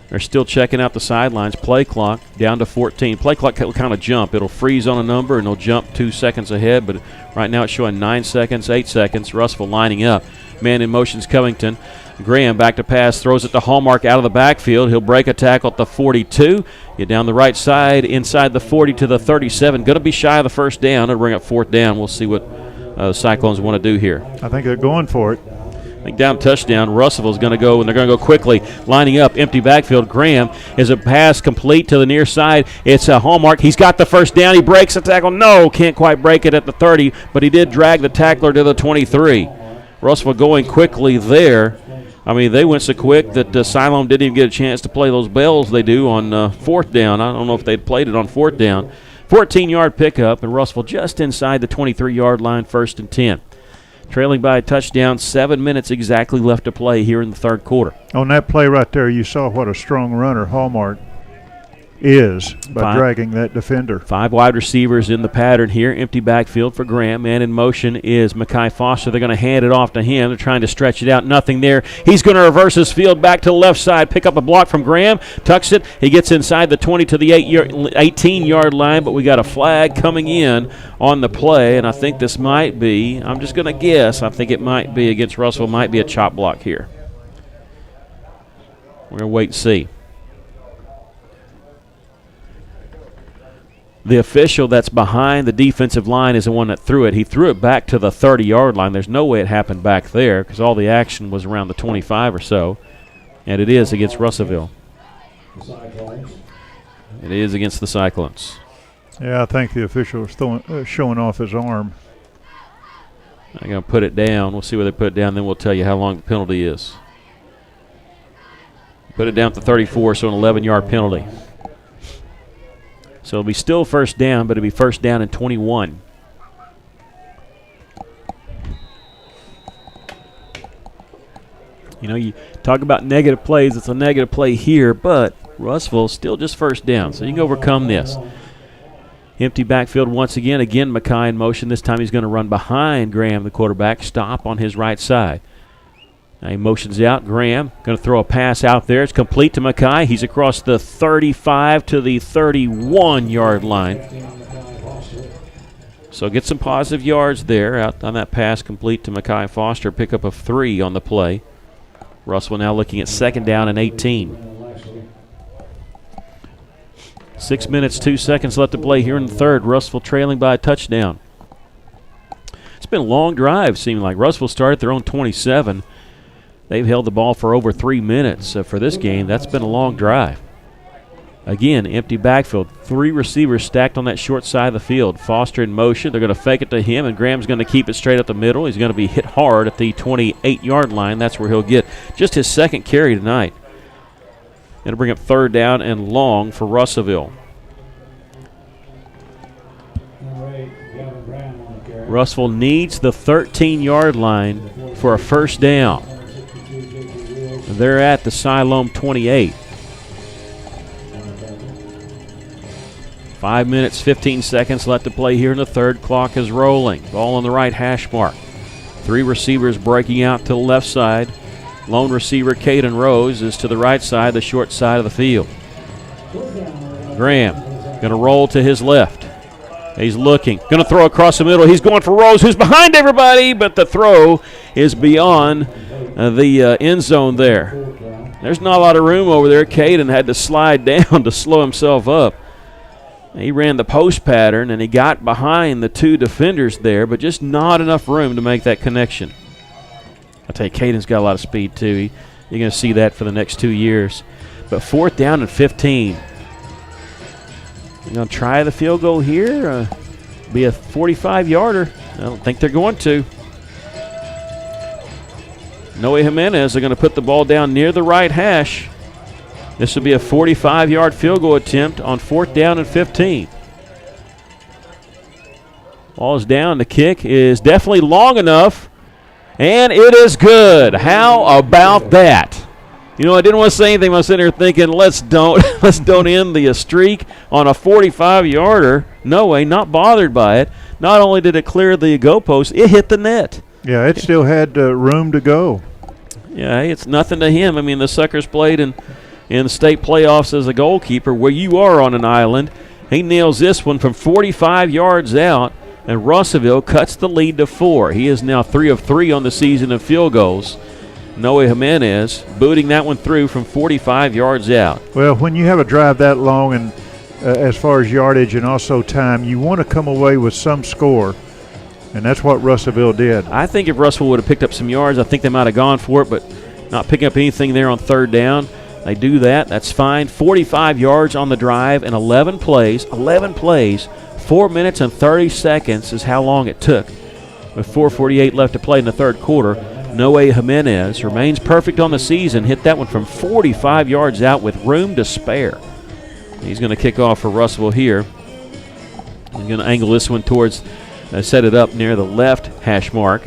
They're still checking out the sidelines. Play clock down to 14. Play clock will kind of jump. It'll freeze on a number and it'll jump 2 seconds ahead, but right now it's showing 9 seconds, 8 seconds. Russellville lining up. Man in motion's Covington. Graham back to pass, throws it to Hallmark out of the backfield. He'll break a tackle at the 42. Get down the right side, inside the 40 to the 37. Going to be shy of the 1st down. It'll bring up 4th down. We'll see what the Cyclones want to do here. I think they're going for it. I think down touchdown. Russellville's going to go, and they're going to go quickly. Lining up, empty backfield. Graham is a pass complete to the near side. It's a Hallmark. He's got the 1st down. He breaks the tackle. No, can't quite break it at the 30, but he did drag the tackler to the 23. Russellville going quickly there. I mean, they went so quick that Siloam didn't even get a chance to play those bells they do on 4th down. I don't know if they'd played it on 4th down. 14-yard pickup, and Russellville just inside the 23-yard line, 1st and 10. Trailing by a touchdown, 7 minutes exactly left to play here in the 3rd quarter. On that play right there, you saw what a strong runner Hallmark is by dragging that defender. 5 wide receivers in the pattern here. Empty backfield for Graham. Man in motion is Mekhi Foster. They're going to hand it off to him. They're trying to stretch it out. Nothing there. He's going to reverse his field back to the left side. Pick up a block from Graham. Tucks it. He gets inside the 20 to the 18-yard line, but we got a flag coming in on the play, and I think this might be, I'm just going to guess, I think it might be against Russell. Might be a chop block here. We're going to wait and see. The official that's behind the defensive line is the one that threw it. He threw it back to the 30-yard line. There's no way it happened back there because all the action was around the 25 or so. And it is against Russellville. It is against the Cyclones. Yeah, I think the official is showing off his arm. I'm going to put it down. We'll see where they put it down, then we'll tell you how long the penalty is. Put it down to 34, so an 11-yard penalty. So it'll be still 1st down, but it'll be 1st down and 21. You know, you talk about negative plays. It's a negative play here, but Russellville still just 1st down, so you can overcome this. Empty backfield once again. Again, Mekhi in motion. This time he's going to run behind Graham, the quarterback. Stop on his right side. Now he motions out. Graham going to throw a pass out there. It's complete to Mekhi. He's across the 35 to the 31-yard line. So get some positive yards there out on that pass complete to Mekhi Foster. Pickup of 3 on the play. Russell now looking at 2nd down and 18. 6 minutes, 2 seconds left to play here in the 3rd. Russellville trailing by a touchdown. It's been a long drive, seeming like. Russellville started their own 27. They've held the ball for over 3 minutes for this game. That's been a long drive. Again, empty backfield. 3 receivers stacked on that short side of the field. Foster in motion. They're going to fake it to him, and Graham's going to keep it straight up the middle. He's going to be hit hard at the 28-yard line. That's where he'll get just his 2nd carry tonight. It'll bring up 3rd down and long for Russellville. Russellville needs the 13-yard line for a 1st down. They're at the Siloam 28. 5 minutes, 15 seconds left to play here in the 3rd. Clock is rolling. Ball on the right hash mark. 3 receivers breaking out to the left side. Lone receiver Caden Rose is to the right side, the short side of the field. Graham going to roll to his left. He's looking. Going to throw across the middle. He's going for Rose, who's behind everybody, but the throw is beyond the end zone there. There's not a lot of room over there. Caden had to slide down to slow himself up. He ran the post pattern, and he got behind the two defenders there, but just not enough room to make that connection. I tell you, Caden's got a lot of speed, too. You're going to see that for the next 2 years. But 4th down and 15. You're going to try the field goal here? Be a 45-yarder. I don't think they're going to. Noe Jimenez are going to put the ball down near the right hash. This will be a 45-yard field goal attempt on 4th down and 15. Ball is down. The kick is definitely long enough, and it is good. How about that? You know, I didn't want to say anything. I was sitting here thinking, let's don't end the streak on a 45-yarder. No way, not bothered by it. Not only did it clear the goalpost, it hit the net. Yeah, it still had room to go. Yeah, it's nothing to him. I mean, the sucker's played in state playoffs as a goalkeeper where you are on an island. He nails this one from 45 yards out, and Russellville cuts the lead to 4. He is now 3 of 3 on the season in field goals. Noe Jimenez booting that one through from 45 yards out. Well, when you have a drive that long and as far as yardage and also time, you want to come away with some score, and that's what Russellville did. I think if Russellville would have picked up some yards, I think they might have gone for it, but not picking up anything there on 3rd down. They do that. That's fine. 45 yards on the drive and 11 plays. 11 plays. 4 minutes and 30 seconds is how long it took. With 4:48 left to play in the 3rd quarter, Noe Jimenez remains perfect on the season. Hit that one from 45 yards out with room to spare. He's going to kick off for Russellville here. He's going to angle this one towards, set it up near the left hash mark.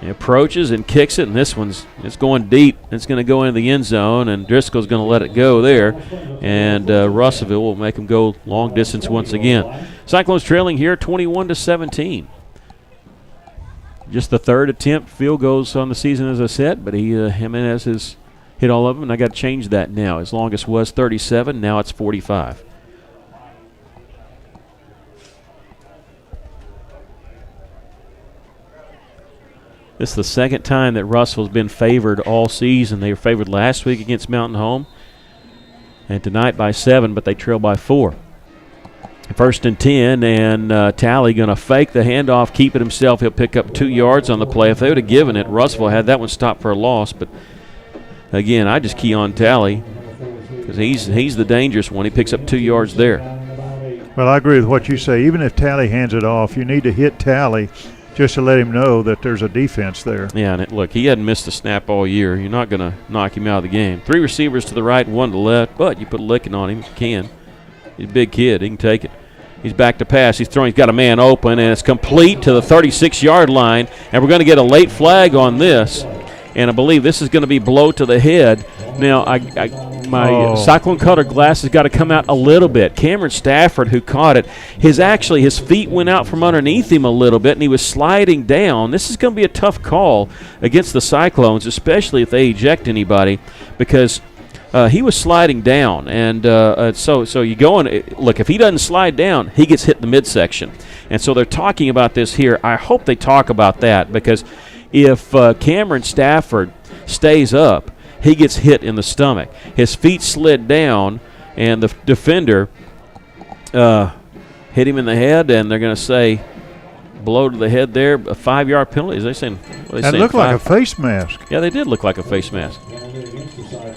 He approaches and kicks it, and this one's it's going deep. It's going to go into the end zone, and Driscoll's going to let it go there. And Russellville will make him go long distance once again. Cyclones trailing here 21-17. Just the 3rd attempt field goals on the season, as I said, but Jimenez has hit all of them, and I got to change that now. His longest was 37, now it's 45. This is the 2nd time that Russell's been favored all season. They were favored last week against Mountain Home, and tonight by 7, but they trail by 4. 1st and 10, and Talley going to fake the handoff, keep it himself. He'll pick up 2 yards on the play. If they would have given it, Russellville had that one stopped for a loss. But, again, I just key on Talley because he's the dangerous one. He picks up 2 yards there. Well, I agree with what you say. Even if Talley hands it off, you need to hit Talley just to let him know that there's a defense there. Yeah, and look, he hadn't missed a snap all year. You're not going to knock him out of the game. 3 receivers to the right and 1 to the left, but you put a licking on him if you can. He's a big kid. He can take it. He's back to pass. He's throwing. He's got a man open, and it's complete to the 36-yard line. And we're going to get a late flag on this. And I believe this is going to be blow to the head. Now, my Cyclone color glass has got to come out a little bit. Cameron Stafford, who caught it, his feet went out from underneath him a little bit, and he was sliding down. This is going to be a tough call against the Cyclones, especially if they eject anybody, because he was sliding down, and so you go and look. If he doesn't slide down, he gets hit in the midsection, and so they're talking about this here. I hope they talk about that because if Cameron Stafford stays up, he gets hit in the stomach. His feet slid down, and the defender hit him in the head, and they're going to say blow to the head there, a 5-yard penalty. Is they saying? That looked like a face mask. Yeah, they did look like a face mask.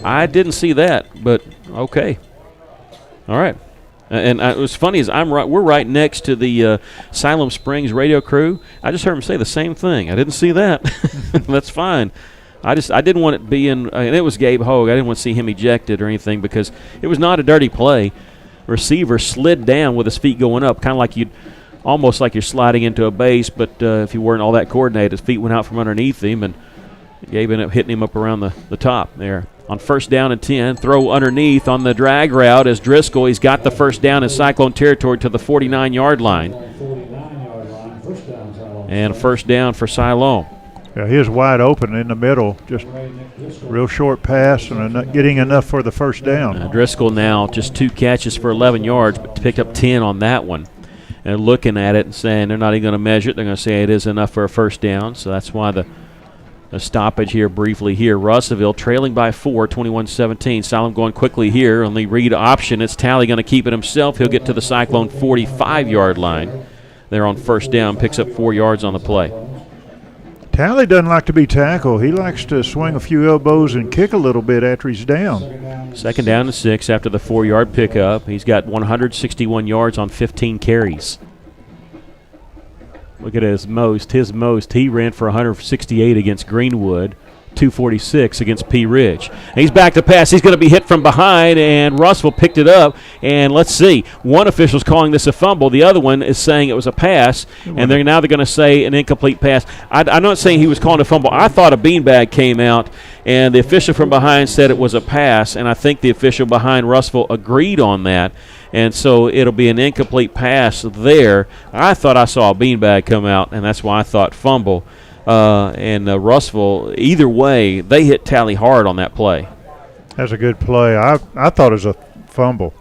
I didn't see that, but okay. All right. And what's funny is we're right next to the Siloam Springs radio crew. I just heard him say the same thing. I didn't see that. That's fine. I didn't want it being and it was Gabe Hogue. I didn't want to see him ejected or anything because it was not a dirty play. Receiver slid down with his feet going up, kind of like almost like you're sliding into a base, but if you weren't all that coordinated, his feet went out from underneath him, and Gabe ended up hitting him up around the top there. On 1st down and 10, throw underneath on the drag route as Driscoll. He's got the 1st down in Cyclone territory to the 49-yard line. And a 1st down for Siloam. Yeah, he was wide open in the middle, just real short pass and getting enough for the 1st down. Driscoll now just 2 catches for 11 yards, but picked up 10 on that one. And looking at it and saying they're not even going to measure it. They're going to say it is enough for a 1st down, so that's why the A stoppage here briefly here. Russellville trailing by 4, 21-17. Siloam going quickly here on the read option. It's Talley going to keep it himself. He'll get to the Cyclone 45-yard line. They're on first down, picks up 4 yards on the play. Talley doesn't like to be tackled. He likes to swing a few elbows and kick a little bit after he's down. Second down and 6 after the 4-yard pickup. He's got 161 yards on 15 carries. Look at his most. He ran for 168 against Greenwood, 246 against Pea Ridge. And he's back to pass. He's going to be hit from behind, and Russellville picked it up. And let's see. One official's calling this a fumble. The other one is saying it was a pass, and they're going to say an incomplete pass. I'm not saying he was calling a fumble. I thought a beanbag came out, and the official from behind said it was a pass, and I think the official behind Russellville agreed on that. And so it'll be an incomplete pass there. I thought I saw a beanbag come out, and that's why I thought fumble. And Russellville, either way, they hit Talley hard on that play. That's a good play. I thought it was a fumble.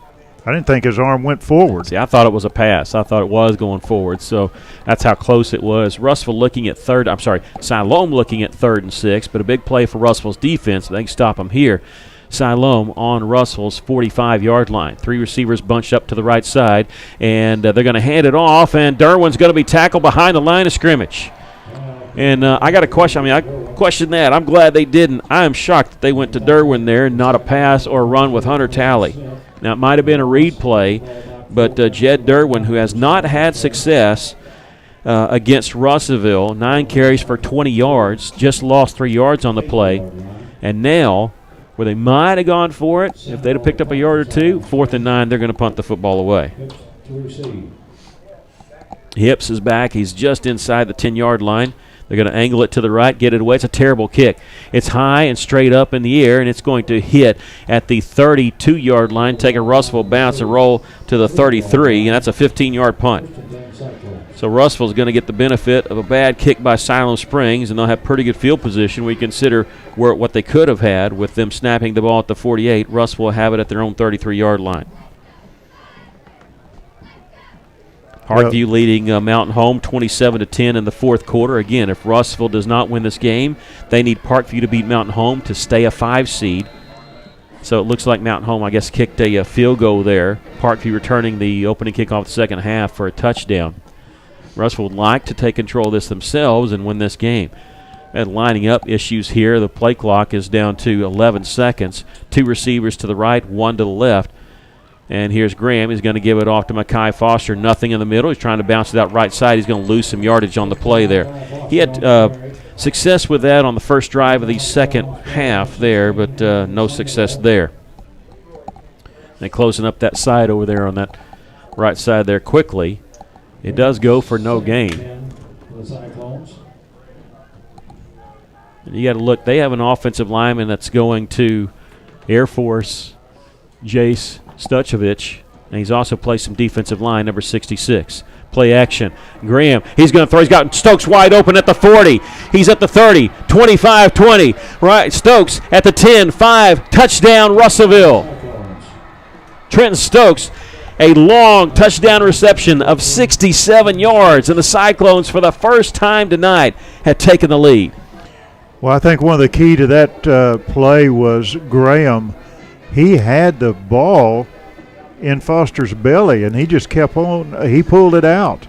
I didn't think his arm went forward. See, I thought it was a pass. I thought it was going forward. So that's how close it was. Siloam looking at 3rd and 6, but a big play for Russellville's defense. They can stop them here. Siloam on Russell's 45-yard line. 3 receivers bunched up to the right side, and they're going to hand it off, and Derwin's going to be tackled behind the line of scrimmage. And I got a question. I questioned that. I'm glad they didn't. I am shocked that they went to Derwin there, not a pass or a run with Hunter Talley. Now, it might have been a read play, but Jed Derwin, who has not had success against Russellville, 9 carries for 20 yards, just lost 3 yards on the play, and now – where they might have gone for it, if they'd have picked up a yard or 2, 4th and 9, they're going to punt the football away. Hips is back. He's just inside the 10-yard line. They're going to angle it to the right, get it away. It's a terrible kick. It's high and straight up in the air, and it's going to hit at the 32-yard line, take a Russellville bounce and roll to the 33, and that's a 15-yard punt. So Russellville's going to get the benefit of a bad kick by Siloam Springs, and they'll have pretty good field position. We consider what they could have had with them snapping the ball at the 48. Russellville will have it at their own 33-yard line. Parkview leading Mountain Home 27-10 in the 4th quarter. Again, if Russellville does not win this game, they need Parkview to beat Mountain Home to stay a 5 seed. So it looks like Mountain Home, I guess, kicked a field goal there. Parkview returning the opening kickoff the second half for a touchdown. Russellville would like to take control of this themselves and win this game. And lining up issues here. The play clock is down to 11 seconds. 2 receivers to the right, 1 to the left. And here's Graham. He's going to give it off to Mackay Foster. Nothing in the middle. He's trying to bounce it out right side. He's going to lose some yardage on the play there. He had success with that on the first drive of the second half there, but no success there. They're closing up that side over there on that right side there quickly. It does go for no gain. And you got to look. They have an offensive lineman that's going to Air Force, Jace Stuchovich, and he's also played some defensive line, number 66. Play action. Graham, he's going to throw. He's got Stokes wide open at the 40. He's at the 30, 25, 20. Right, Stokes at the 10, 5. Touchdown, Russellville. Trenton Stokes, a long touchdown reception of 67 yards, and the Cyclones, for the first time tonight, had taken the lead. Well, I think one of the key to that play was Graham. He had the ball in Foster's belly, and he just kept on. He pulled it out,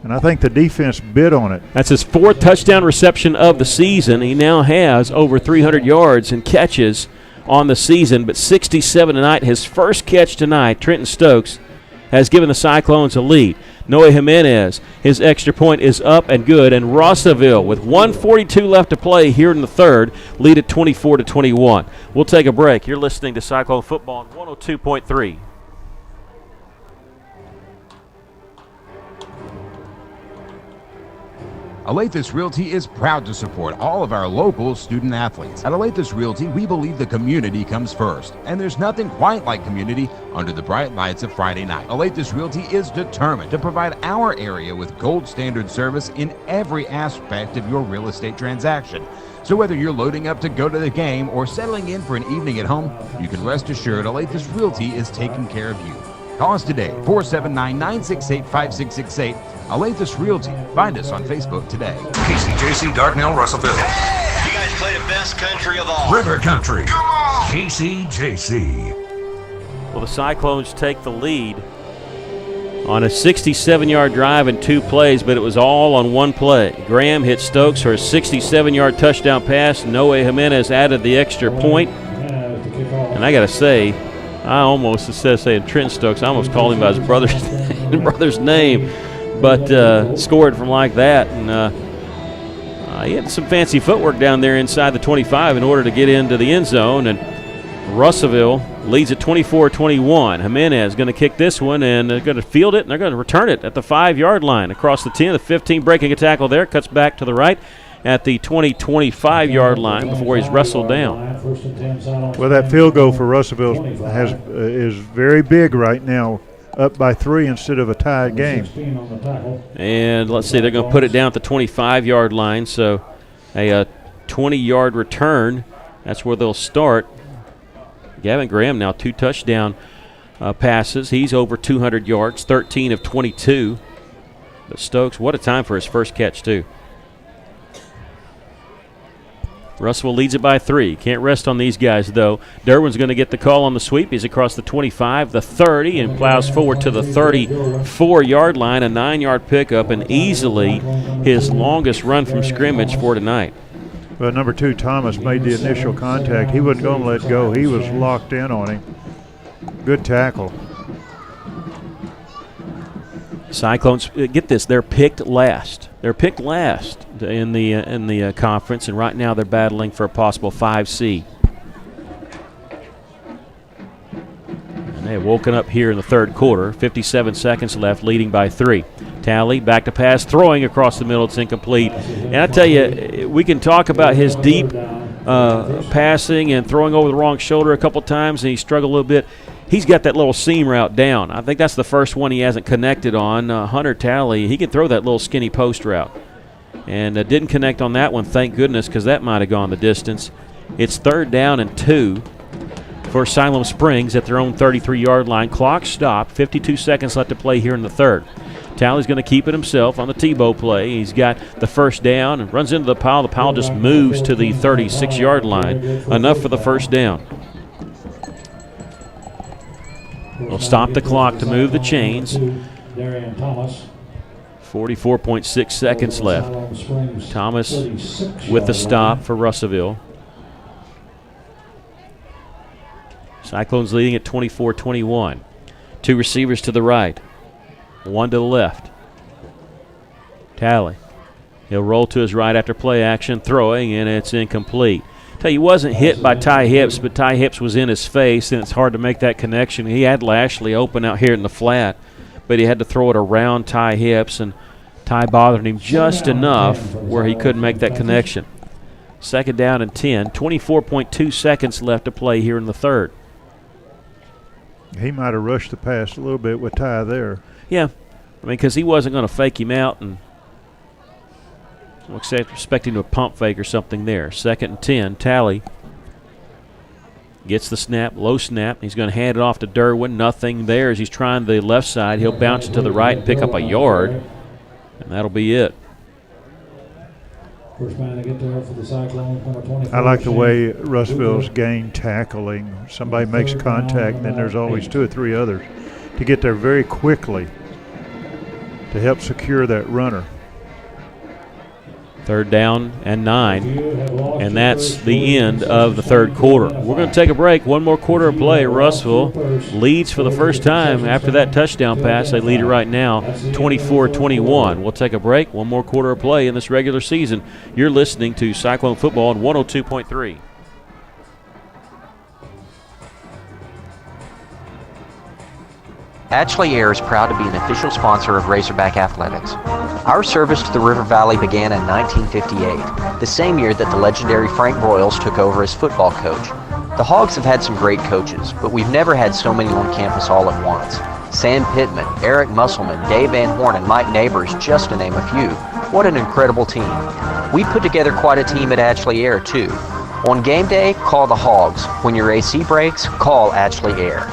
and I think the defense bid on it. That's his 4th touchdown reception of the season. He now has over 300 yards and catches on the season, but 67 tonight. His first catch tonight, Trenton Stokes, has given the Cyclones a lead. Noe Jimenez, his extra point is up and good, and Russellville, with 1:42 left to play here in the 3rd, lead at 24-21. We'll take a break. You're listening to Cyclone Football on 102.3. Alathus Realty is proud to support all of our local student athletes. At Alathus Realty, we believe the community comes first, and there's nothing quite like community under the bright lights of Friday night. Alathus Realty is determined to provide our area with gold standard service in every aspect of your real estate transaction. So whether you're loading up to go to the game or settling in for an evening at home, you can rest assured Alathus Realty is taking care of you. Call us today, 479-968-5668. Alathus Realty. Find us on Facebook today. KCJC Dardanelle, Russellville. guys play the best country of all. River Country. Come on! KCJC. Well, the Cyclones take the lead on a 67-yard drive in 2 plays, but it was all on 1 play. Graham hit Stokes for a 67-yard touchdown pass. Noe Jimenez added the extra point. And I got to say, I almost, instead of saying Trent Stokes, I almost called him by his brother's name, but scored from like that. And he had some fancy footwork down there inside the 25 in order to get into the end zone. And Russellville leads at 24-21. Jimenez going to kick this one, and they're going to field it, and they're going to return it at the 5-yard line. Across the 10, the 15, breaking a tackle there, cuts back to the right at the 25-yard line before he's wrestled down. Well, that field goal for Russellville is very big right now, up by 3 instead of a tied game. And let's see, they're going to put it down at the 25-yard line, so a 20-yard return. That's where they'll start. Gavin Graham now 2 touchdown passes. He's over 200 yards, 13 of 22. But Stokes, what a time for his first catch, too. Russellville leads it by 3. Can't rest on these guys, though. Derwin's going to get the call on the sweep. He's across the 25, the 30, and plows forward to the 34-yard line, a 9-yard pickup, and easily his longest run from scrimmage for tonight. Well, number 2, Thomas, made the initial contact. He wasn't going to let go. He was locked in on him. Good tackle. Cyclones, get this, they're picked last. They're picked last in the conference, and right now they're battling for a possible 5 seed. And they have woken up here in the third quarter. 57 seconds left, leading by 3. Talley back to pass, throwing across the middle. It's incomplete. And I tell you, we can talk about his deep passing and throwing over the wrong shoulder a couple times, and he struggled a little bit. He's got that little seam route down. I think that's the first one he hasn't connected on. Hunter Talley, he can throw that little skinny post route. And didn't connect on that one, thank goodness, because that might have gone the distance. It's 3rd down and 2 for Siloam Springs at their own 33-yard line. Clock stopped, 52 seconds left to play here in the 3rd. Talley's going to keep it himself on the Tebow play. He's got the first down and runs into the pile. The pile just moves to the 36-yard line. Enough for the first down. We'll stop the clock to move the chains. 44.6 seconds left. Thomas with the stop for Russellville. Cyclones leading at 24-21. 2 receivers to the right, 1 to the left. Talley. He'll roll to his right after play action, throwing, and it's incomplete. Tell you, he wasn't hit by Ty Hips, but Ty Hips was in his face, and it's hard to make that connection. He had Lashley open out here in the flat, but he had to throw it around Ty Hips, and Ty bothered him just enough where he couldn't make that connection. 2nd down and 10, 24.2 seconds left to play here in the 3rd. He might have rushed the pass a little bit with Ty there. Yeah, I mean, because he wasn't going to fake him out and expecting to pump fake or something there. 2nd and 10, Talley gets the snap, low snap. He's going to hand it off to Derwin. Nothing there as he's trying the left side. He'll bounce it to the right and pick up a yard, and that'll be it. First man to get there for the Cyclone, number 24. I like the way Russellville's gained tackling. Somebody makes contact, and then there's always 2 or 3 others to get there very quickly to help secure that runner. 3rd down and 9, and that's the end of the 3rd quarter. We're going to take a break. 1 more quarter of play. Russellville leads for the first time after that touchdown pass. They lead it right now, 24-21. We'll take a break. 1 more quarter of play in this regular season. You're listening to Cyclone Football on 102.3. Ashley Air is proud to be an official sponsor of Razorback Athletics. Our service to the River Valley began in 1958, the same year that the legendary Frank Broyles took over as football coach. The Hogs have had some great coaches, but we've never had so many on campus all at once. Sam Pittman, Eric Musselman, Dave Van Horn, and Mike Neighbors, just to name a few. What an incredible team. We put together quite a team at Ashley Air, too. On game day, call the Hogs. When your AC breaks, call Ashley Air.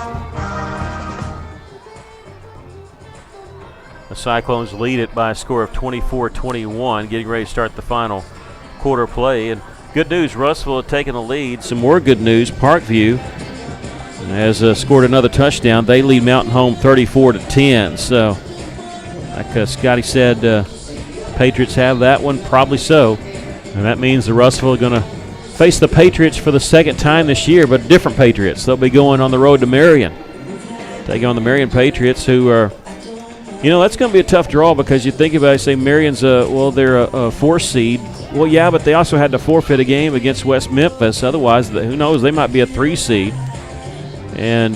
The Cyclones lead it by a score of 24-21, getting ready to start the final quarter play. And Good news, Russellville had taken the lead. Some more good news, Parkview has scored another touchdown. They lead Mountain Home 34-10. So, like Scotty said, Patriots have that one, probably so. And that means the Russellville are going to face the Patriots for the second time this year, but different Patriots. They'll be going on the road to Marion, taking on the Marion Patriots, who are, that's going to be a tough draw because you think about it, say Marion's, they're a 4 seed. Well, yeah, but they also had to forfeit a game against West Memphis. Otherwise, who knows, they might be a 3 seed. And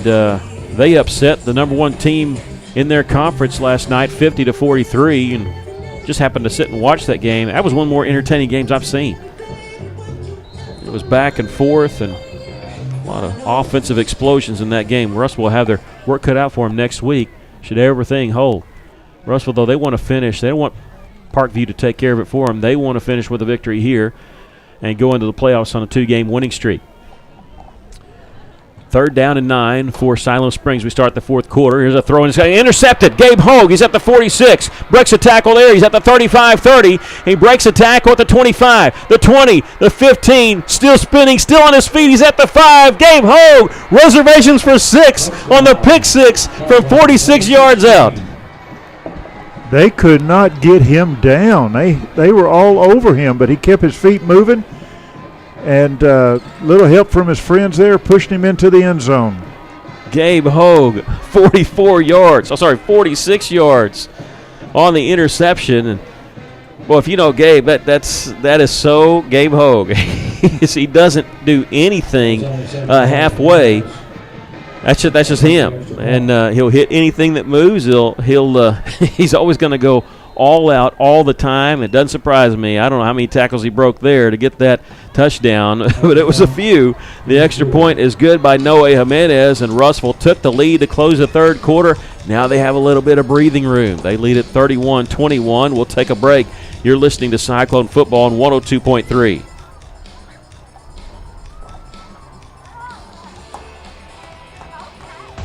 they upset the number 1 team in their conference last night, 50-43, and just happened to sit and watch that game. That was one of the more entertaining games I've seen. It was back and forth and a lot of offensive explosions in that game. Russell will have their work cut out for them next week, should everything hold. Russell, though, they want to finish. They don't want Parkview to take care of it for them. They want to finish with a victory here and go into the playoffs on a 2-game winning streak. 3rd down and 9 for Siloam Springs. We start the 4th quarter. Here's a throw, and it's intercepted. Gabe Hogue, he's at the 46. Breaks a tackle there. He's at the 35-30. He breaks a tackle at the 25, the 20, the 15. Still spinning, still on his feet. He's at the 5. Gabe Hogue, reservations for 6 on the pick 6 from 46 yards out. They could not get him down. They were all over him, but he kept his feet moving. And little help from his friends there, pushed him into the end zone. Gabe Hogue, 46 yards on the interception. And, well, if you know Gabe, that is so Gabe Hogue. He doesn't do anything halfway. That's just him. And he'll hit anything that moves. He's always going to go all out all the time. It doesn't surprise me. I don't know how many tackles he broke there to get that touchdown, but it was a few. The extra point is good by Noe Jimenez, and Russellville took the lead to close the 3rd quarter. Now they have a little bit of breathing room. They lead at 31-21. We'll take a break. You're listening to Cyclone Football on 102.3.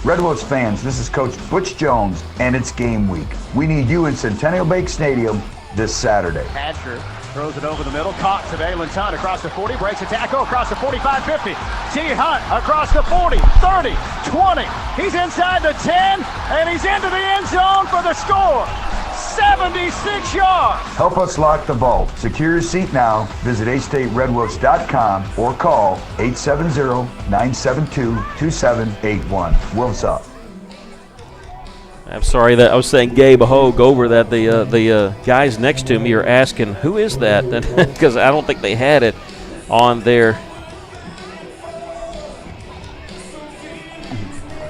Redwoods fans, this is Coach Butch Jones, and it's game week. We need you in Centennial Bank Stadium this Saturday. Hatcher throws it over the middle, caught today. Linton across the 40, breaks a tackle across the 45-50. T. Hunt across the 40, 30, 20. He's inside the 10, and he's into the end zone for the score. 76 yards. Help us lock the vault. Secure your seat now. Visit astateredwoods.com or call 870-972-2781. Wolves up. I'm sorry that I was saying Gabe Hogue over that. The guys next to me are asking, who is that? Because I don't think they had it on their.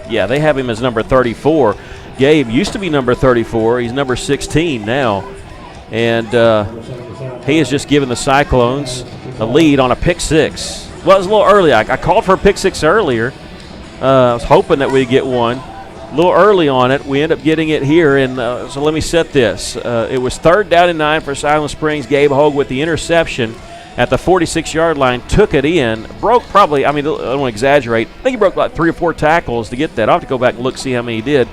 Yeah, they have him as number 34. Gabe used to be number 34. He's number 16 now. And he has just given the Cyclones a lead on a pick 6. Well, it was a little early. I called for a pick 6 earlier. I was hoping that we'd get one. A little early on it. We end up getting it here. And so let me set this. It was 3rd down and 9 for Siloam Springs. Gabe Hogue with the interception at the 46-yard line, took it in, broke probably, I don't want to exaggerate, I think he broke like 3 or 4 tackles to get that. I'll have to go back and look, see how many he did.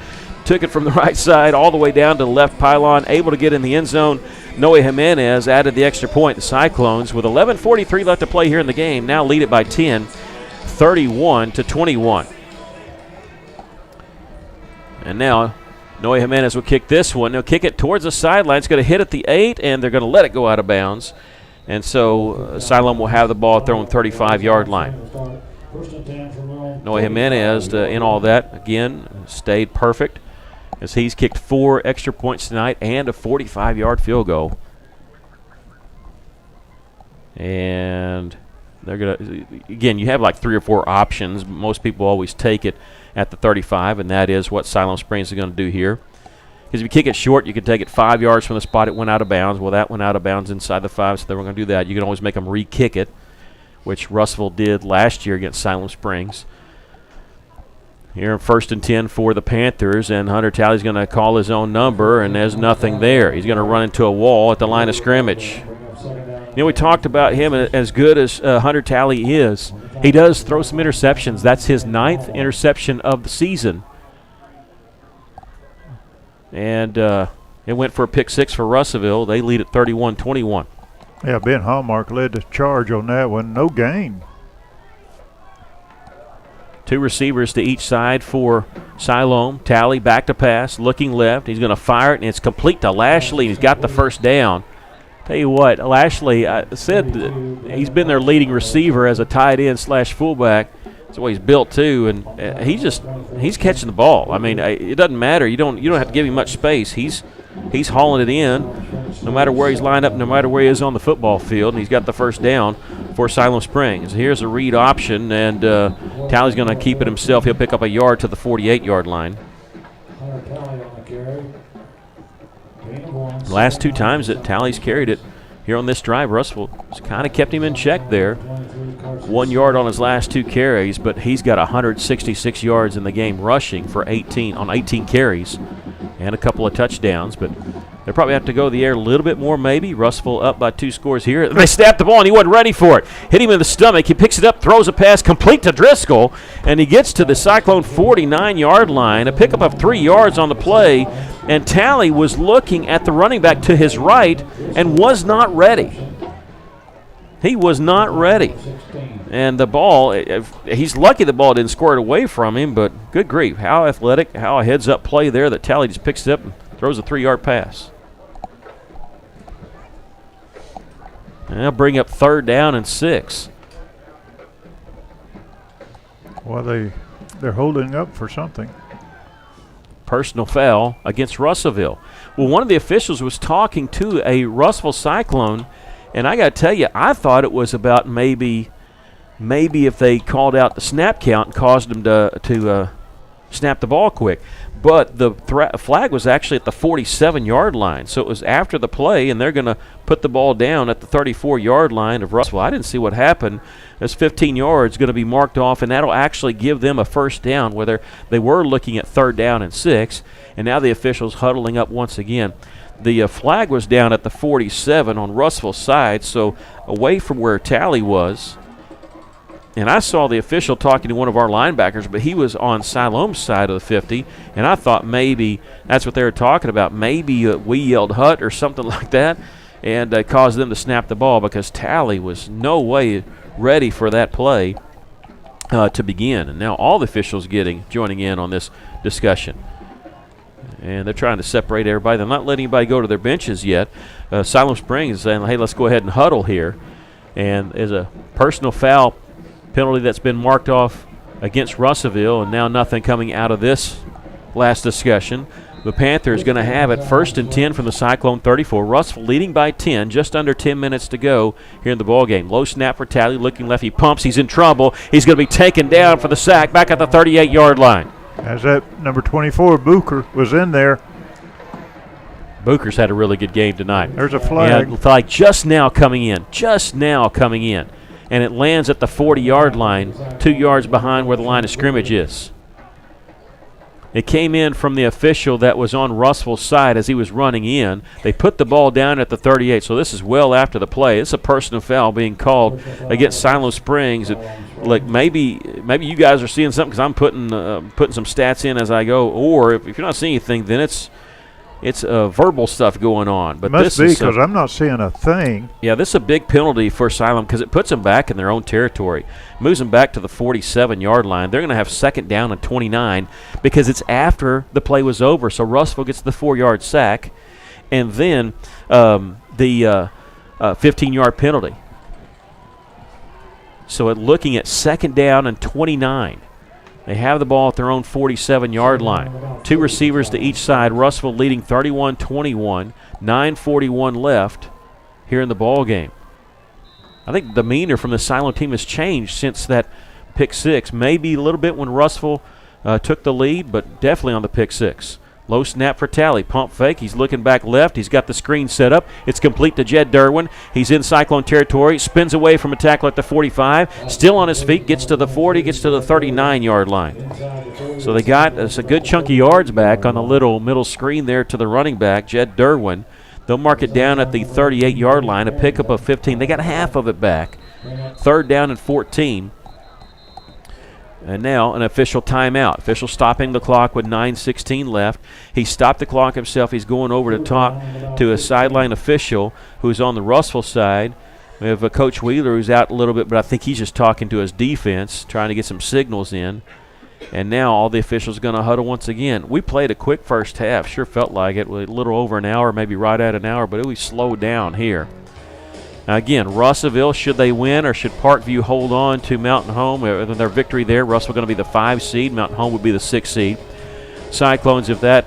Took it from the right side all the way down to the left pylon, able to get in the end zone. Noe Jimenez added the extra point. The Cyclones, with 11:43 left to play here in the game, now lead it by 10, 31-21. And now Noe Jimenez will kick this one. They'll kick it towards the sideline. It's going to hit at the 8, and they're going to let it go out of bounds. And so Siloam will have the ball thrown 35-yard line. Noe Jimenez, in all that, again, stayed perfect as he's kicked 4 extra points tonight and a 45-yard field goal. And they're going to, again, you have like 3 or 4 options. Most people always take it at the 35, and that is what Siloam Springs is going to do here. Because if you kick it short, you can take it 5 yards from the spot it went out of bounds. Well, that went out of bounds inside the 5, so they were going to do that. You can always make them re-kick it, which Russellville did last year against Siloam Springs. Here, 1st and 10 for the Panthers, and Hunter Talley's going to call his own number, and there's nothing there. He's going to run into a wall at the line of scrimmage. You know, we talked about him, as good as Hunter Talley is, he does throw some interceptions. That's his 9th interception of the season. And it went for a pick 6 for Russellville. They lead at 31-21. Yeah, Ben Hallmark led the charge on that one. No gain. 2 receivers to each side for Siloam. Talley back to pass, looking left. He's going to fire it, and it's complete to Lashley. He's got the first down. Tell you what, Lashley, I said he's been their leading receiver as a tight end / fullback. That's the way he's built too, and he's catching the ball. I mean, it doesn't matter. You don't have to give him much space. He's hauling it in, no matter where he's lined up, no matter where he is on the football field. And he's got the first down for Siloam Springs. Here's a read option, and Talley's going to keep it himself. He'll pick up a yard to the 48-yard line. The last 2 times that Talley's carried it here on this drive, Russellville kind of kept him in check there. 1 yard on his last 2 carries, but he's got 166 yards in the game rushing for 18 carries and a couple of touchdowns. But they'll probably have to go the air a little bit more maybe. Russellville up by 2 scores here. They snapped the ball, and he wasn't ready for it. Hit him in the stomach. He picks it up, throws a pass complete to Driscoll, and he gets to the Cyclone 49-yard line. A pickup of 3 yards on the play, and Talley was looking at the running back to his right and was not ready. He was not ready. And the ball, he's lucky the ball didn't squirt away from him, but good grief. How athletic, how a heads-up play there that Talley just picks it up and throws a 3-yard pass. And they'll bring up 3rd down and 6. Well, they're holding up for something. Personal foul against Russellville. Well, one of the officials was talking to a Russellville Cyclone, and I got to tell you, I thought it was about maybe if they called out the snap count and caused them to snap the ball quick. But the flag was actually at the 47-yard line, so it was after the play, and they're going to put the ball down at the 34-yard line of Russellville. I didn't see what happened. That's 15 yards going to be marked off, and that'll actually give them a first down, whether they were looking at 3rd down and 6, and now the officials huddling up once again. The flag was down at the 47 on Russellville's side, so away from where Talley was. And I saw the official talking to one of our linebackers, but he was on Siloam's side of the 50, and I thought maybe that's what they were talking about. Maybe we yelled hut or something like that, and caused them to snap the ball because Talley was no way ready for that play to begin. And now all the officials joining in on this discussion. And they're trying to separate everybody. They're not letting anybody go to their benches yet. Siloam Springs is saying, hey, let's go ahead and huddle here. And there's a personal foul penalty that's been marked off against Russellville, and now nothing coming out of this last discussion. The Panthers going to have it 1st and 10 from the Cyclone 34. Russellville leading by 10, just under 10 minutes to go here in the ballgame. Low snap for Talley, looking left. He pumps. He's in trouble. He's going to be taken down for the sack back at the 38-yard line. As that number 24, Booker, was in there. Booker's had a really good game tonight. There's a flag. Yeah, like just now coming in. And it lands at the 40-yard line, 2 yards behind where the line of scrimmage is. It came in from the official that was on Russellville's side as he was running in. They put the ball down at the 38, so this is well after the play. It's a personal foul being called against Siloam Springs. Like maybe you guys are seeing something because I'm putting some stats in as I go, or if you're not seeing anything, then it's verbal stuff going on. But must be because I'm not seeing a thing. Yeah, this is a big penalty for Siloam because it puts them back in their own territory. Moves them back to the 47-yard line. They're going to have 2nd down and 29 because it's after the play was over. So Russellville gets the 4-yard sack, and then the 15-yard penalty. So looking at 2nd down and 29. They have the ball at their own 47-yard line. 2 receivers to each side. Russellville leading 31-21. 9:41 left here in the ball game. I think the demeanor from the Siloam team has changed since that pick 6. Maybe a little bit when Russellville took the lead, but definitely on the pick 6. Low snap for Talley. Pump fake. He's looking back left. He's got the screen set up. It's complete to Jed Derwin. He's in Cyclone territory. Spins away from a tackle at the 45. Still on his feet. Gets to the 40. Gets to the 39-yard line. So they got a good chunk of yards back on the little middle screen there to the running back, Jed Derwin. They'll mark it down at the 38-yard line. A pickup of 15. They got half of it back. 3rd down and 14. And now an official timeout. Official stopping the clock with 9:16 left. He stopped the clock himself. He's going over to talk to a sideline official who's on the Russellville side. We have Coach Wheeler who's out a little bit, but I think he's just talking to his defense, trying to get some signals in. And now all the officials are going to huddle once again. We played a quick first half. Sure felt like it. A little over an hour, maybe right at an hour, but it was slowed down here. Now again, Russellville, should they win or should Parkview hold on to Mountain Home? Their victory there, Russellville going to be the 5 seed. Mountain Home would be the 6 seed. Cyclones, if that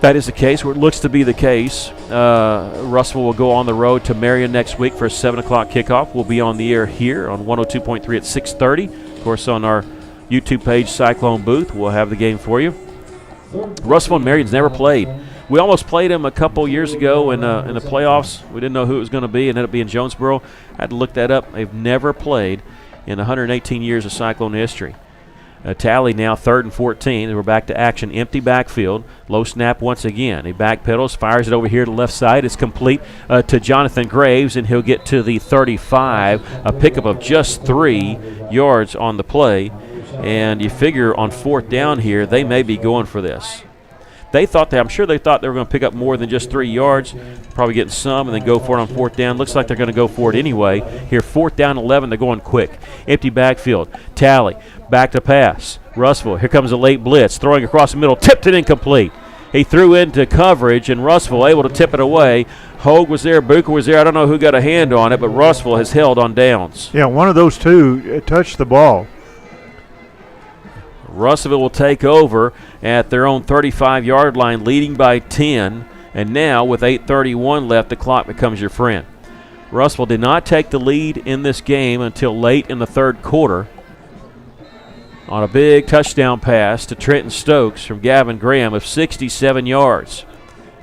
is the case, or it looks to be the case, Russellville will go on the road to Marion next week for a 7 o'clock kickoff. We'll be on the air here on 102.3 at 6:30. Of course, on our YouTube page, Cyclone booth, we'll have the game for you. Russellville and Marion's never played. We almost played them a couple years ago in the playoffs. We didn't know who it was going to be. It ended up being Jonesboro. I had to look that up. They've never played in 118 years of Cyclone history. Tally now 3rd and 14. We're back to action. Empty backfield. Low snap once again. He backpedals, fires it over here to the left side. It's complete to Jonathan Graves, and he'll get to the 35. A pickup of just 3 yards on the play. And you figure on 4th down here, they may be going for this. I'm sure they thought they were going to pick up more than just 3 yards, probably getting some, and then go for it on 4th down. Looks like they're going to go for it anyway. Here, 4th down 11, they're going quick. Empty backfield. Tally, back to pass. Russellville, here comes a late blitz, throwing across the middle, tipped it incomplete. He threw into coverage, and Russellville able to tip it away. Hogue was there, Booker was there. I don't know who got a hand on it, but Russellville has held on downs. Yeah, one of those two touched the ball. Russellville will take over at their own 35-yard line, leading by 10. And now, with 8:31 left, the clock becomes your friend. Russellville did not take the lead in this game until late in the 3rd quarter on a big touchdown pass to Trenton Stokes from Gavin Graham of 67 yards.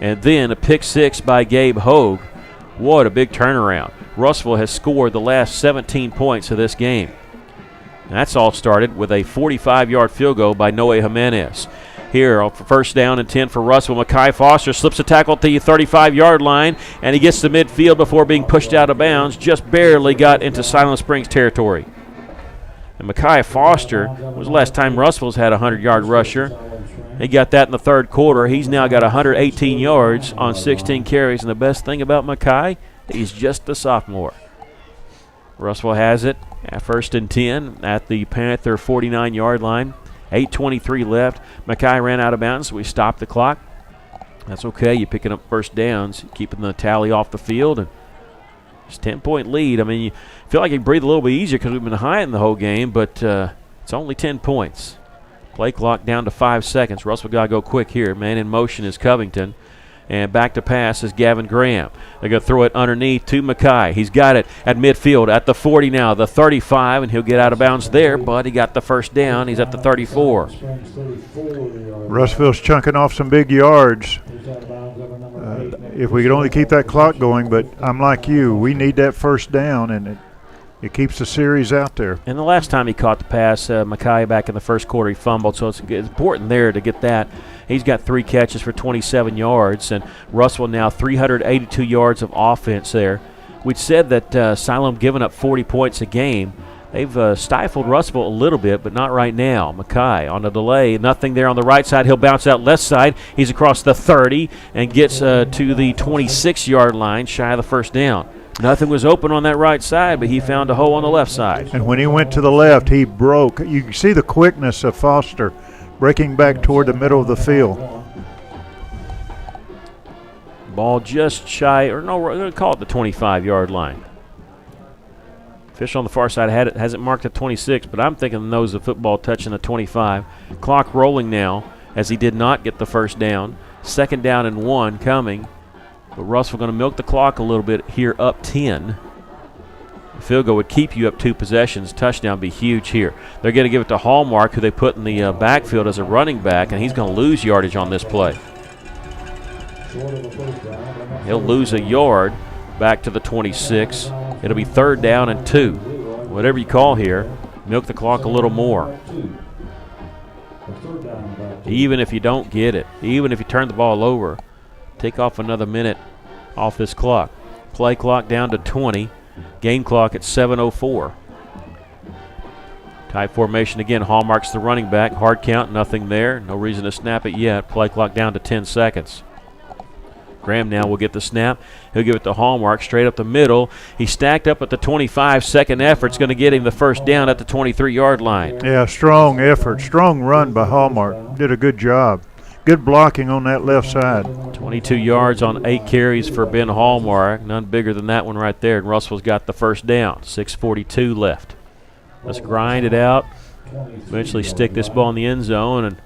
And then a pick 6 by Gabe Hogue. What a big turnaround. Russellville has scored the last 17 points of this game. And that's all started with a 45-yard field goal by Noe Jimenez. Here, for 1st down and 10 for Russellville, Mekhi Foster slips a tackle at the 35-yard line, and he gets to midfield before being pushed out of bounds. Just barely got into Siloam Springs territory. And Mekhi Foster was the last time Russellville's had a 100-yard rusher. He got that in the 3rd quarter. He's now got 118 yards on 16 carries. And the best thing about Mekhi, he's just a sophomore. Russellville has it at 1st and 10 at the Panther 49-yard line. 8:23 left. Mekhi ran out of bounds, so we stopped the clock. That's okay. You're picking up 1st downs, keeping the tally off the field. And it's a 10-point lead. I mean, you feel like you breathe a little bit easier because we've been high in the whole game, but it's only 10 points. Play clock down to 5 seconds. Russell got to go quick here. Man in motion is Covington. And back to pass is Gavin Graham. They're going to throw it underneath to Mekhi. He's got it at midfield at the 40 now, the 35, and he'll get out of bounds there, but he got the 1st down. He's at the 34. Russellville's chunking off some big yards. If we could only keep that clock going, but I'm like you. We need that 1st down, and it keeps the series out there. And the last time he caught the pass, Mekhi back in the 1st quarter, he fumbled, so it's important there to get that. He's got 3 catches for 27 yards, and Russellville now 382 yards of offense there. We'd said that Siloam giving up 40 points a game. They've stifled Russellville a little bit, but not right now. Mekhi on the delay, nothing there on the right side. He'll bounce out left side. He's across the 30 and gets to the 26-yard line, shy of the 1st down. Nothing was open on that right side, but he found a hole on the left side. And when he went to the left, he broke. You can see the quickness of Foster breaking back toward the middle of the field. Ball just shy, or no, we're going to call it the 25-yard line. Official on the far side has it marked at 26, but I'm thinking the nose of football touching the 25. Clock rolling now as he did not get the 1st down. 2nd down and 1 coming. But Russellville going to milk the clock a little bit here, up 10. The field goal would keep you up 2 possessions. Touchdown be huge here. They're going to give it to Hallmark, who they put in the backfield as a running back, and he's going to lose yardage on this play. He'll lose a yard back to the 26. It'll be 3rd down and 2. Whatever you call here, milk the clock a little more. Even if you don't get it, even if you turn the ball over, take off another minute off this clock. Play clock down to 20. Game clock at 7:04. Tight formation again. Hallmark's the running back. Hard count, nothing there. No reason to snap it yet. Play clock down to 10 seconds. Graham now will get the snap. He'll give it to Hallmark straight up the middle. He stacked up at the 25. Second effort's going to get him the first down at the 23-yard line. Yeah, strong effort. Strong run by Hallmark. Did a good job. Good blocking on that left side. 22 yards on 8 carries for Ben Hallmark. None bigger than that one right there. And Russell's got the first down. 6:42 left. Let's grind it out. Eventually stick this ball in the end zone. And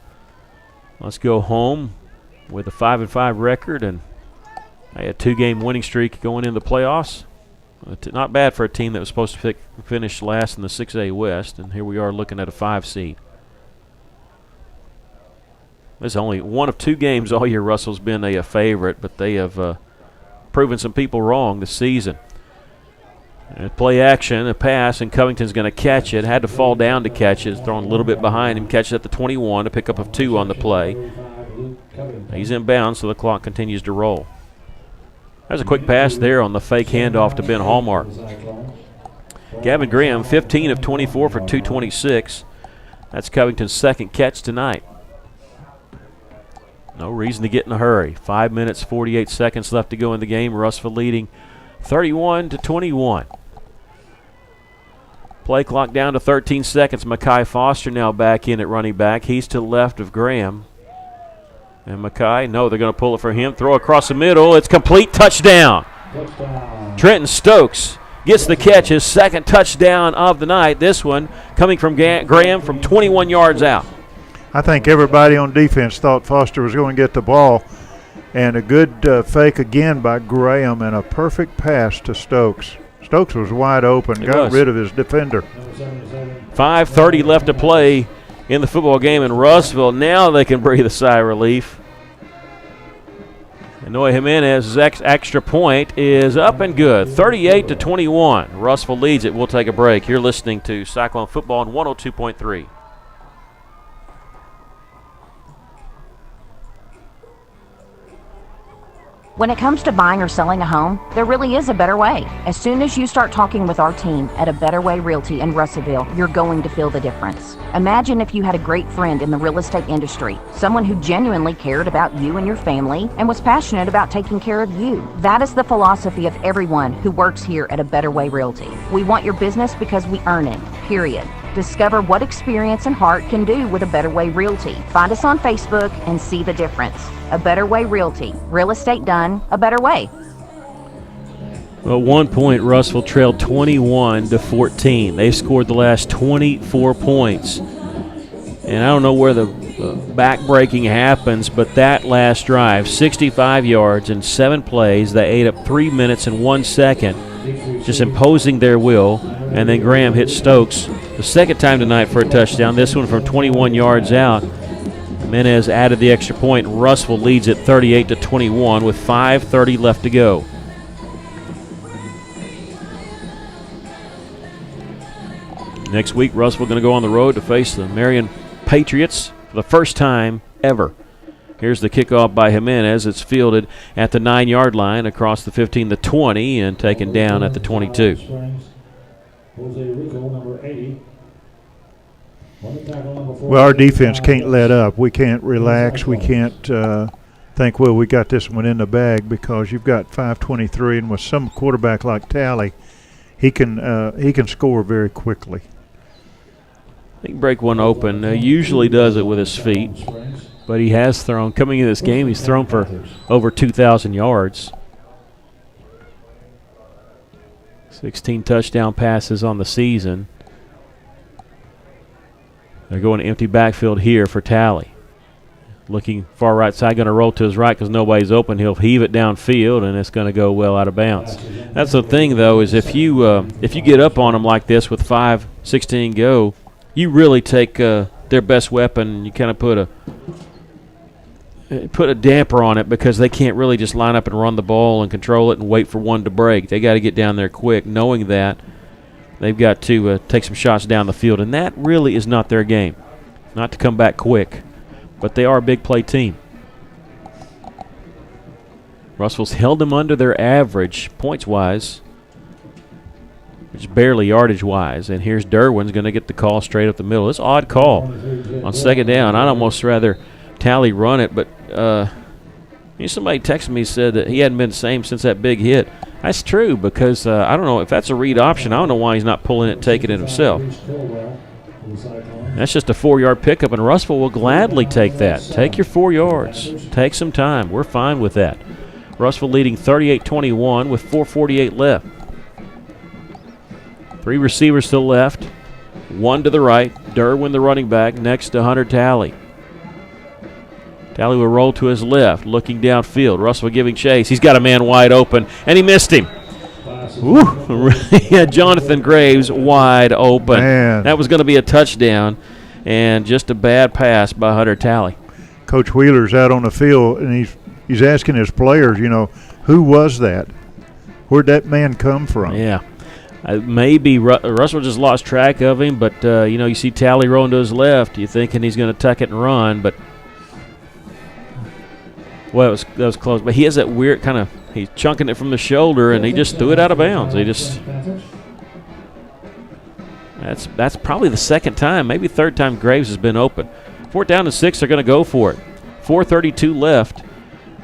let's go home with a 5-5 record and a 2-game winning streak going into the playoffs. Not bad for a team that was supposed to finish last in the 6A West. And here we are looking at a 5 seed. This is only one of 2 games all year Russell's been a favorite, but they have proven some people wrong this season. And play action, a pass, and Covington's going to catch it. Had to fall down to catch it. It's thrown a little bit behind him. Catches at the 21, a pickup of 2 on the play. He's in bounds, so the clock continues to roll. There's a quick pass there on the fake handoff to Ben Hallmark. Gavin Graham, 15 of 24 for 226. That's Covington's second catch tonight. No reason to get in a hurry. 5 minutes, 48 seconds left to go in the game. Russellville leading 31-21. Play clock down to 13 seconds. Mackay Foster now back in at running back. He's to the left of Graham. And Mackay, no, they're going to pull it for him. Throw across the middle. It's complete. Touchdown. Trenton Stokes gets the catch, his second touchdown of the night. This one coming from Graham from 21 yards out. I think everybody on defense thought Foster was going to get the ball. And a good fake again by Graham and a perfect pass to Stokes. Stokes was wide open, got rid of his defender. 5:30 left to play in the football game in Russellville. Now they can breathe a sigh of relief. And Noe Jimenez's extra point is up and good. 38-21. Russellville leads it. We'll take a break. You're listening to Cyclone Football on 102.3. When it comes to buying or selling a home, there really is a better way. As soon as you start talking with our team at A Better Way Realty in Russellville, you're going to feel the difference. Imagine if you had a great friend in the real estate industry, someone who genuinely cared about you and your family and was passionate about taking care of you. That is the philosophy of everyone who works here at A Better Way Realty. We want your business because we earn it, period. Discover what experience and heart can do with A Better Way Realty. Find us on Facebook and see the difference. A Better Way Realty. Real estate done a better way. Well, at one point, Russellville trailed 21-14. They've scored the last 24 points. And I don't know where the back-breaking happens, but that last drive, 65 yards in 7 plays, they ate up 3 minutes and 1 second, just imposing their will. And then Graham hit Stokes the second time tonight for a touchdown, this one from 21 yards out. Jimenez added the extra point. Russellville leads at 38-21 with 5:30 left to go. Next week, Russellville going to go on the road to face the Marion Patriots for the first time ever. Here's the kickoff by Jimenez. It's fielded at the 9-yard line across the 15, the 20, and taken down at the 22. Well, our defense can't let up. We can't relax. We can't think, well, we got this one in the bag, because you've got 5:23, and with some quarterback like Talley, he can score very quickly. He can break one open. Usually does it with his feet, but he has thrown. Coming into this game, he's thrown for over 2,000 yards. 16 touchdown passes on the season. They're going to empty backfield here for Talley. Looking far right side, going to roll to his right because nobody's open. He'll heave it downfield, and it's going to go well out of bounds. That's the thing, though, is if you get up on them like this with 5:16 go, you really take their best weapon and you kind of put a damper on it, because they can't really just line up and run the ball and control it and wait for one to break. They got to get down there quick, knowing that they've got to take some shots down the field, and that really is not their game, not to come back quick. But they are a big play team. Russellville's held them under their average points-wise, just barely yardage-wise. And here's Derwin's going to get the call straight up the middle. It's an odd call on second down. I'd almost rather Talley run it, but somebody texted me, said that he hadn't been the same since that big hit. That's true, because I don't know if that's a read option. I don't know why he's not pulling it, taking it himself. That's just a 4-yard pickup, and Russellville will gladly take that. Take your 4 yards. Take some time. We're fine with that. Russellville leading 38-21 with 4:48 left. 3 receivers to the left, 1 to the right. Derwin, the running back, next to Hunter Talley. Talley will roll to his left, looking downfield. Russellville giving chase. He's got a man wide open, and he missed him. Woo. Yeah, Jonathan Graves wide open. Man. That was going to be a touchdown, and just a bad pass by Hunter Talley. Coach Wheeler's out on the field, and he's asking his players, who was that? Where'd that man come from? Yeah. Maybe Russell just lost track of him, but, you see Talley rolling to his left. You're thinking he's going to tuck it and run, but that was close. But he has that weird kind of – he's chunking it from the shoulder, and he just threw it out of bounds. That's probably the second time, maybe third time Graves has been open. 4th down and 6, they're going to go for it. 4:32 left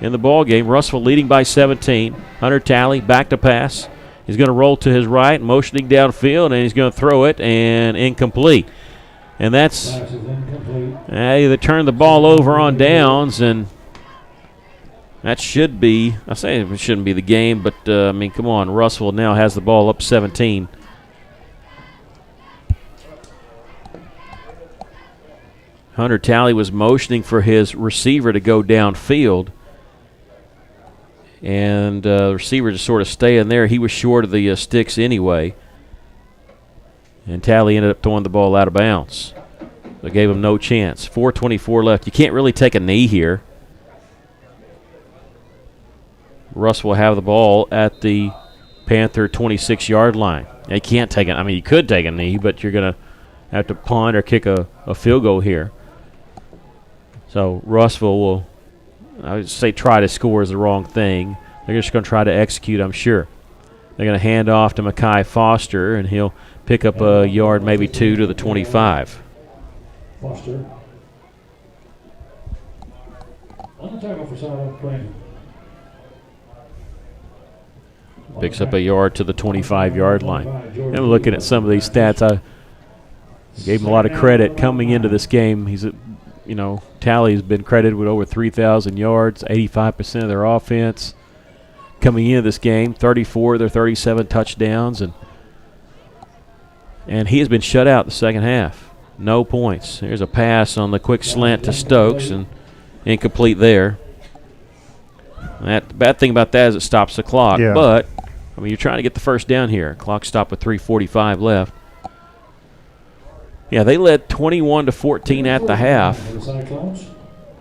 in the ball game. Russellville leading by 17. Hunter Talley back to pass. He's going to roll to his right, motioning downfield, and he's going to throw it, and incomplete. And that's they turn the ball over on downs, and that should be, I say it shouldn't be the game, but, come on. Russellville now has the ball up 17. Hunter Talley was motioning for his receiver to go downfield, and the receiver just sort of staying there. He was short of the sticks anyway, and Talley ended up throwing the ball out of bounds. They gave him no chance. 4:24 left. You can't really take a knee here. Russ will have the ball at the Panther 26-yard line. You can't take it. You could take a knee, but you're going to have to punt or kick a field goal here. So Russellville will, I would say try to score is the wrong thing. They're just going to try to execute, I'm sure. They're going to hand off to Mekhi Foster, and he'll pick up a yard, maybe 2 to the 25. Foster. On the tackle for Siloam Springs. Picks up a yard to the 25-yard line. And looking at some of these stats, I gave him a lot of credit coming into this game. He's, Talley's been credited with over 3,000 yards, 85% of their offense. Coming into this game, 34 of their 37 touchdowns, and he has been shut out the second half. No points. Here's a pass on the quick slant to Stokes, and incomplete there. The bad thing about that is it stops the clock, but you're trying to get the first down here. Clock stopped with 3:45 left. Yeah, they led 21-14 at the half,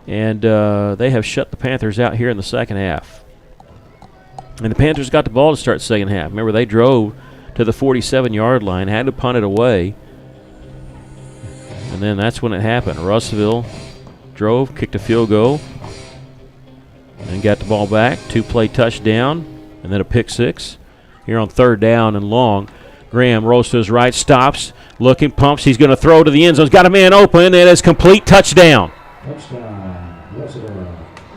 and they have shut the Panthers out here in the second half. And the Panthers got the ball to start the second half. Remember, they drove to the 47-yard line, had to punt it away, and then that's when it happened. Russellville drove, kicked a field goal, and got the ball back. 2-play touchdown, and then a pick six. Here on 3rd down and long, Graham rolls to his right, stops, looking, pumps. He's going to throw to the end zone. He's got a man open, and it's complete touchdown.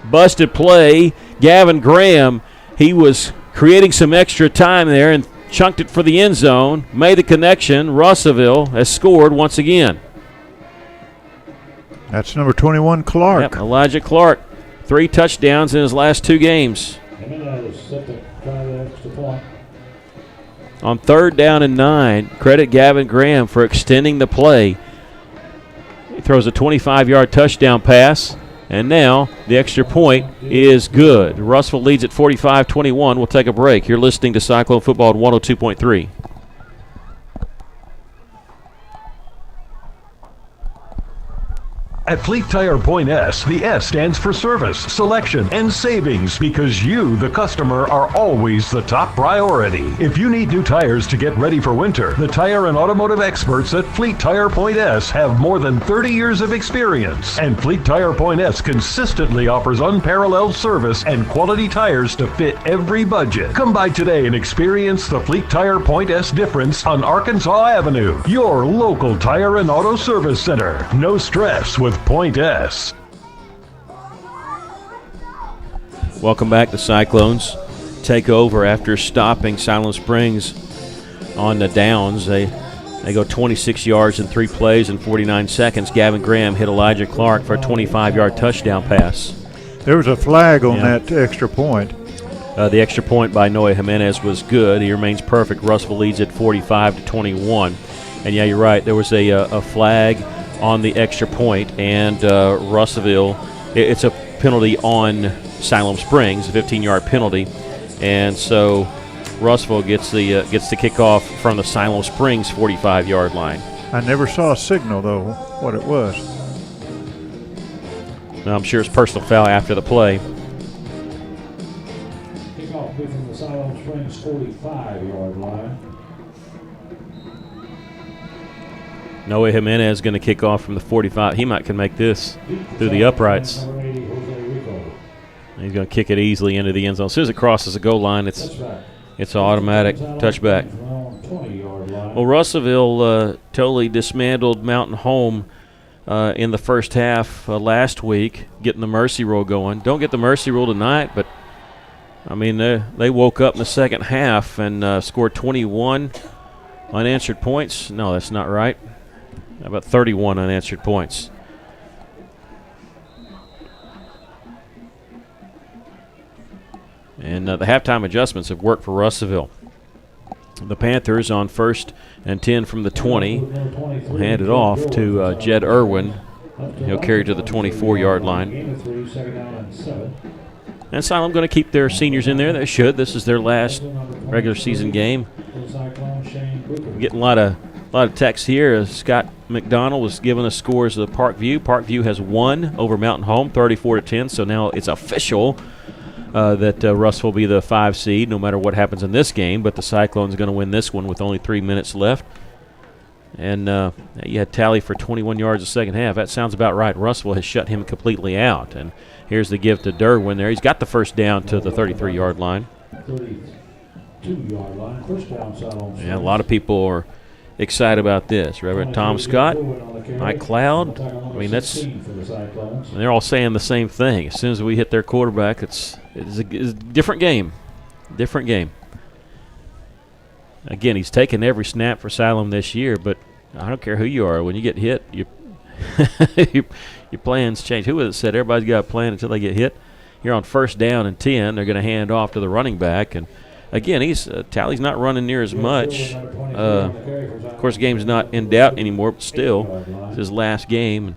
Busted play. Gavin Graham, he was creating some extra time there and chunked it for the end zone, made the connection. Russellville has scored once again. That's number 21, Clark. Yep, Elijah Clark. 3 touchdowns in his last 2 games. On 3rd down and 9, credit Gavin Graham for extending the play. He throws a 25-yard touchdown pass, and now the extra point is good. Russellville leads at 45-21. We'll take a break. You're listening to Cyclone Football at 102.3. At Fleet Tire Point S, the S stands for service, selection, and savings because you, the customer, are always the top priority. If you need new tires to get ready for winter, the tire and automotive experts at Fleet Tire Point S have more than 30 years of experience. And Fleet Tire Point S consistently offers unparalleled service and quality tires to fit every budget. Come by today and experience the Fleet Tire Point S difference on Arkansas Avenue. Your local tire and auto service center. No stress with Point S. Welcome back. The Cyclones take over after stopping Siloam Springs on the downs. They go 26 yards in 3 plays in 49 seconds. Gavin Graham hit Elijah Clark for a 25-yard touchdown pass. There was a flag on that extra point. The extra point by Noah Jimenez was good. He remains perfect. Russellville leads at 45-21. And yeah, you're right. There was a flag on the extra point, and Russellville, it's a penalty on Siloam Springs, a 15-yard penalty, and so Russellville gets the kickoff from the Siloam Springs 45-yard line. I never saw a signal, though, what it was. Now, I'm sure it's personal foul after the play. Kickoff from the Siloam Springs 45-yard line. Noah Jimenez is going to kick off from the 45. He can make this through the uprights. He's going to kick it easily into the end zone. As soon as it crosses the goal line, it's an automatic touchback. Well, Russellville totally dismantled Mountain Home in the first half last week, getting the mercy rule going. Don't get the mercy rule tonight, but, I mean, they woke up in the second half and scored 21 unanswered points. No, that's not right. About 31 unanswered points. And the halftime adjustments have worked for Russellville. The Panthers on 1st and 10 from the 20 will hand it off to Jed Irwin. He'll carry to the 24-yard line. And Siloam going to keep their seniors in there. They should. This is their last regular season game. I'm getting a lot of texts here. Scott McDonald was giving us scores of Parkview. Parkview has won over Mountain Home 34-10, so now it's official that Russ will be the 5 seed no matter what happens in this game, but the Cyclones are going to win this one with only 3 minutes left. And you had Tally for 21 yards the second half. That sounds about right. Russellville has shut him completely out. And here's the give to Derwin there. He's got the first down to the 33-yard line. 32-yard line, first down, Siloam Springs. Yeah, a lot of people are excited about this. Reverend Tom Scott, Mike Cloud. I mean, they're all saying the same thing. As soon as we hit their quarterback, it's a different game. Different game. Again, he's taken every snap for Siloam this year, but I don't care who you are. When you get hit, your plans change. Who was it said everybody's got a plan until they get hit? Here on 1st down and 10, they're going to hand off to the running back. And again, Tally's not running near as much. Of course, the game's not in doubt anymore, but still, it's his last game.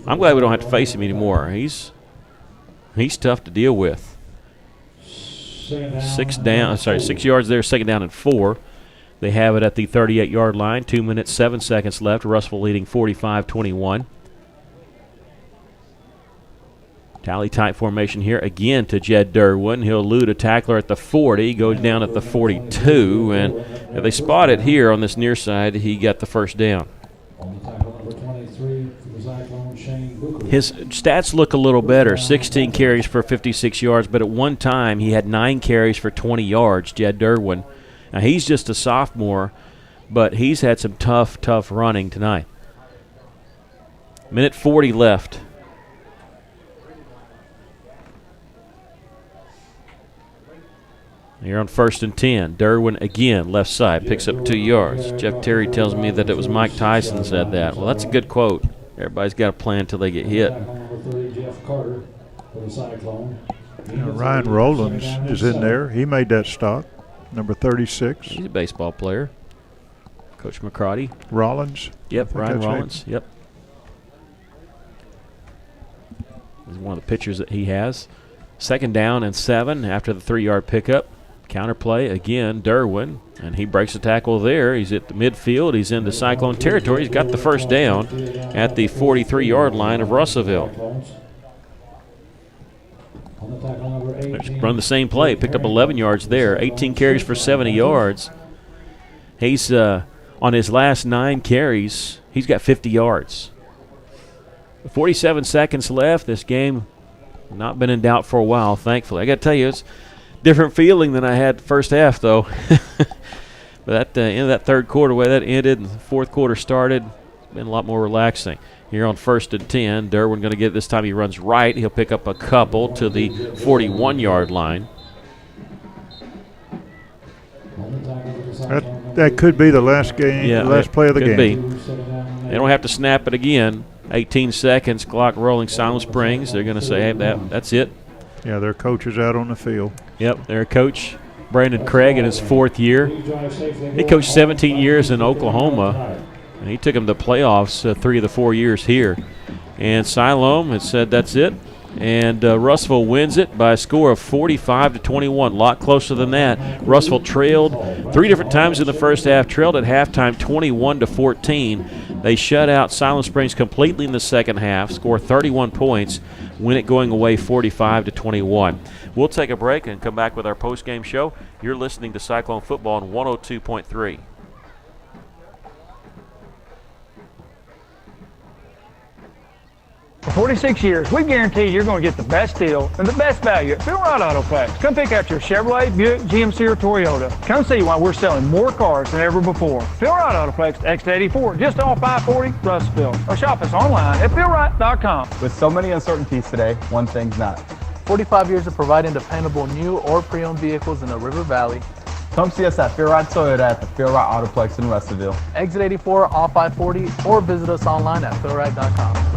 I'm glad we don't have to face him anymore. He's tough to deal with. 6 yards there, 2nd down and 4. They have it at the 38-yard line. 2 minutes, 7 seconds left. Russellville leading 45-21. Tally tight formation here again to Jed Derwin. He'll elude a tackler at the 40, goes down at the 42, and if they spot it here on this near side, he got the first down. His stats look a little better. 16 carries for 56 yards, but at one time he had 9 carries for 20 yards, Jed Derwin. Now he's just a sophomore, but he's had some tough running tonight. Minute 40 left. Here on 1st and 10, Derwin again, left side, picks up 2 yards. Jeff Terry tells me that it was Mike Tyson said that. Well, that's a good quote. Everybody's got a plan until they get hit. Ryan Rowlands is in there. He made that stop, number 36. He's a baseball player. Coach McCarty. Rollins. Yep, Ryan Rollins. Yep. This is one of the pitchers that he has. 2nd down and 7 after the 3-yard pickup. Counterplay again, Derwin, and he breaks the tackle there. He's at the midfield. He's into Cyclone territory. He's got the first down at the 43-yard line of Russellville. Run the same play. Picked up 11 yards there. 18 carries for 70 yards. He's on his last 9 carries, he's got 50 yards. 47 seconds left. This game not been in doubt for a while, thankfully. I got to tell you, it's different feeling than I had first half, though. But that end of that third quarter, the way that ended and the fourth quarter started, it's been a lot more relaxing. Here on 1st and 10, Derwin going to get it this time. He runs right. He'll pick up a couple to the 41-yard line. That could be the last game, the last play of the game. Be. They don't have to snap it again. 18 seconds, clock rolling. Siloam Springs. They're going to say, hey, that's it. Yeah, their coach is out on the field. Yep, their coach, Brandon Craig, in his 4th year. He coached 17 years in Oklahoma, and he took them to playoffs 3 of the 4 years here. And Siloam has said that's it. And Russellville wins it by a score of 45-21. A lot closer than that. Russellville trailed 3 different times in the first half, trailed at halftime 21-14. They shut out Siloam Springs completely in the second half, score 31 points, win it going away 45-21. We'll take a break and come back with our post-game show. You're listening to Cyclone Football on 102.3. For 46 years, we guarantee you're going to get the best deal and the best value at Phil Wright Autoplex. Come pick out your Chevrolet, Buick, GMC, or Toyota. Come see why we're selling more cars than ever before. Phil Wright Autoplex, Exit 84, just off 540, Russellville. Or shop us online at philwright.com. With so many uncertainties today, one thing's not. 45 years of providing dependable new or pre-owned vehicles in the River Valley. Come see us at Phil Wright Toyota at the Phil Wright Autoplex in Russellville. Exit 84 off 540 or visit us online at philwright.com.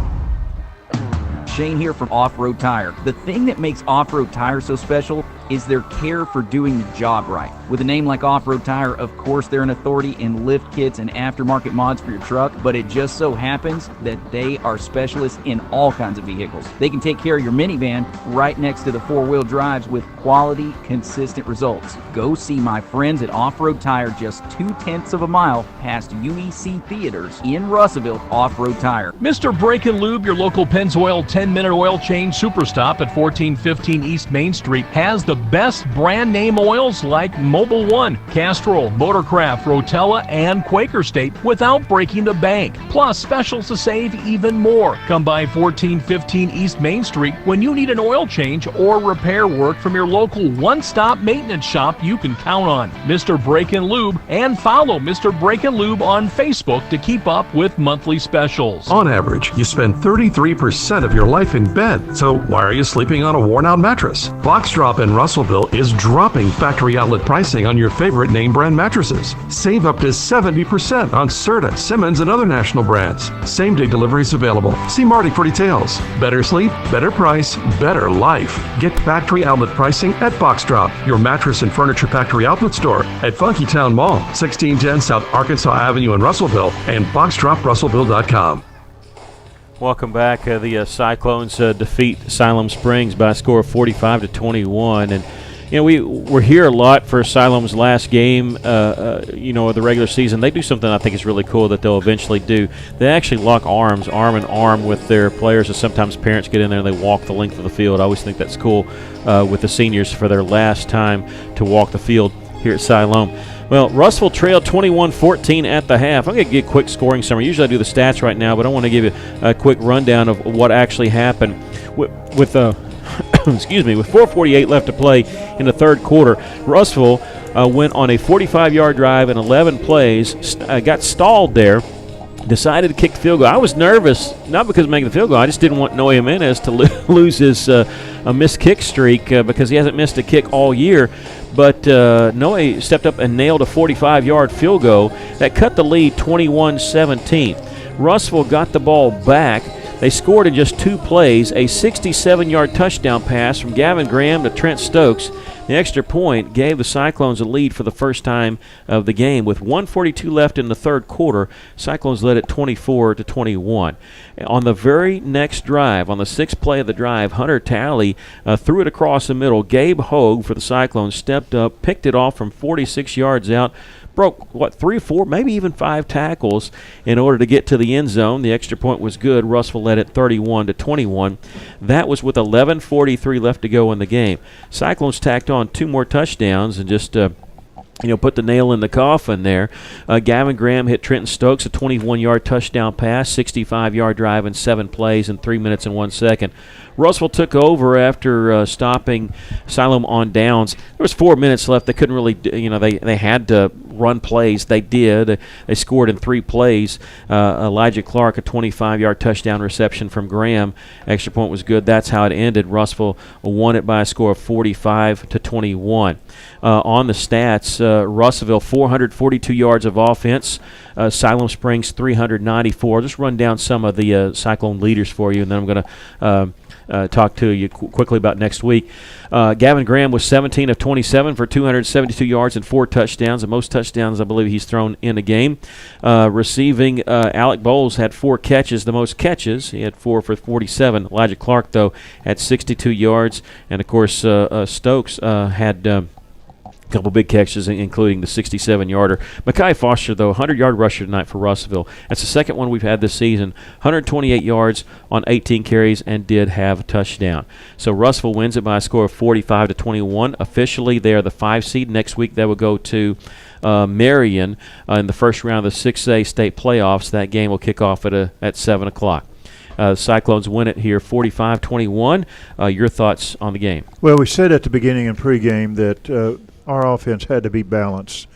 Shane here from Off-Road Tire. The thing that makes Off-Road Tire so special is their care for doing the job right. With a name like Off-Road Tire, of course they're an authority in lift kits and aftermarket mods for your truck, but it just so happens that they are specialists in all kinds of vehicles. They can take care of your minivan right next to the four-wheel drives with quality, consistent results. Go see my friends at Off-Road Tire just 0.2 of a mile past UEC Theaters in Russellville. Off-Road Tire. Mr. Brake and Lube, your local Pennzoil 10-minute oil change super stop at 1415 East Main Street, has the best brand name oils like Mobil 1, Castrol, Motorcraft, Rotella, and Quaker State without breaking the bank. Plus specials to save even more. Come by 1415 East Main Street when you need an oil change or repair work from your local one-stop maintenance shop you can count on. Mr. Brake and Lube, and follow Mr. Brake and Lube on Facebook to keep up with monthly specials. On average, you spend 33% of your life in bed, so why are you sleeping on a worn-out mattress? Box Drop in Russellville is dropping factory outlet pricing on your favorite name brand mattresses. Save up to 70% on Serta, Simmons, and other national brands. Same-day deliveries available. See Marty for details. Better sleep, better price, better life. Get factory outlet pricing at Box Drop, your mattress and furniture factory outlet store at Funky Town Mall, 1610 South Arkansas Avenue in Russellville, and boxdroprussellville.com. Welcome back. The Cyclones defeat Siloam Springs by a score of 45-21, and you know we're here a lot for Siloam's last game. Of the regular season. They do something I think is really cool that they'll eventually do. They actually lock arms, arm in arm with their players, and sometimes parents get in there and they walk the length of the field. I always think that's cool with the seniors for their last time to walk the field here at Siloam. Well, Russellville trailed 21-14 at the half. I'm going to get a quick scoring summary. Usually I do the stats right now, but I want to give you a quick rundown of what actually happened. With 4:48 left to play in the third quarter, Russellville went on a 45-yard drive in 11 plays, got stalled there, decided to kick the field goal. I was nervous, not because of making the field goal. I just didn't want Noe Jimenez to lose his a missed kick streak because he hasn't missed a kick all year. But Noe stepped up and nailed a 45-yard field goal that cut the lead 21-17. Russellville got the ball back. They scored in just 2 plays, a 67-yard touchdown pass from Gavin Graham to Trent Stokes. The extra point gave the Cyclones a lead for the first time of the game. With 1:42 left in the third quarter, Cyclones led at 24-21. On the very next drive, on the 6th play of the drive, Hunter Talley threw it across the middle. Gabe Hogue for the Cyclones stepped up, picked it off from 46 yards out, broke, 3, 4, maybe even 5 tackles in order to get to the end zone. The extra point was good. Russellville led at 31-21. That was with 11:43 left to go in the game. Cyclones tacked on 2 more touchdowns and just put the nail in the coffin there. Gavin Graham hit Trenton Stokes, a 21-yard touchdown pass, 65-yard drive in 7 plays in 3 minutes and 1 second. Russellville took over after stopping Siloam on downs. There was 4 minutes left. They couldn't really, they had to run plays. They did. They scored in 3 plays. Elijah Clark, a 25-yard touchdown reception from Graham. Extra point was good. That's how it ended. Russellville won it by a score of 45-21. On the stats, Russellville 442 yards of offense. Siloam Springs 394. Just run down some of the Cyclone leaders for you, and then I'm going to talk to you quickly about next week. Gavin Graham was 17 of 27 for 272 yards and 4 touchdowns. The most touchdowns I believe he's thrown in a game. Receiving, Alec Bowles had 4 catches, the most catches. He had 4 for 47. Elijah Clark, though, had 62 yards. And, of course, Stokes had a couple big catches, including the 67-yarder. Mekhi Foster, though, 100-yard rusher tonight for Russellville. That's the second one we've had this season. 128 yards on 18 carries and did have a touchdown. So Russellville wins it by a score of 45-21. Officially, they are the 5 seed. Next week, they will go to Marion in the first round of the 6A state playoffs. That game will kick off at 7 o'clock. Cyclones win it here 45-21. Your thoughts on the game? Well, we said at the beginning in pregame that our offense had to be balanced.